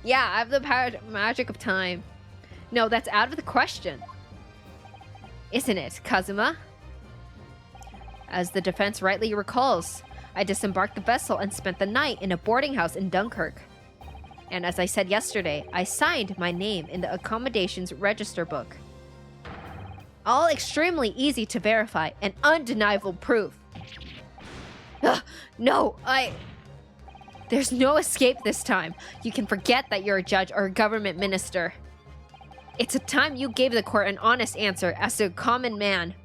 Yeah, I have the power to... magic of time. No, that's out of the question. Isn't it, Kazuma? As the defense rightly recalls, I disembarked the vessel and spent the night in a boarding house in Dunkirk. And as I said yesterday, I signed my name in the accommodations register book. All extremely easy to verify and undeniable proof. No, There's no escape this time. You can forget that you're a judge or a government minister. It's a time you gave the court an honest answer as to a common man.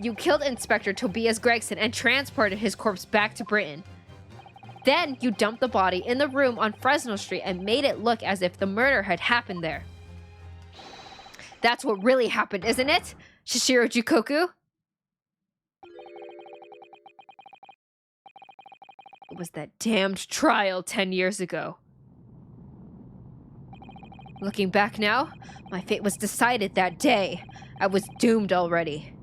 You killed Inspector Tobias Gregson and transported his corpse back to Britain. Then you dumped the body in the room on Fresno Street and made it look as if the murder had happened there. That's what really happened, isn't it, Shishiro Jukoku? It was that damned trial 10 years ago. Looking back now, my fate was decided that day. I was doomed already.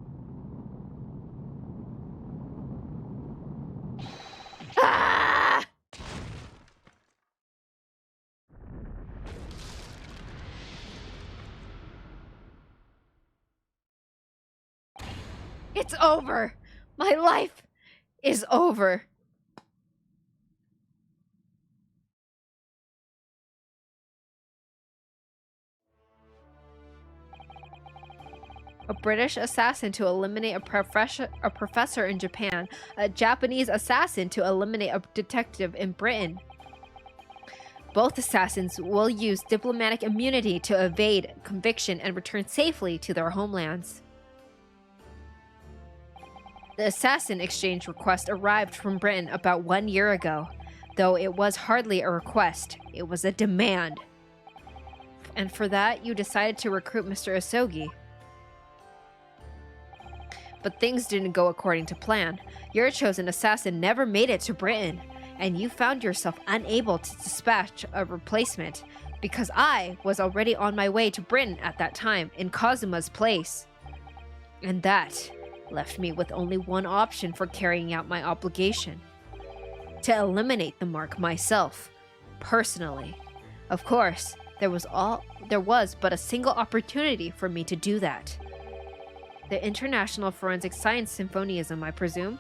Ah! It's over. My life is over. A British assassin to eliminate a professor in Japan, a Japanese assassin to eliminate a detective in Britain. Both assassins will use diplomatic immunity to evade conviction and return safely to their homelands. The assassin exchange request arrived from Britain about 1 year ago, though it was hardly a request, it was a demand. And for that, you decided to recruit Mr. Asogi. But things didn't go according to plan. Your chosen assassin never made it to Britain, and you found yourself unable to dispatch a replacement because I was already on my way to Britain at that time in Kazuma's place. And that left me with only one option for carrying out my obligation: to eliminate the mark myself, personally. Of course, there was but a single opportunity for me to do that. The International Forensic Science Symphoniism, I presume.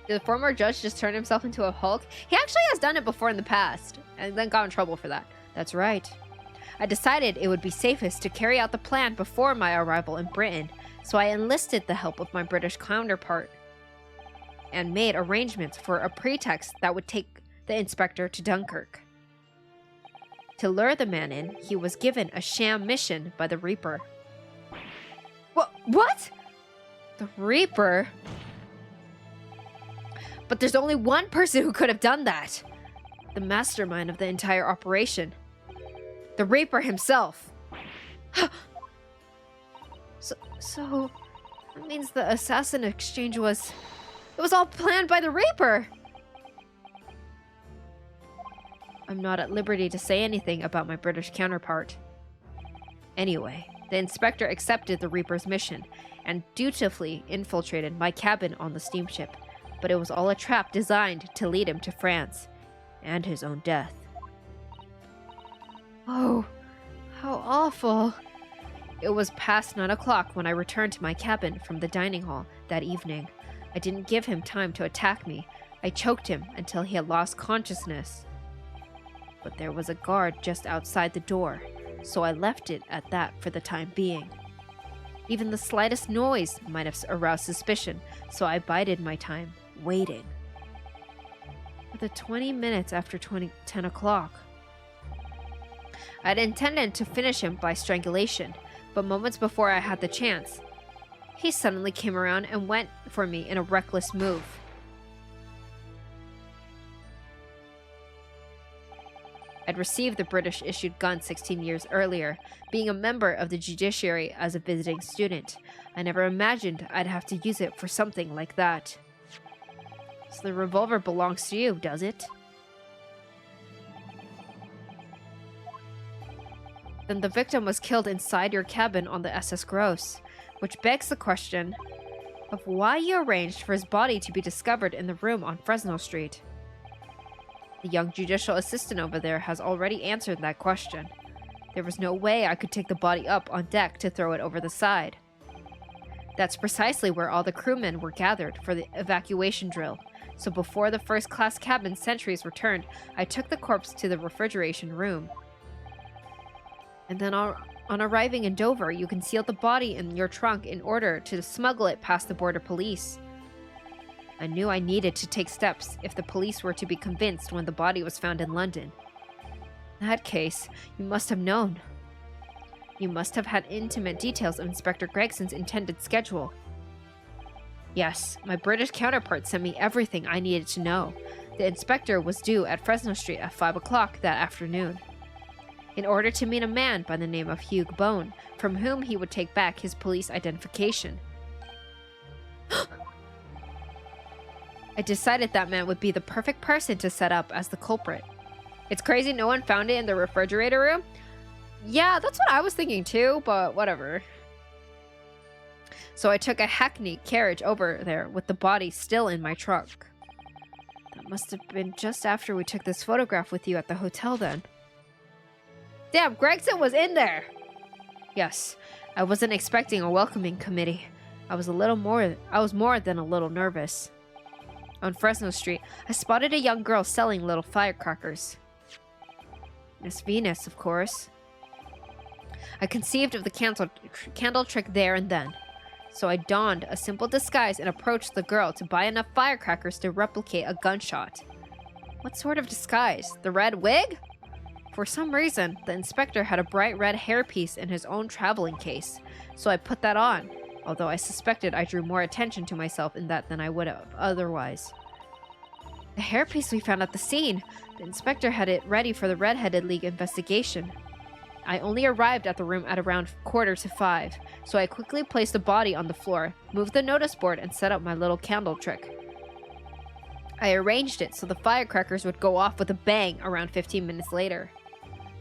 Did the former judge just turn himself into a Hulk? He actually has done it before in the past, and then got in trouble for that. That's right. I decided it would be safest to carry out the plan before my arrival in Britain, so I enlisted the help of my British counterpart and made arrangements for a pretext that would take the inspector to Dunkirk. To lure the man in, he was given a sham mission by the Reaper. What? The Reaper? But there's only one person who could have done that. The mastermind of the entire operation. The Reaper himself. So that means the assassin exchange was... It was all planned by the Reaper! I'm not at liberty to say anything about my British counterpart. Anyway, the inspector accepted the Reaper's mission and dutifully infiltrated my cabin on the steamship, but it was all a trap designed to lead him to France and his own death. Oh, how awful. It was past 9 o'clock when I returned to my cabin from the dining hall that evening. I didn't give him time to attack me. I choked him until he had lost consciousness. But there was a guard just outside the door, so I left it at that for the time being. Even the slightest noise might have aroused suspicion, so I bided my time, waiting. For the 20 minutes after 10 o'clock, I'd intended to finish him by strangulation, but moments before I had the chance, he suddenly came around and went for me in a reckless move. I'd received the British-issued gun 16 years earlier, being a member of the judiciary as a visiting student. I never imagined I'd have to use it for something like that. So the revolver belongs to you, does it? Then the victim was killed inside your cabin on the SS Gross, which begs the question of why you arranged for his body to be discovered in the room on Fresno Street. The young judicial assistant over there has already answered that question. There was no way I could take the body up on deck to throw it over the side. That's precisely where all the crewmen were gathered for the evacuation drill, so before the first-class cabin sentries returned, I took the corpse to the refrigeration room. And then on arriving in Dover, you concealed the body in your trunk in order to smuggle it past the border police. I knew I needed to take steps if the police were to be convinced when the body was found in London. In that case, you must have known. You must have had intimate details of Inspector Gregson's intended schedule. Yes, my British counterpart sent me everything I needed to know. The inspector was due at Fresno Street at 5 o'clock that afternoon, in order to meet a man by the name of Hugh Bone, from whom he would take back his police identification. I decided that man would be the perfect person to set up as the culprit. It's crazy no one found it in the refrigerator room. Yeah, that's what I was thinking too, but whatever. So I took a hackney carriage over there with the body still in my trunk. That must have been just after we took this photograph with you at the hotel then. Damn, Gregson was in there! Yes, I wasn't expecting a welcoming committee. I was more than a little nervous. On Fresno Street, I spotted a young girl selling little firecrackers. Miss Venus, of course. I conceived of the candle trick there and then. So I donned a simple disguise and approached the girl to buy enough firecrackers to replicate a gunshot. What sort of disguise? The red wig? For some reason, the inspector had a bright red hairpiece in his own traveling case, so I put that on, although I suspected I drew more attention to myself in that than I would have otherwise. The hairpiece we found at the scene. The inspector had it ready for the Red-Headed League investigation. I only arrived at the room at around 4:45, so I quickly placed the body on the floor, moved the notice board, and set up my little candle trick. I arranged it so the firecrackers would go off with a bang around 15 minutes later,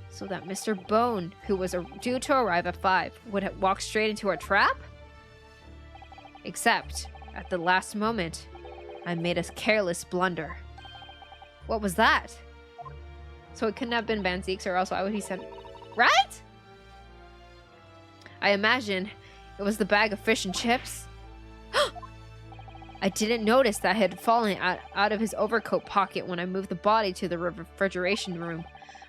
so that Mr. Bone, who was due to arrive at 5, would walk straight into our trap? Except, at the last moment, I made a careless blunder. What was that? So it couldn't have been Van Zeek's, or else why would he send... Right? I imagine it was the bag of fish and chips. I didn't notice that it had fallen out of his overcoat pocket when I moved the body to the refrigeration room.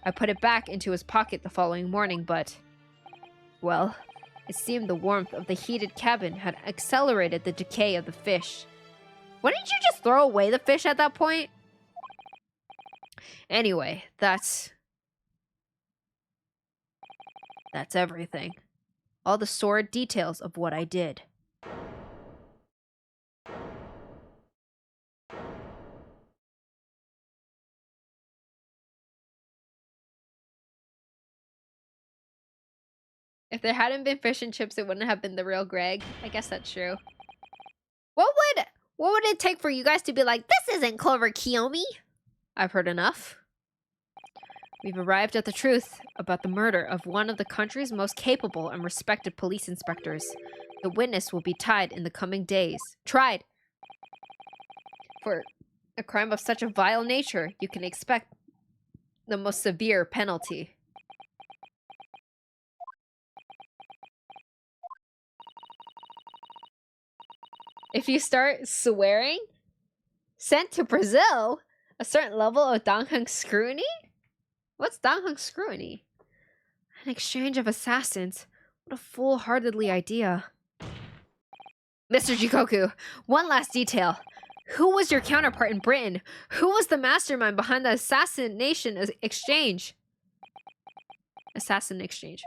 I put it back into his pocket the following morning, but... well, it seemed the warmth of the heated cabin had accelerated the decay of the fish. Why didn't you just throw away the fish at that point? Anyway, that's everything. All the sordid details of what I did. If there hadn't been fish and chips, it wouldn't have been the real Greg. I guess that's true. What would it take for you guys to be like, this isn't Clover Kiyomi? I've heard enough. We've arrived at the truth about the murder of one of the country's most capable and respected police inspectors. The witness will be tried in the coming days. Tried! For a crime of such a vile nature, you can expect the most severe penalty. If you start swearing, sent to Brazil, a certain level of Donghung scrutiny? What's Donghung scrutiny? An exchange of assassins. What a foolhardily idea. Mr. Jikoku, one last detail. Who was your counterpart in Britain? Who was the mastermind behind the assassination exchange? Assassin exchange.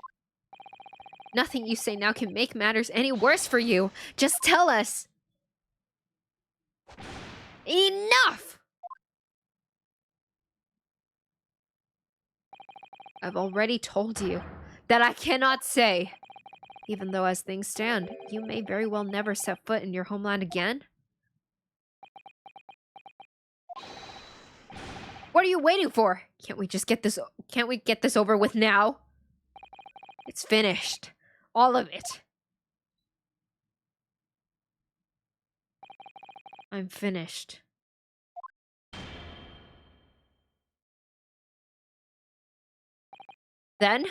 Nothing you say now can make matters any worse for you. Just tell us. Enough! I've already told you that I cannot say. Even though as things stand, you may very well never set foot in your homeland again. What are you waiting for? Can't we get this over with now? It's finished. All of it. I'm finished. Then,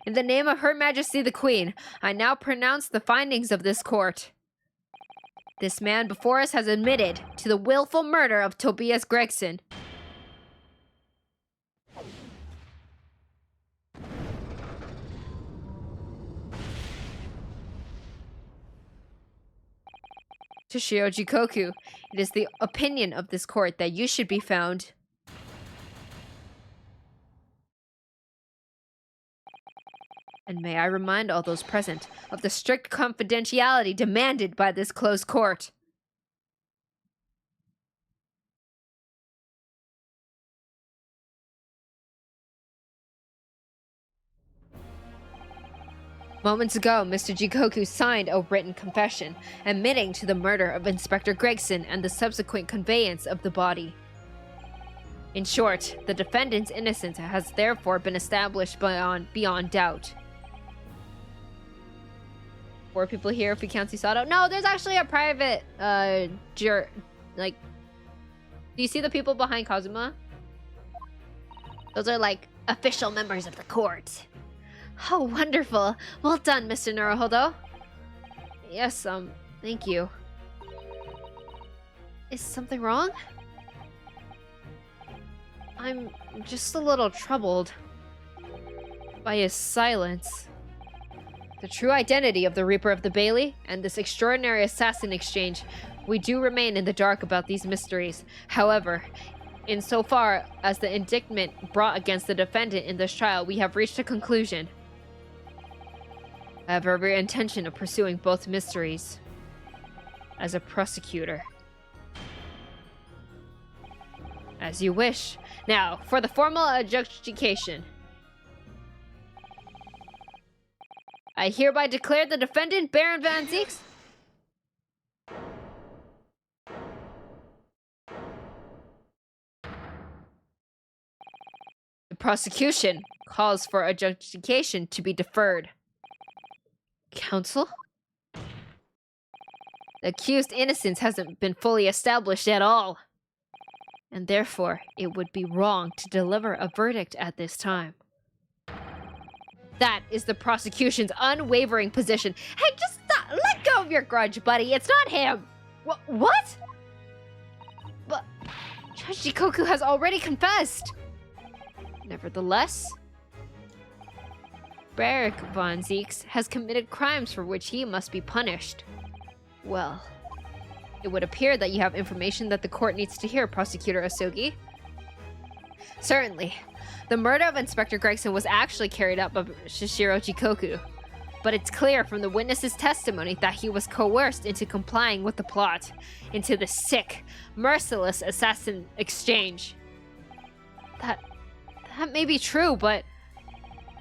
in the name of Her Majesty the Queen, I now pronounce the findings of this court. This man before us has admitted to the willful murder of Tobias Gregson. Toshio Jikoku, it is the opinion of this court that you should be found. And may I remind all those present of the strict confidentiality demanded by this closed court. Moments ago, Mr. Jikoku signed a written confession, admitting to the murder of Inspector Gregson and the subsequent conveyance of the body. In short, the defendant's innocence has therefore been established beyond doubt. 4 people here if we count Susato. No, there's actually a private, do you see the people behind Kazuma? Those are, like, official members of the court. Oh, wonderful. Well done, Mr. Naruhodo. Yes, thank you. Is something wrong? I'm just a little troubled by his silence. The true identity of the Reaper of the Bailey and this extraordinary assassin exchange, we do remain in the dark about these mysteries. However, insofar as the indictment brought against the defendant in this trial, we have reached a conclusion. I have every intention of pursuing both mysteries as a prosecutor. As you wish. Now, for the formal adjudication. I hereby declare the defendant, Baron Van Zieks. The prosecution calls for adjudication to be deferred. Counsel? The accused innocence hasn't been fully established at all. And therefore, it would be wrong to deliver a verdict at this time. That is the prosecution's unwavering position. Hey, just stop. Let go of your grudge, buddy. It's not him. What? But Judge Jikoku has already confessed. Nevertheless, Baron Von Zieks has committed crimes for which he must be punished. Well, it would appear that you have information that the court needs to hear, Prosecutor Asogi. Certainly. The murder of Inspector Gregson was actually carried out by Shishiro Jikoku, but it's clear from the witness's testimony that he was coerced into complying with the plot, into the sick, merciless assassin exchange. That may be true, but...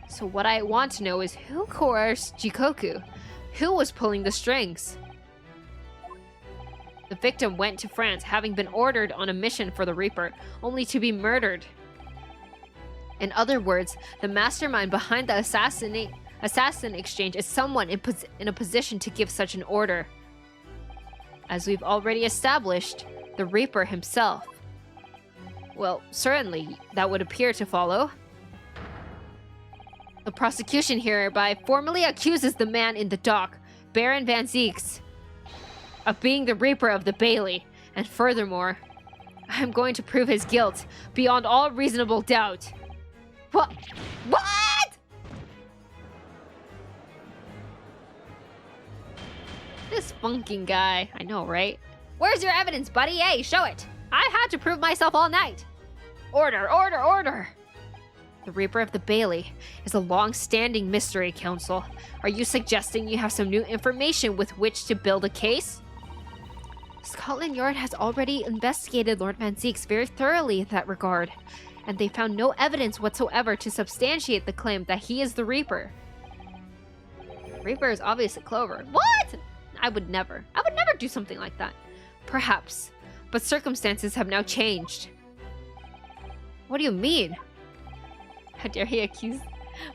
So what I want to know is who coerced Jikoku? Who was pulling the strings? The victim went to France having been ordered on a mission for the Reaper, only to be murdered. In other words, the mastermind behind the assassin exchange is someone in a position to give such an order. As we've already established, the Reaper himself. Well, certainly, that would appear to follow. The prosecution hereby formally accuses the man in the dock, Baron Van Zieks, of being the Reaper of the Bailey, and furthermore, I am going to prove his guilt beyond all reasonable doubt. What? This funking guy. I know, right? Where's your evidence, buddy? Hey, show it. I've had to prove myself all night. Order, order, order. The Reaper of the Bailey is a long-standing mystery, Counsel. Are you suggesting you have some new information with which to build a case? Scotland Yard has already investigated Lord Van Zieks very thoroughly in that regard, and they found no evidence whatsoever to substantiate the claim that he is the Reaper. The Reaper is obviously Clover. What? I would never do something like that. Perhaps, but circumstances have now changed. What do you mean? How dare he accuse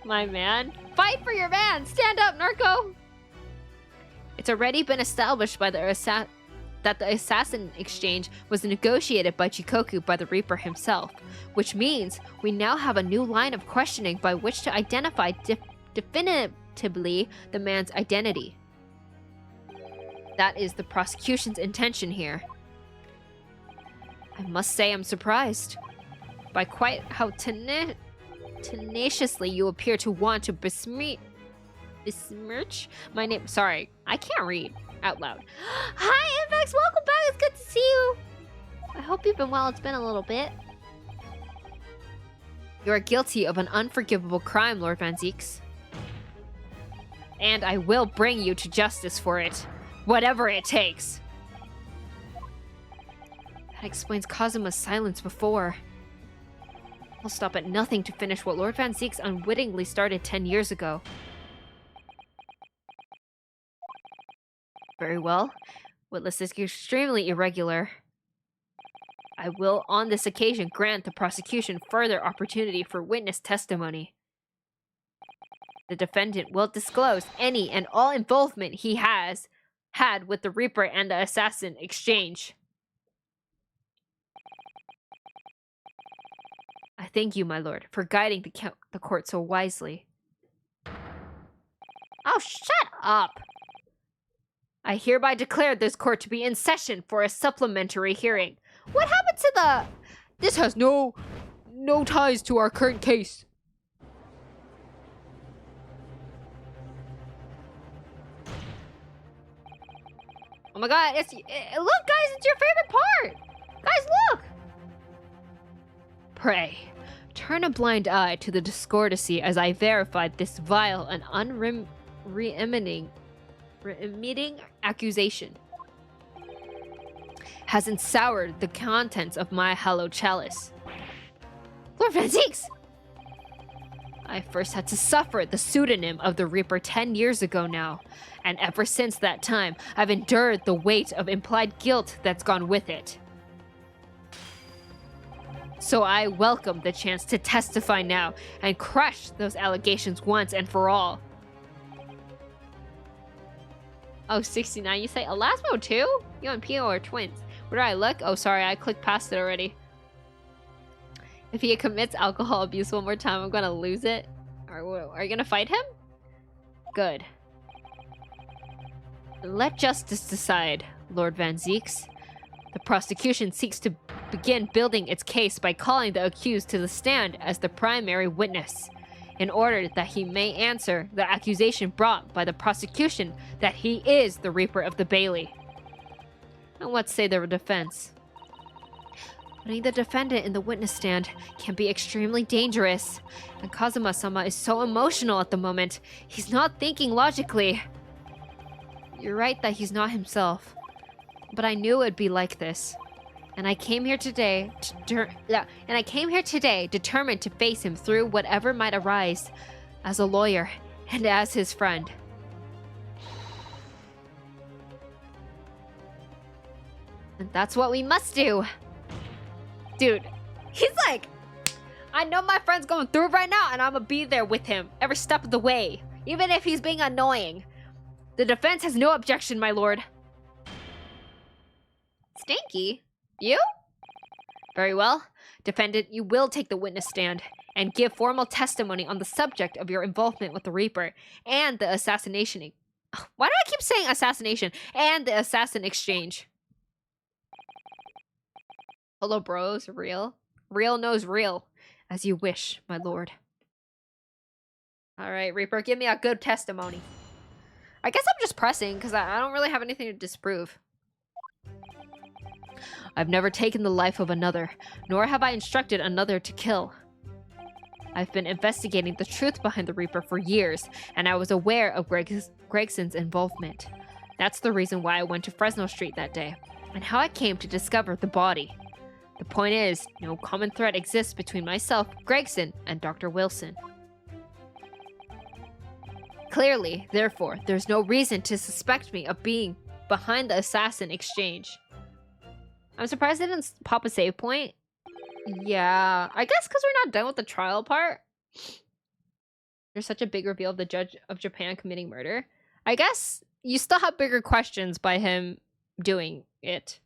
my man? Fight for your man! Stand up, Narco! It's already been established by that the assassin exchange was negotiated by Jikoku by the Reaper himself, which means we now have a new line of questioning by which to identify definitively the man's identity. That is the prosecution's intention here. I must say I'm surprised by quite how tenaciously you appear to want to besmirch my name. Sorry, I can't read out loud. Hi, Invex, welcome back. It's good to see you. I hope you've been well. It's been a little bit. You are guilty of an unforgivable crime, Lord Van Zieks. And I will bring you to justice for it, whatever it takes. That explains Kazuma's silence before. I'll stop at nothing to finish what Lord Van Zieks unwittingly started 10 years ago. Very well. Witness is extremely irregular. I will, on this occasion, grant the prosecution further opportunity for witness testimony. The defendant will disclose any and all involvement he has had with the Reaper and the Assassin exchange. I thank you, my lord, for guiding the court so wisely. Oh, shut up! I hereby declare this court to be in session for a supplementary hearing. What happened to the... This has no ties to our current case. Oh my god, look guys, it's your favorite part! Guys, look! Pray, turn a blind eye to the discordancy as I verified this vile and unremitting accusation has ensoured the contents of my hallowed chalice. Lord Van Zieks! I first had to suffer the pseudonym of the Reaper 10 years ago now, and ever since that time, I've endured the weight of implied guilt that's gone with it. So I welcome the chance to testify now and crush those allegations once and for all. Oh, 69, you say Elasmo too? You and Pio are twins. Where do I look? Oh, sorry, I clicked past it already. If he commits alcohol abuse one more time, I'm gonna lose it. Are you gonna fight him? Good. Let justice decide, Lord Van Zieks. The prosecution seeks to begin building its case by calling the accused to the stand as the primary witness, in order that he may answer the accusation brought by the prosecution that he is the Reaper of the Bailey. And what say the defense? Putting the defendant in the witness stand can be extremely dangerous, and Kazuma-sama is so emotional at the moment, he's not thinking logically. You're right that he's not himself, but I knew it'd be like this. And I came here today determined to face him through whatever might arise, as a lawyer and as his friend. And that's what we must do. Dude, he's like, I know my friend's going through it right now, and I'm gonna be there with him every step of the way, even if he's being annoying. The defense has no objection, my lord. Stinky? You? Very well. Defendant, you will take the witness stand and give formal testimony on the subject of your involvement with the Reaper and the assassination. Why do I keep saying assassination? And the assassin exchange. Hello, bros. Real? Real knows real. As you wish, my lord. Alright, Reaper, give me a good testimony. I guess I'm just pressing, because I don't really have anything to disprove. I've never taken the life of another, nor have I instructed another to kill. I've been investigating the truth behind the Reaper for years, and I was aware of Gregson's involvement. That's the reason why I went to Fresno Street that day, and how I came to discover the body. The point is, no common thread exists between myself, Gregson, and Dr. Wilson. Clearly, therefore, there's no reason to suspect me of being behind the assassin exchange. I'm surprised they didn't pop a save point. Yeah, I guess because we're not done with the trial part. There's such a big reveal of the judge of Japan committing murder. I guess you still have bigger questions by him doing it.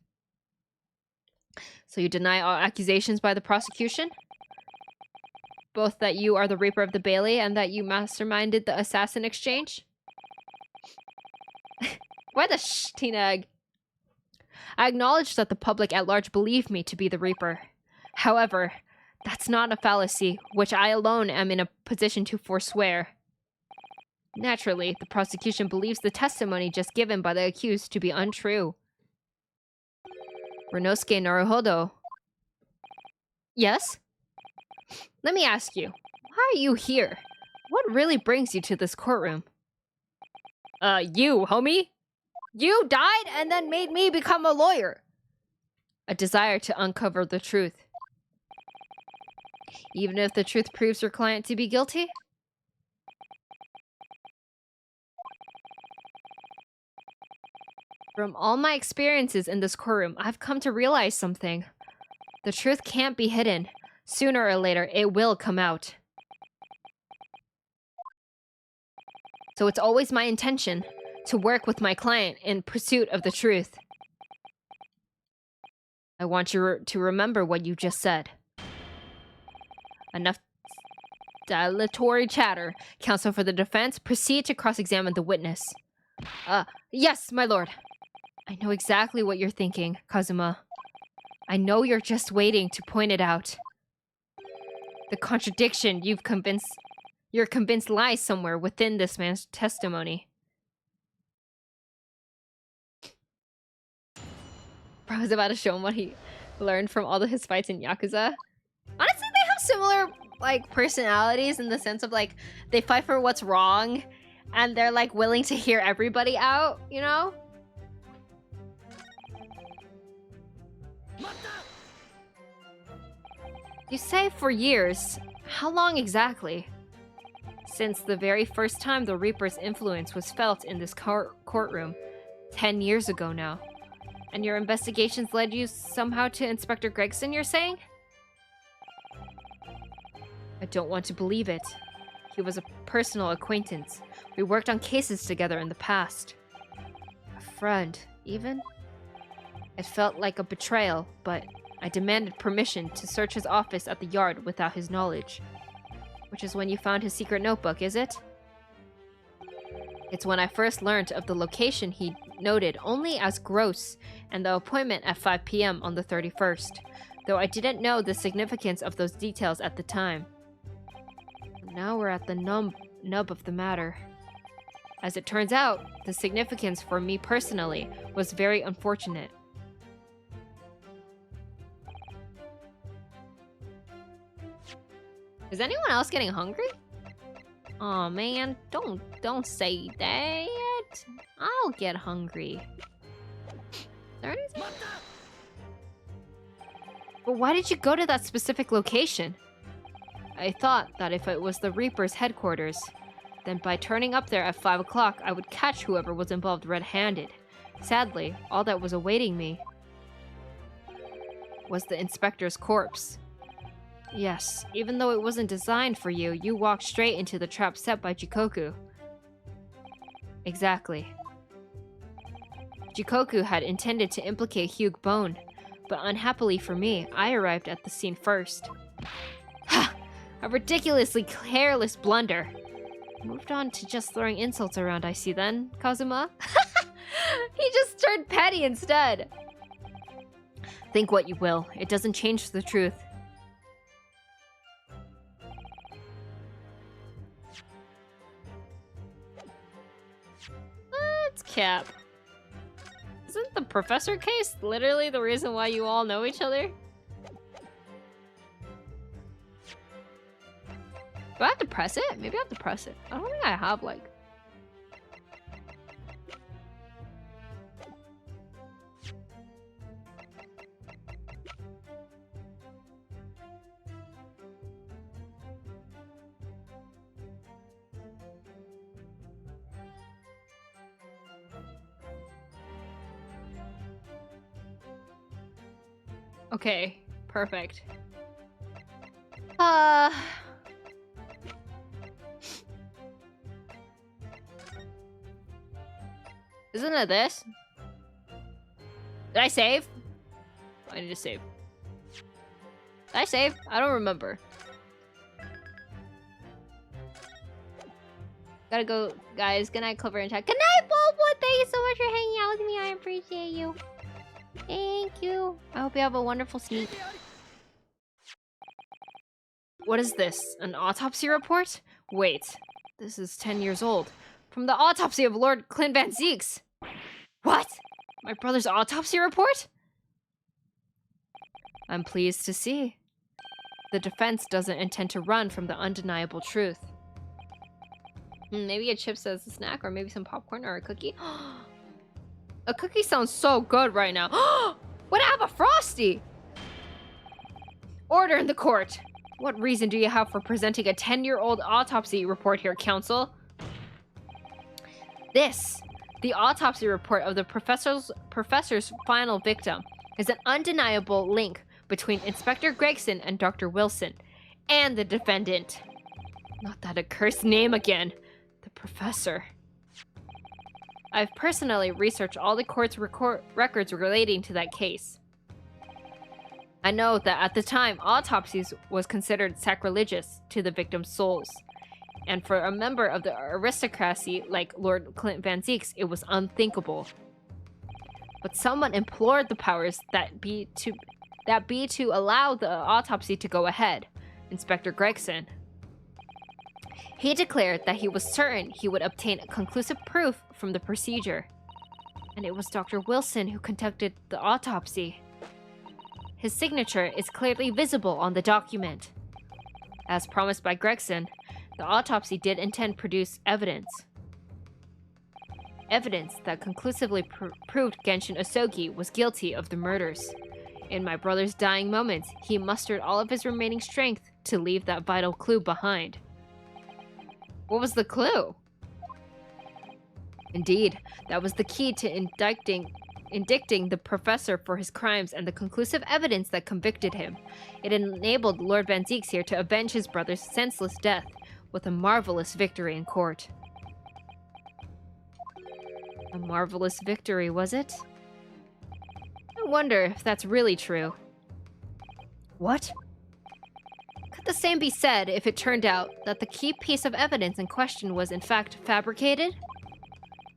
So you deny all accusations by the prosecution? Both that you are the Reaper of the Bailey and that you masterminded the assassin exchange? Why the Tinag? I acknowledge that the public at large believe me to be the Reaper. However, that's not a fallacy, which I alone am in a position to forswear. Naturally, the prosecution believes the testimony just given by the accused to be untrue. Renosuke Naruhodo. Yes? Let me ask you, why are you here? What really brings you to this courtroom? You, homie. You died and then made me become a lawyer. A desire to uncover the truth. Even if the truth proves your client to be guilty? From all my experiences in this courtroom, I've come to realize something. The truth can't be hidden. Sooner or later, it will come out. So it's always my intention to work with my client in pursuit of the truth. I want you to remember what you just said. Enough dilatory chatter. Counsel for the defense, proceed to cross-examine the witness. Yes, my lord. I know exactly what you're thinking, Kazuma. I know you're just waiting to point it out. The contradiction you're convinced lies somewhere within this man's testimony. Bro was about to show him what he learned from all of his fights in Yakuza. Honestly, they have similar, like, personalities in the sense of, like, they fight for what's wrong, and they're, like, willing to hear everybody out, you know? You say for years. How long exactly? Since the very first time the Reaper's influence was felt in this courtroom. 10 years ago now. And your investigations led you somehow to Inspector Gregson, you're saying? I don't want to believe it. He was a personal acquaintance. We worked on cases together in the past. A friend, even? It felt like a betrayal, but I demanded permission to search his office at the yard without his knowledge. Which is when you found his secret notebook, is it? It's when I first learned of the location he noted only as gross and the appointment at 5 p.m. on the 31st, though I didn't know the significance of those details at the time. Now we're at the nub of the matter. As it turns out, the significance for me personally was very unfortunate. Is anyone else getting hungry? Aw, man, don't say that. I'll get hungry. There it is. But why did you go to that specific location? I thought that if it was the Reaper's headquarters, then by turning up there at 5 o'clock, I would catch whoever was involved red-handed. Sadly, all that was awaiting me was the inspector's corpse. Yes, even though it wasn't designed for you, you walked straight into the trap set by Jikoku. Exactly. Jikoku had intended to implicate Hugh Bone, but unhappily for me, I arrived at the scene first. Ha! A ridiculously careless blunder. Moved on to just throwing insults around, I see then, Kazuma. He just turned petty instead. Think what you will, it doesn't change the truth. Let's cap. Isn't the professor case literally the reason why you all know each other? Do I have to press it? Maybe I have to press it. I don't think I have, like... Okay, perfect. Isn't it this? Did I save? I need to save. Did I save? I don't remember. Gotta go, guys. Good night, Clover and Chat. Good night, Bulbwood! Thank you so much for hanging out with me. I appreciate you. Thank you. I hope you have a wonderful sleep. What is this? An autopsy report? Wait. This is 10 years old. From the autopsy of Lord Clint Van Zeeks. What? My brother's autopsy report? I'm pleased to see. The defense doesn't intend to run from the undeniable truth. Maybe a chips as a snack, or maybe some popcorn or a cookie. A cookie sounds so good right now. What, I have a Frosty? Order in the court. What reason do you have for presenting a 10-year-old autopsy report here, counsel? This The autopsy report of the professor's final victim is an undeniable link between Inspector Gregson and Dr. Wilson, and the defendant. Not that accursed name again. The professor. I've personally researched all the court's records relating to that case. I know that at the time, autopsies was considered sacrilegious to the victim's souls. And for a member of the aristocracy like Lord Clint Van Zeeks, it was unthinkable. But someone implored the powers that be to allow the autopsy to go ahead. Inspector Gregson. He declared that he was certain he would obtain conclusive proof from the procedure. And it was Dr. Wilson who conducted the autopsy. His signature is clearly visible on the document. As promised by Gregson, the autopsy did intend to produce evidence. Evidence that conclusively proved Genshin Asogi was guilty of the murders. In my brother's dying moments, he mustered all of his remaining strength to leave that vital clue behind. What was the clue? Indeed, that was the key to indicting the professor for his crimes and the conclusive evidence that convicted him. It enabled Lord Van Zeeks here to avenge his brother's senseless death with a marvelous victory in court. A marvelous victory, was it? I wonder if that's really true. What? Could the same be said if it turned out that the key piece of evidence in question was in fact fabricated?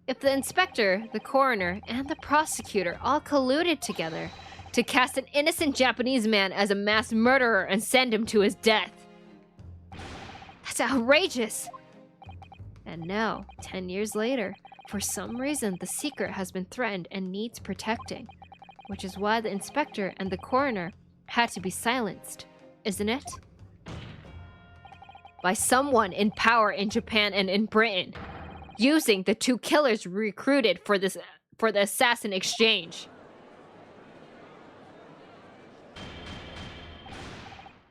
If the inspector, the coroner, and the prosecutor all colluded together to cast an innocent Japanese man as a mass murderer and send him to his death? That's outrageous! And now, 10 years later, for some reason the secret has been threatened and needs protecting. Which is why the inspector and the coroner had to be silenced, isn't it? By someone in power in Japan and in Britain, using the two killers recruited for the assassin exchange.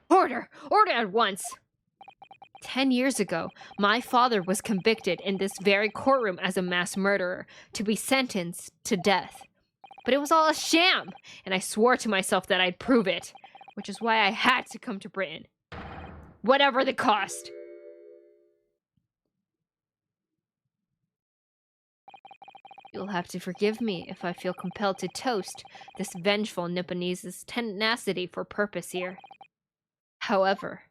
Order! Order at once! 10 years ago, my father was convicted in this very courtroom as a mass murderer, to be sentenced to death. But it was all a sham, and I swore to myself that I'd prove it, which is why I had to come to Britain. Whatever the cost. You'll have to forgive me if I feel compelled to toast this vengeful Nipponese's tenacity for purpose here. However,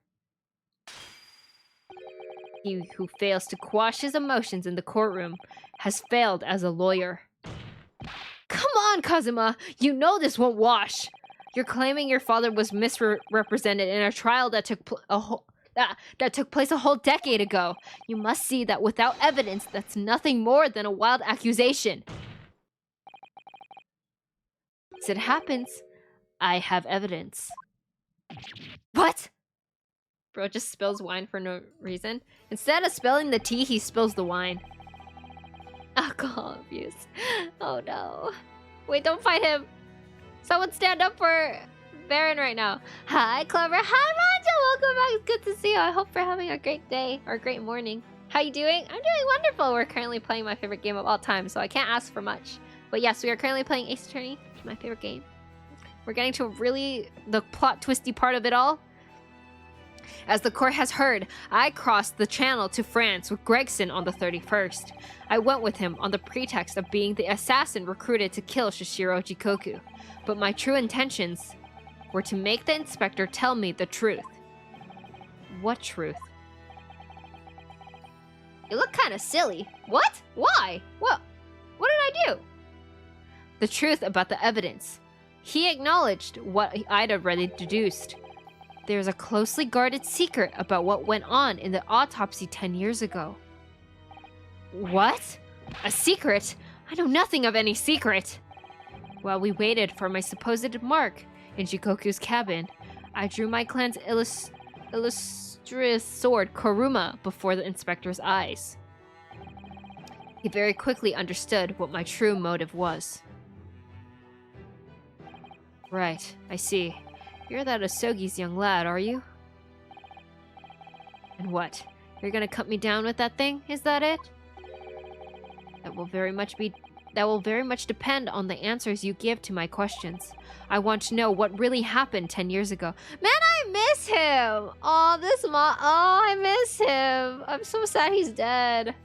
he who fails to quash his emotions in the courtroom has failed as a lawyer. Come on, Kazuma! You know this won't wash! You're claiming your father was misrepresented in a trial that took place a whole decade ago. You must see that without evidence, that's nothing more than a wild accusation. As it happens, I have evidence. What? Bro just spills wine for no reason. Instead of spilling the tea, he spills the wine. Alcohol abuse. Oh no. Wait, don't fight him. Someone stand up for Baron right now. Hi, Clover. Hi, Ranja. Welcome back. It's good to see you. I hope you're having a great day or a great morning. How you doing? I'm doing wonderful. We're currently playing my favorite game of all time, so I can't ask for much. But yes, we are currently playing Ace Attorney, my favorite game. We're getting to really the plot twisty part of it all. As the court has heard, I crossed the channel to France with Gregson on the 31st. I went with him on the pretext of being the assassin recruited to kill Shishiro Jikoku. But my true intentions were to make the inspector tell me the truth. What truth? You look kind of silly. What? Why? What did I do? The truth about the evidence. He acknowledged what I'd already deduced. There's a closely guarded secret about what went on in the autopsy 10 years ago. What? A secret? I know nothing of any secret. While we waited for my supposed mark in Jikoku's cabin, I drew my clan's illustrious sword Kuruma before the inspector's eyes. He very quickly understood what my true motive was. Right, I see. You're that Asogi's young lad, are you? And what? You're gonna cut me down with that thing? Is that it? That will very much depend on the answers you give to my questions. I want to know what really happened 10 years ago. Man, I miss him! I miss him. I'm so sad he's dead.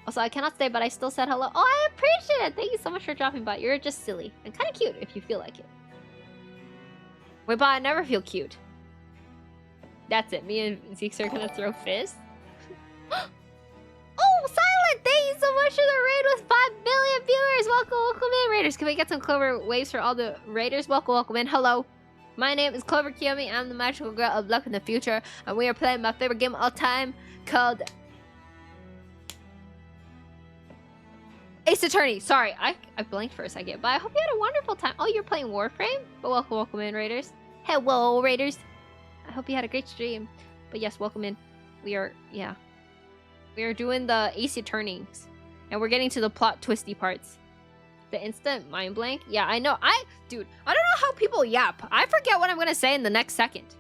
Also, I cannot stay, but I still said hello. Oh, I appreciate it! Thank you so much for dropping by. You're just silly. And kind of cute if you feel like it. Wait, but I never feel cute. That's it. Me and Zeeks are gonna throw fists. Oh, Silent! Thank you so much for the raid with 5 billion viewers! Welcome in, Raiders. Can we get some Clover waves for all the Raiders? Welcome in. Hello. My name is Clover Kiyomi. I'm the magical girl of luck in the future. And we are playing my favorite game of all time called Ace Attorney. Sorry, I blanked for a second, but I hope you had a wonderful time. Oh, you're playing Warframe? But welcome in, Raiders. Hello, Raiders. I hope you had a great stream. But yes, welcome in. We are doing the Ace Attorneys. And we're getting to the plot twisty parts. The instant mind blank? Yeah, I know. Dude, I don't know how people yap. I forget what I'm gonna say in the next second.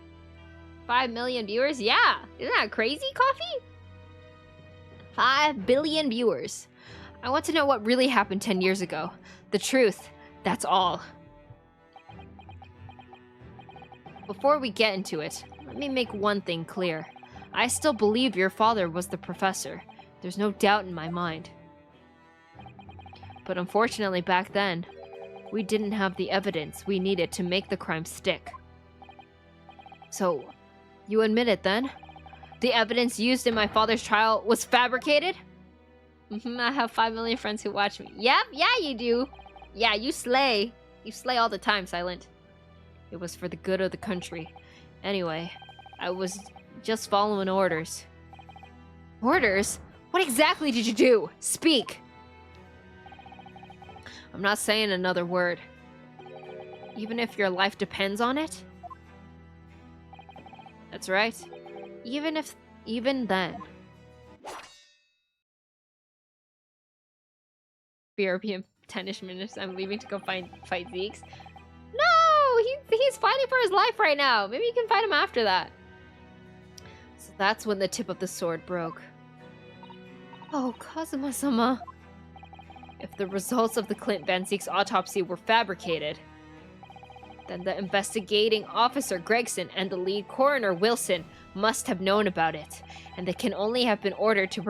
5 million viewers? Yeah. Isn't that crazy, Coffee? 5 billion viewers. I want to know what really happened 10 years ago. The truth. That's all. Before we get into it, let me make one thing clear. I still believe your father was the professor. There's no doubt in my mind. But unfortunately back then, we didn't have the evidence we needed to make the crime stick. So, you admit it then? The evidence used in my father's trial was fabricated? I have 5 million friends who watch me. Yep, yeah you do. Yeah, you slay. You slay all the time, Silent. It was for the good of the country. Anyway, I was just following orders. Orders? What exactly did you do? Speak! I'm not saying another word. Even if your life depends on it? That's right. Even then. European tennis minister. I'm leaving to go fight Zeeks. No! He's fighting for his life right now. Maybe you can fight him after that. So that's when the tip of the sword broke. Oh, Kazuma-sama. If the results of the Clint Van Zeek's autopsy were fabricated, then the investigating officer Gregson and the lead coroner Wilson must have known about it, and they can only have been ordered to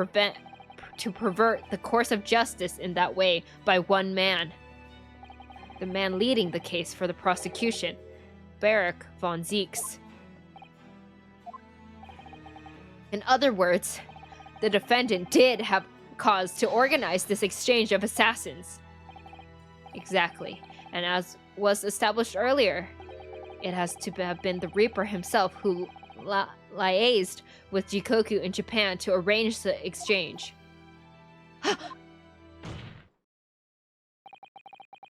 pervert the course of justice in that way by one man. The man leading the case for the prosecution, Barrick von Zeeks. In other words, the defendant did have cause to organize this exchange of assassins. Exactly, and as was established earlier, it has to have been the Reaper himself who liaised with Jikoku in Japan to arrange the exchange.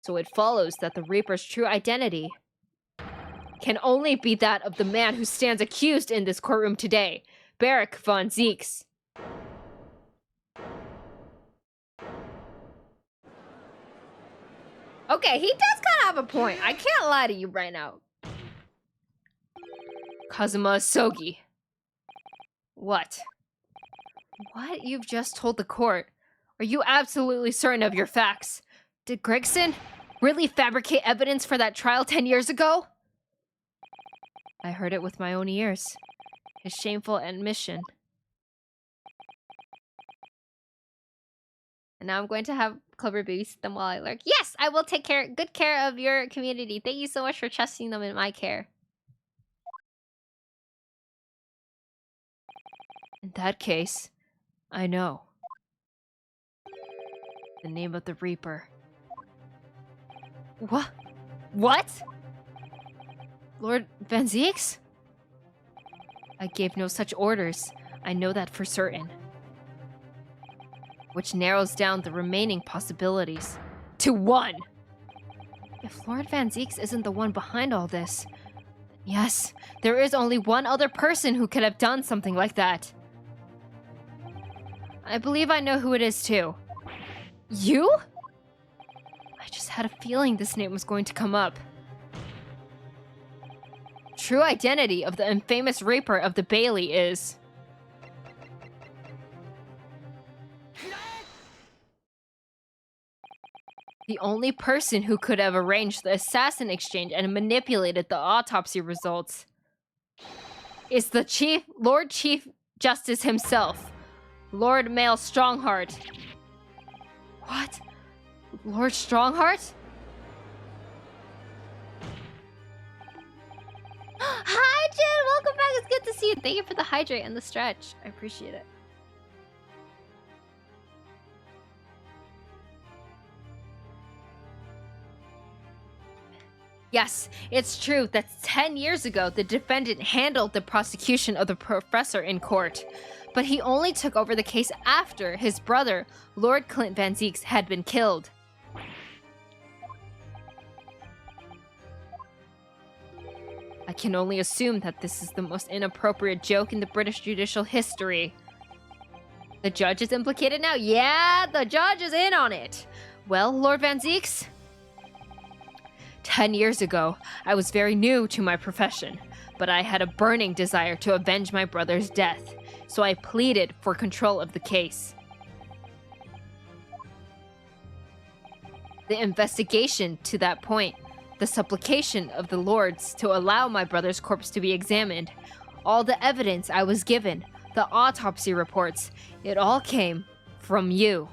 So it follows that the Reaper's true identity can only be that of the man who stands accused in this courtroom today, Barrick von Zeeks. Okay, he does kind of have a point. I can't lie to you right now. Kazuma Sogi. What? What you've just told the court? Are you absolutely certain of your facts? Did Gregson really fabricate evidence for that trial 10 years ago? I heard it with my own ears. His shameful admission. And now I'm going to have Clover babysit them while I lurk. Yes, I will take good care of your community. Thank you so much for trusting them in my care. In that case, I know. The name of the Reaper. What? What? Lord Van Zeeks? I gave no such orders. I know that for certain. Which narrows down the remaining possibilities to one. If Lord Van Zeeks isn't the one behind all this, then yes, there is only one other person who could have done something like that. I believe I know who it is too. You? I just had a feeling this name was going to come up. True identity of the infamous Reaper of the Bailey is... The only person who could have arranged the assassin exchange and manipulated the autopsy results is the Lord Chief Justice himself, Lord Male Strongheart. What? Lord Strongheart? Hi, Jen! Welcome back. It's good to see you. Thank you for the hydrate and the stretch. I appreciate it. Yes, it's true that 10 years ago, the defendant handled the prosecution of the professor in court. But he only took over the case after his brother, Lord Clint Van Zieks, had been killed. I can only assume that this is the most inappropriate joke in the British judicial history. The judge is implicated now? Yeah, the judge is in on it. Well, Lord Van Zieks? 10 years ago, I was very new to my profession, but I had a burning desire to avenge my brother's death, so I pleaded for control of the case. The investigation to that point, the supplication of the lords to allow my brother's corpse to be examined, all the evidence I was given, the autopsy reports, it all came from you.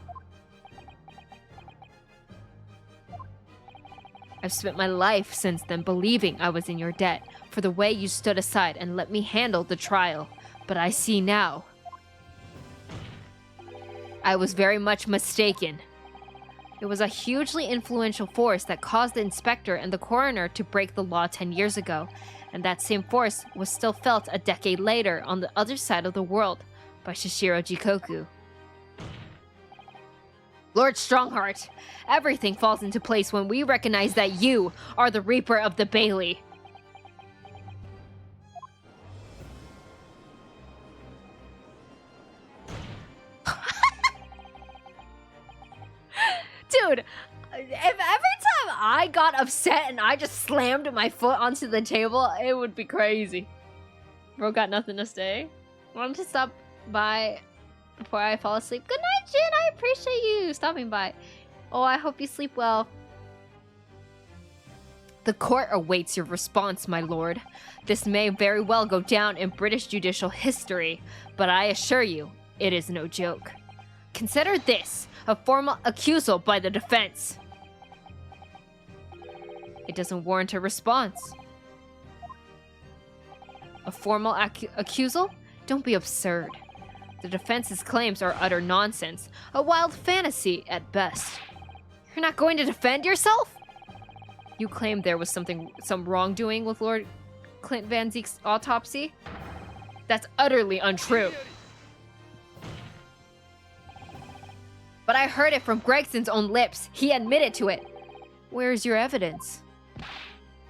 I've spent my life since then believing I was in your debt for the way you stood aside and let me handle the trial, but I see now. I was very much mistaken. It was a hugely influential force that caused the inspector and the coroner to break the law 10 years ago, and that same force was still felt a decade later on the other side of the world by Shishiro Jikoku. Lord Strongheart, everything falls into place when we recognize that you are the Reaper of the Bailey. Dude, if every time I got upset and I just slammed my foot onto the table, it would be crazy. Bro got nothing to say. Wanted to stop by before I fall asleep. Good night, Jin. I appreciate you stopping by. Oh, I hope you sleep well. The court awaits your response, my lord. This may very well go down in British judicial history, but I assure you, it is no joke. Consider this a formal accusal by the defense. It doesn't warrant a response. A formal accusal? Don't be absurd. The defense's claims are utter nonsense, a wild fantasy at best. You're not going to defend yourself? You claim there was some wrongdoing with Lord Clint Van Zieks' autopsy? That's utterly untrue. But I heard it from Gregson's own lips. He admitted to it. Where's your evidence?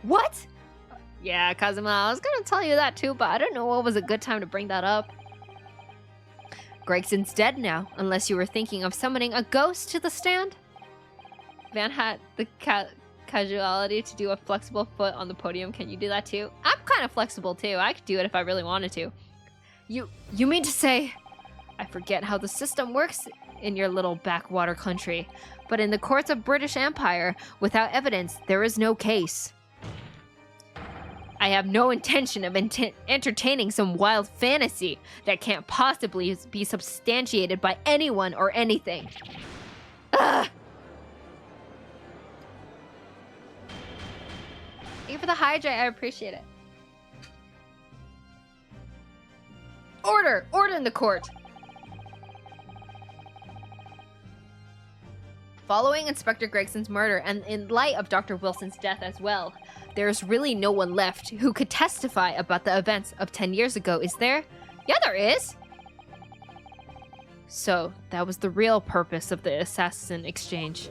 What? Yeah, Kazuma, I was gonna tell you that too, but I don't know what was a good time to bring that up. Gregson's dead now, unless you were thinking of summoning a ghost to the stand? Van had the casuality to do a flexible foot on the podium. Can you do that too? I'm kind of flexible too. I could do it if I really wanted to. You mean to say... I forget how the system works in your little backwater country, but in the courts of British Empire, without evidence, there is no case. I have no intention of entertaining some wild fantasy that can't possibly be substantiated by anyone or anything. Ugh! Thank you for the hydrate, I appreciate it. Order! Order in the court! Following Inspector Gregson's murder, and in light of Dr. Wilson's death as well, there's really no one left who could testify about the events of 10 years ago, is there? Yeah, there is! So, that was the real purpose of the assassin exchange.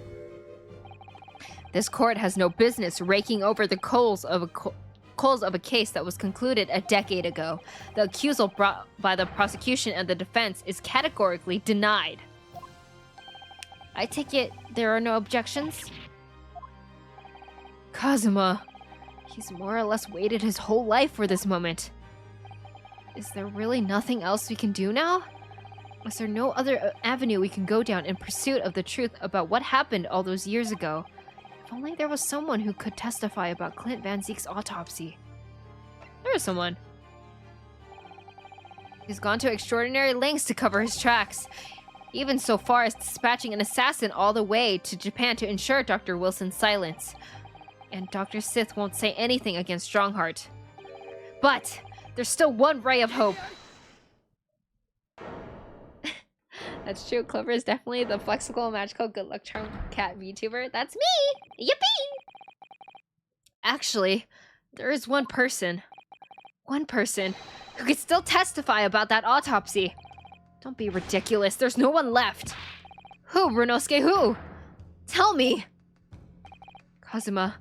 This court has no business raking over the coals of a case that was concluded a decade ago. The accusal brought by the prosecution and the defense is categorically denied. I take it there are no objections? Kazuma, he's more or less waited his whole life for this moment. Is there really nothing else we can do now? Was there no other avenue we can go down in pursuit of the truth about what happened all those years ago? If only there was someone who could testify about Clint Van Zeek's autopsy. There is someone. He's gone to extraordinary lengths to cover his tracks, even so far as dispatching an assassin all the way to Japan to ensure Dr. Wilson's silence. And Dr. Sith won't say anything against Strongheart. But there's still one ray of hope. That's true. Clover is definitely the flexible, magical, good luck charm cat VTuber. That's me! Yippee! Actually, there is one person who could still testify about that autopsy. Don't be ridiculous. There's no one left. Who, Runosuke? Who? Tell me. Kazuma,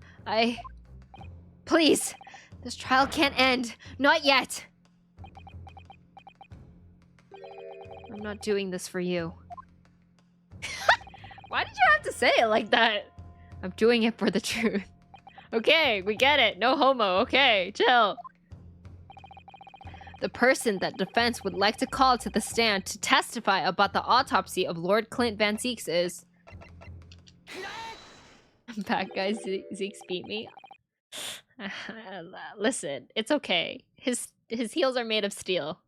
Please. This trial can't end. Not yet. I'm not doing this for you. Why did you have to say it like that? I'm doing it for the truth. Okay, we get it. No homo. Okay, chill. The person that defense would like to call to the stand to testify about the autopsy of Lord Clint Van Zeeks is... Bad guy Zeeks beat me. Listen, it's okay. His heels are made of steel.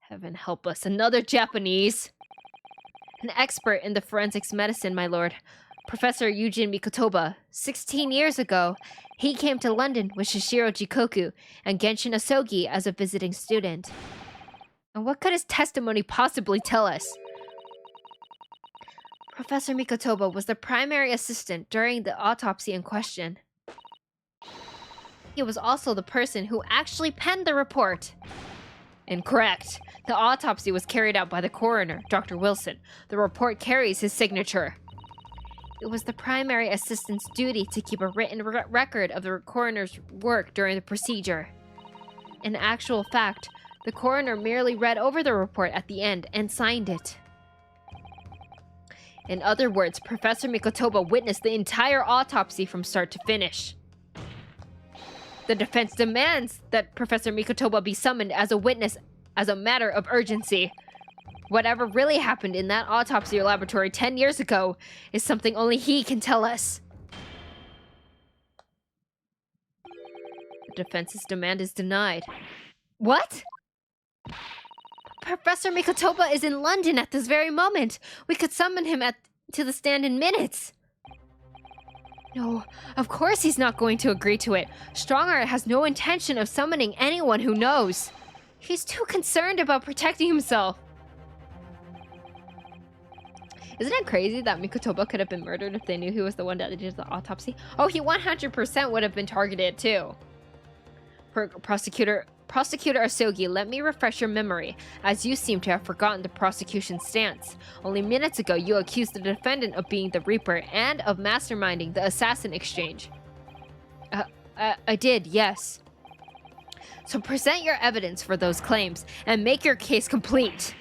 Heaven help us, another Japanese. An expert in the forensics medicine, my lord. Professor Eugene Mikotoba. 16 years ago, he came to London with Shishiro Jikoku and Genshin Asogi as a visiting student. And what could his testimony possibly tell us? Professor Mikotoba was the primary assistant during the autopsy in question. He was also the person who actually penned the report. Incorrect. The autopsy was carried out by the coroner, Dr. Wilson. The report carries his signature. It was the primary assistant's duty to keep a written record of the coroner's work during the procedure. In actual fact, the coroner merely read over the report at the end and signed it. In other words, Professor Mikotoba witnessed the entire autopsy from start to finish. The defense demands that Professor Mikotoba be summoned as a witness as a matter of urgency. Whatever really happened in that autopsy laboratory 10 years ago is something only he can tell us. The defense's demand is denied. What? Professor Mikotoba is in London at this very moment. We could summon him to the stand in minutes. No, of course he's not going to agree to it. Strongheart has no intention of summoning anyone who knows. He's too concerned about protecting himself. Isn't it crazy that Mikotoba could have been murdered if they knew he was the one that did the autopsy? Oh, he 100% would have been targeted too. Prosecutor Asogi, let me refresh your memory, as you seem to have forgotten the prosecution's stance. Only minutes ago, you accused the defendant of being the Reaper and of masterminding the assassin exchange. I did, yes. So present your evidence for those claims and make your case complete.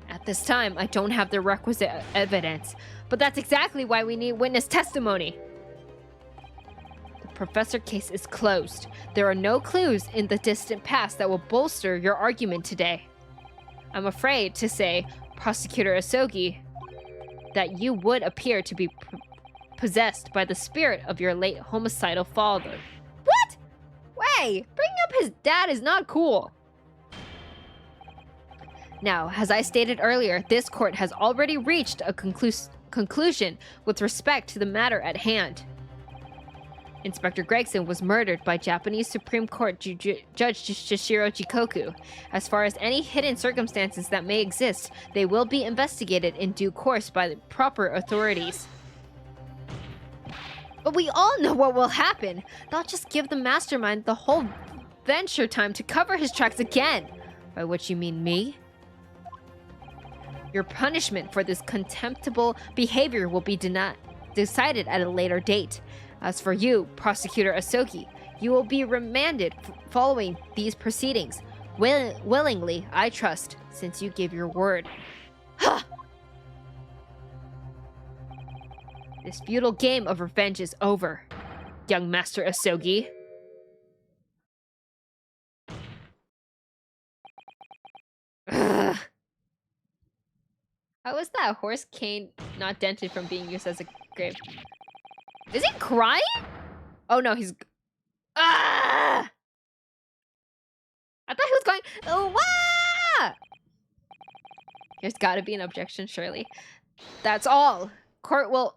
At this time, I don't have the requisite evidence, but that's exactly why we need witness testimony. The professor case is closed. There are no clues in the distant past that will bolster your argument today. I'm afraid to say, Prosecutor Asogi, that you would appear to be possessed by the spirit of your late homicidal father. What? Way, bringing up his dad is not cool. Now, as I stated earlier, this court has already reached a conclusion with respect to the matter at hand. Inspector Gregson was murdered by Japanese Supreme Court Judge Shishiro Jikoku. As far as any hidden circumstances that may exist, they will be investigated in due course by the proper authorities. But we all know what will happen. They'll just give the mastermind the whole venture time to cover his tracks again. By which you mean me? Your punishment for this contemptible behavior will be decided at a later date. As for you, Prosecutor Asogi, you will be remanded following these proceedings. Willingly, I trust, since you gave your word. This futile game of revenge is over, young Master Asogi. is that horse cane not dented from being used as a grave? Is he crying? Oh no, he's... Ah! I thought he was going... Oh, wah! There's gotta be an objection, surely. That's all. Court will...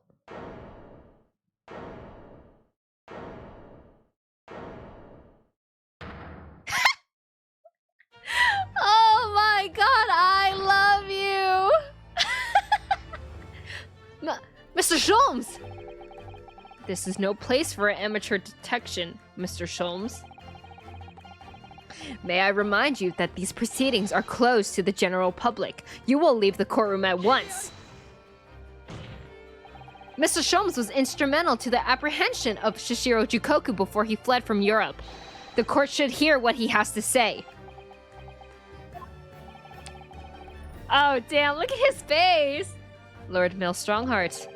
Oh my god, I love you! Mr. Sholmes! This is no place for amateur detection, Mr. Sholmes. May I remind you that these proceedings are closed to the general public. You will leave the courtroom at once. Mr. Sholmes was instrumental to the apprehension of Shishiro Jukoku before he fled from Europe. The court should hear what he has to say. Oh, damn, look at his face! Lord Millstrongheart,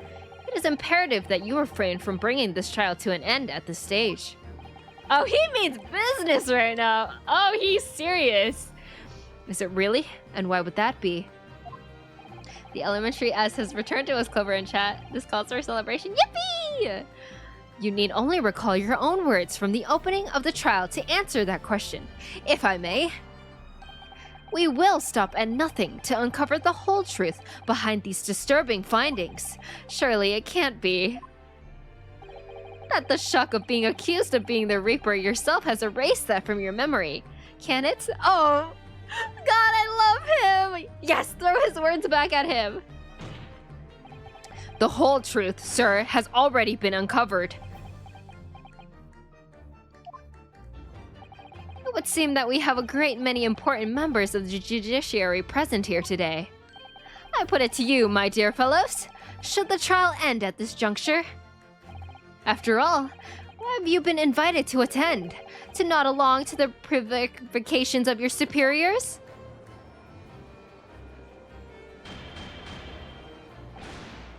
it is imperative that you refrain from bringing this trial to an end at this stage. Oh, he means business right now. Oh, he's serious. Is it really? And why would that be? The elementary S has returned to us, Clover in chat. This calls for a celebration. Yippee! You need only recall your own words from the opening of the trial to answer that question, if I may. We will stop at nothing to uncover the whole truth behind these disturbing findings. Surely it can't be that the shock of being accused of being the Reaper yourself has erased that from your memory. Can it? Oh, God, I love him! Yes, throw his words back at him. The whole truth, sir, has already been uncovered. It would seem that we have a great many important members of the judiciary present here today. I put it to you, my dear fellows, should the trial end at this juncture? After all, have you been invited to attend? To nod along to the provocations of your superiors?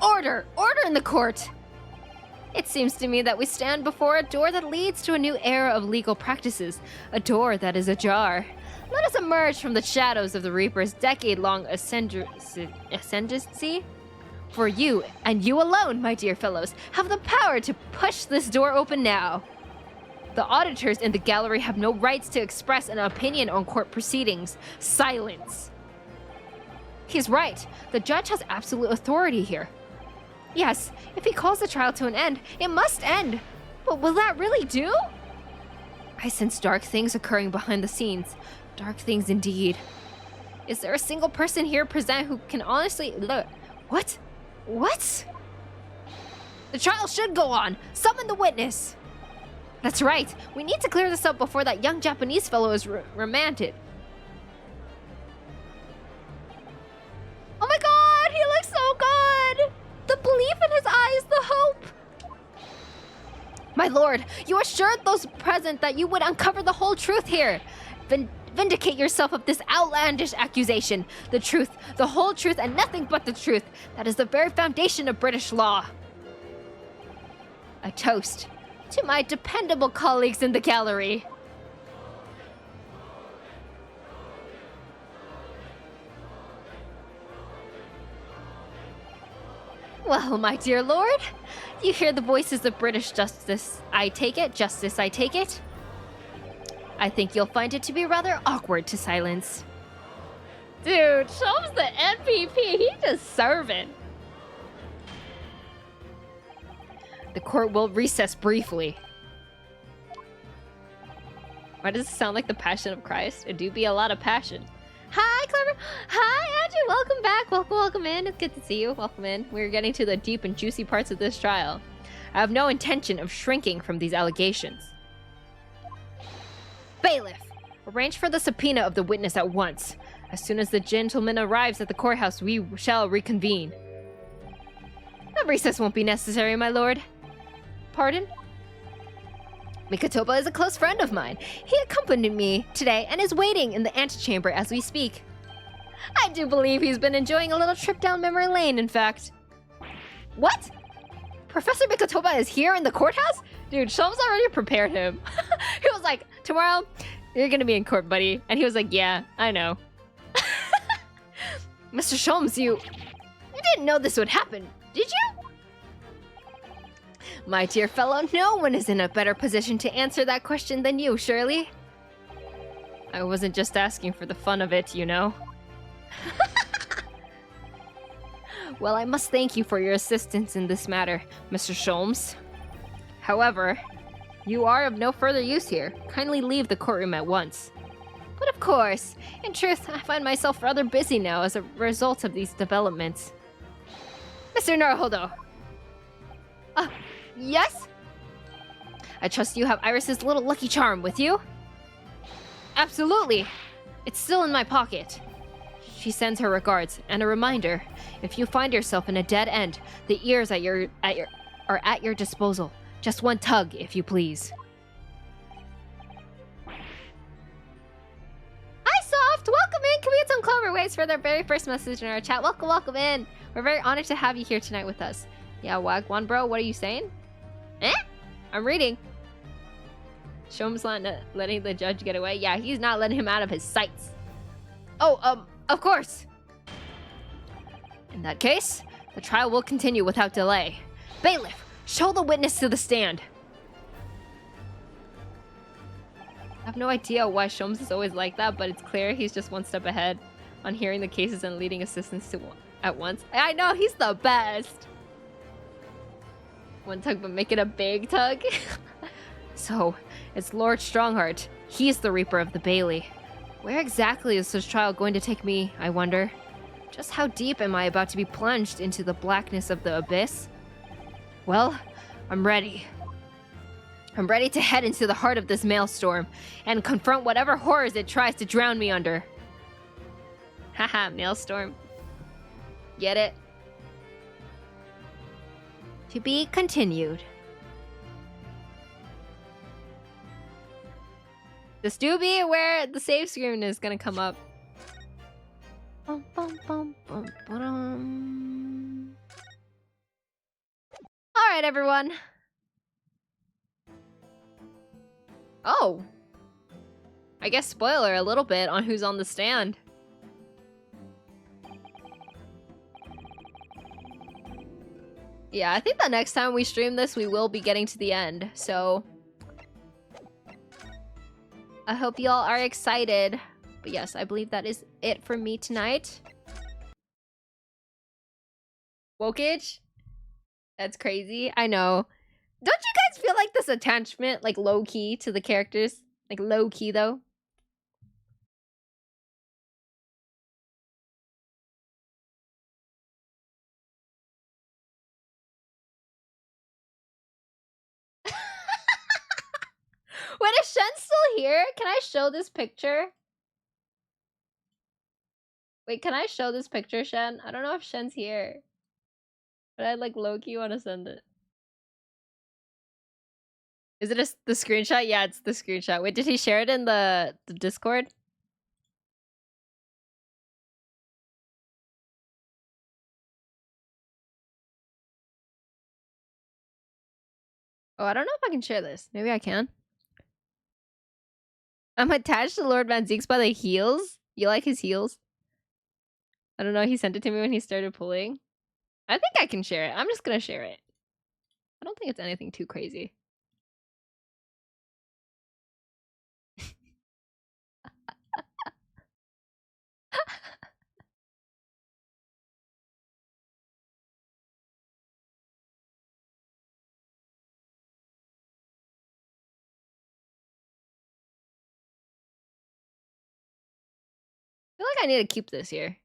Order! Order in the court! It seems to me that we stand before a door that leads to a new era of legal practices, a door that is ajar. Let us emerge from the shadows of the Reaper's decade-long ascendancy. For you, and you alone, my dear fellows, have the power to push this door open now. The auditors in the gallery have no rights to express an opinion on court proceedings. Silence. He's right. The judge has absolute authority here. Yes, if he calls the trial to an end, it must end. But will that really do? I sense dark things occurring behind the scenes. Dark things indeed. Is there a single person here present who can honestly... Look, what? What? The trial should go on. Summon the witness. That's right. We need to clear this up before that young Japanese fellow is remanded. Oh my god, he looks so good. The belief in his eyes, the hope. My lord, you assured those present that you would uncover the whole truth here. Vindicate yourself of this outlandish accusation. The truth, the whole truth, and nothing but the truth. That is the very foundation of British law. A toast to my dependable colleagues in the gallery. Well, my dear lord, you hear the voices of British justice. I take it. Justice, I take it. I think you'll find it to be rather awkward to silence. Dude, Sholmes the MVP. He just serving. The court will recess briefly. Why does it sound like the Passion of Christ? It do be a lot of passion. Hi, Clever. Hi, Andrew. Welcome back. Welcome in. It's good to see you. Welcome in. We're getting to the deep and juicy parts of this trial. I have no intention of shrinking from these allegations. Bailiff, arrange for the subpoena of the witness at once. As soon as the gentleman arrives at the courthouse, we shall reconvene. A recess won't be necessary, my lord. Pardon? Mikotoba is a close friend of mine. He accompanied me today and is waiting in the antechamber as we speak. I do believe he's been enjoying a little trip down memory lane, in fact. What? Professor Mikotoba is here in the courthouse? Dude, Sholmes already prepared him. He was like, tomorrow, you're gonna be in court, buddy. And he was like, yeah, I know. Mr. Sholmes, you... didn't know this would happen, did you? My dear fellow, no one is in a better position to answer that question than you, Shirley. I wasn't just asking for the fun of it, you know. Well, I must thank you for your assistance in this matter, Mr. Sholmes. However, you are of no further use here. Kindly leave the courtroom at once. But of course, in truth, I find myself rather busy now as a result of these developments. Mr. Naruhodo. Yes? I trust you have Iris's little lucky charm with you? Absolutely. It's still in my pocket. She sends her regards, and a reminder, if you find yourself in a dead end, the ears are at your disposal. Just one tug, if you please. Hi, Soft! Welcome in! Can we get some clover waves for their very first message in our chat? Welcome, welcome in! We're very honored to have you here tonight with us. Yeah, Wagwan bro, what are you saying? I'm reading. Shom's letting the judge get away. Yeah, he's not letting him out of his sights. Oh, of course. In that case, the trial will continue without delay. Bailiff, show the witness to the stand. I have no idea why Shomes is always like that, but it's clear he's just one step ahead on hearing the cases and leading assistants at once. I know, he's the best. One tug, but make it a big tug. So, it's Lord Strongheart. He's the Reaper of the Bailey. Where exactly is this trial going to take me, I wonder? Just how deep am I about to be plunged into the blackness of the abyss? Well, I'm ready. I'm ready to head into the heart of this maelstrom and confront whatever horrors it tries to drown me under. Haha, maelstrom. Get it? To be continued. Just do be aware the save screen is gonna come up. Bum, bum, bum, bum, ba-dum. All right, everyone. Oh. I guess spoiler a little bit on who's on the stand. Yeah, I think the next time we stream this, we will be getting to the end, so... I hope y'all are excited. But yes, I believe that is it for me tonight. Wokage? That's crazy. I know. Don't you guys feel like this attachment, like low-key to the characters? Like low-key though? Wait, is Shen still here? Can I show this picture? Wait, can I show this picture, Shen? I don't know if Shen's here. But I like low-key want to send it. Is it the screenshot? Yeah, it's the screenshot. Wait, did he share it in the Discord? Oh, I don't know if I can share this. Maybe I can. I'm attached to Lord Van Zeeks by the heels. You like his heels? I don't know. He sent it to me when he started pulling. I think I can share it. I'm just gonna share it. I don't think it's anything too crazy. I feel like I need to keep this here.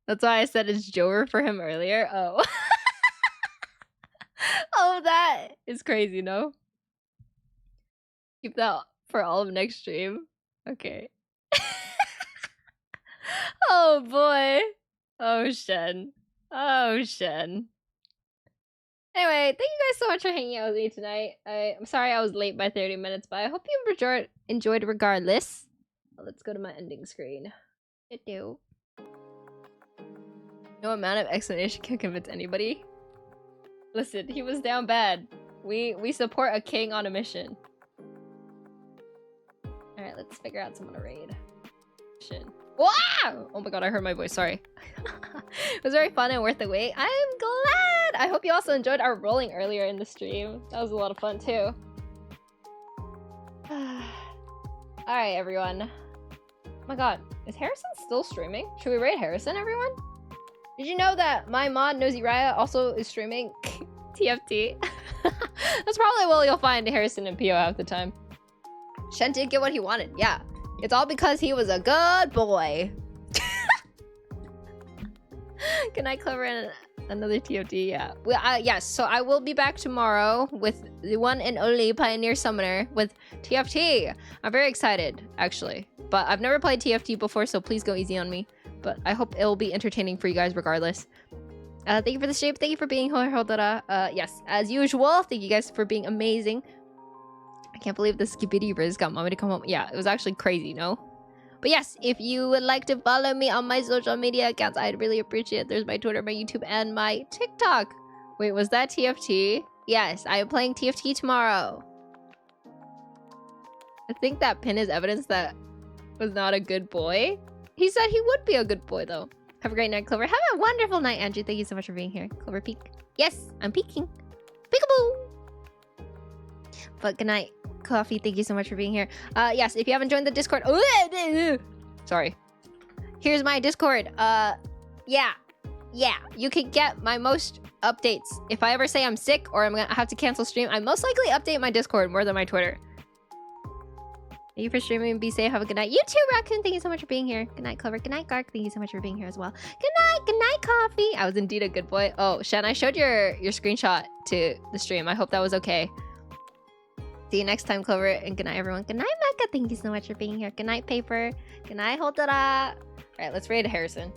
That's why I said it's Joer for him earlier. Oh. Oh, that is crazy, no? Keep that for all of next stream. Okay. Oh, boy. Oh, Shen. Oh, Shen. Anyway, thank you guys so much for hanging out with me tonight. I'm sorry I was late by 30 minutes, but I hope you enjoyed regardless. Well, let's go to my ending screen. No amount of explanation can convince anybody. Listen, he was down bad. We support a king on a mission. Let's figure out someone to raid. Shit. Wow! Oh my god, I heard my voice. Sorry. It was very fun and worth the wait. I'm glad! I hope you also enjoyed our rolling earlier in the stream. That was a lot of fun too. Alright, everyone. Oh my god, is Harrison still streaming? Should we raid Harrison, everyone? Did you know that my mod, Nosy Raya, also is streaming TFT? That's probably what you'll find Harrison and Pio half the time. Shen did get what he wanted, yeah. It's all because he was a good boy. Good night, Clever, and another TFT, yeah. Well, yes, so I will be back tomorrow with the one and only Pioneer Summoner with TFT. I'm very excited, actually. But I've never played TFT before, so please go easy on me. But I hope it'll be entertaining for you guys regardless. Thank you for the stream. Thank you for being here, Hodora. Yes, as usual, thank you guys for being amazing. I can't believe the Skibidi Riz got mommy to come home. Yeah, it was actually crazy, no? But yes, if you would like to follow me on my social media accounts, I'd really appreciate it. There's my Twitter, my YouTube, and my TikTok. Wait, was that TFT? Yes, I am playing TFT tomorrow. I think that pin is evidence that was not a good boy. He said he would be a good boy, though. Have a great night, Clover. Have a wonderful night, Andrew. Thank you so much for being here. Clover peek. Yes, I'm peeking. Peekaboo! But good night, Coffee. Thank you so much for being here. Yes, if you haven't joined the Discord... Sorry. Here's my Discord. Yeah. You can get my most updates. If I ever say I'm sick or I'm gonna have to cancel stream, I most likely update my Discord more than my Twitter. Thank you for streaming. Be safe. Have a good night. You too, Raccoon. Thank you so much for being here. Good night, Clover. Good night, Gark. Thank you so much for being here as well. Good night. Good night, Coffee. I was indeed a good boy. Oh, Shen, I showed your screenshot to the stream. I hope that was okay. See you next time, Clover. And good night, everyone. Good night, Mecca. Thank you so much for being here. Good night, Paper. Good night, Hodora. All right, let's raid Harrison.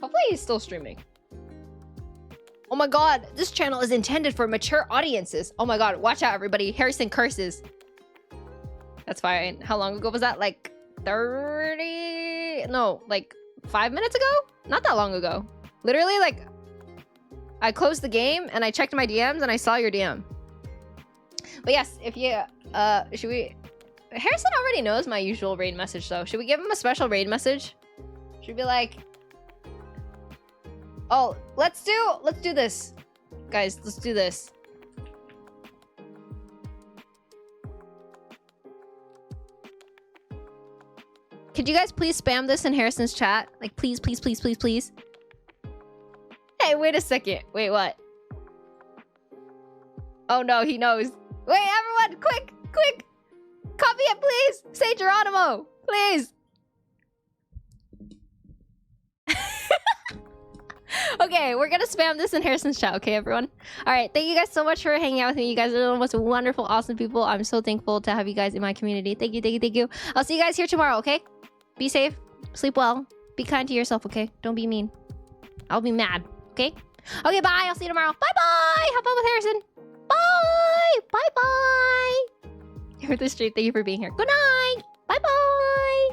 Hopefully he's still streaming. Oh my god, this channel is intended for mature audiences. Oh my god, watch out, everybody. Harrison curses. That's fine. How long ago was that? Like 30... No, like 5 minutes ago? Not that long ago. Literally, like... I closed the game and I checked my DMs and I saw your DM. But yes, if you... should we... Harrison already knows my usual raid message, though. Should we give him a special raid message? Should we be like... Oh, let's do this. Guys, let's do this. Could you guys please spam this in Harrison's chat? Like, please, please, please, please, please. Hey, wait a second. Wait, what? Oh no, he knows. Wait, everyone, quick, quick. Copy it, please. Say Geronimo, please. Okay, we're gonna spam this in Harrison's chat, okay, everyone? All right, thank you guys so much for hanging out with me. You guys are the most wonderful, awesome people. I'm so thankful to have you guys in my community. Thank you, thank you, thank you. I'll see you guys here tomorrow, okay? Be safe, sleep well, be kind to yourself, okay? Don't be mean. I'll be mad, okay? Okay, bye. I'll see you tomorrow. Bye-bye. Have fun with Harrison. Bye. Bye-bye. You're the street. Thank you for being here. Good night. Bye-bye.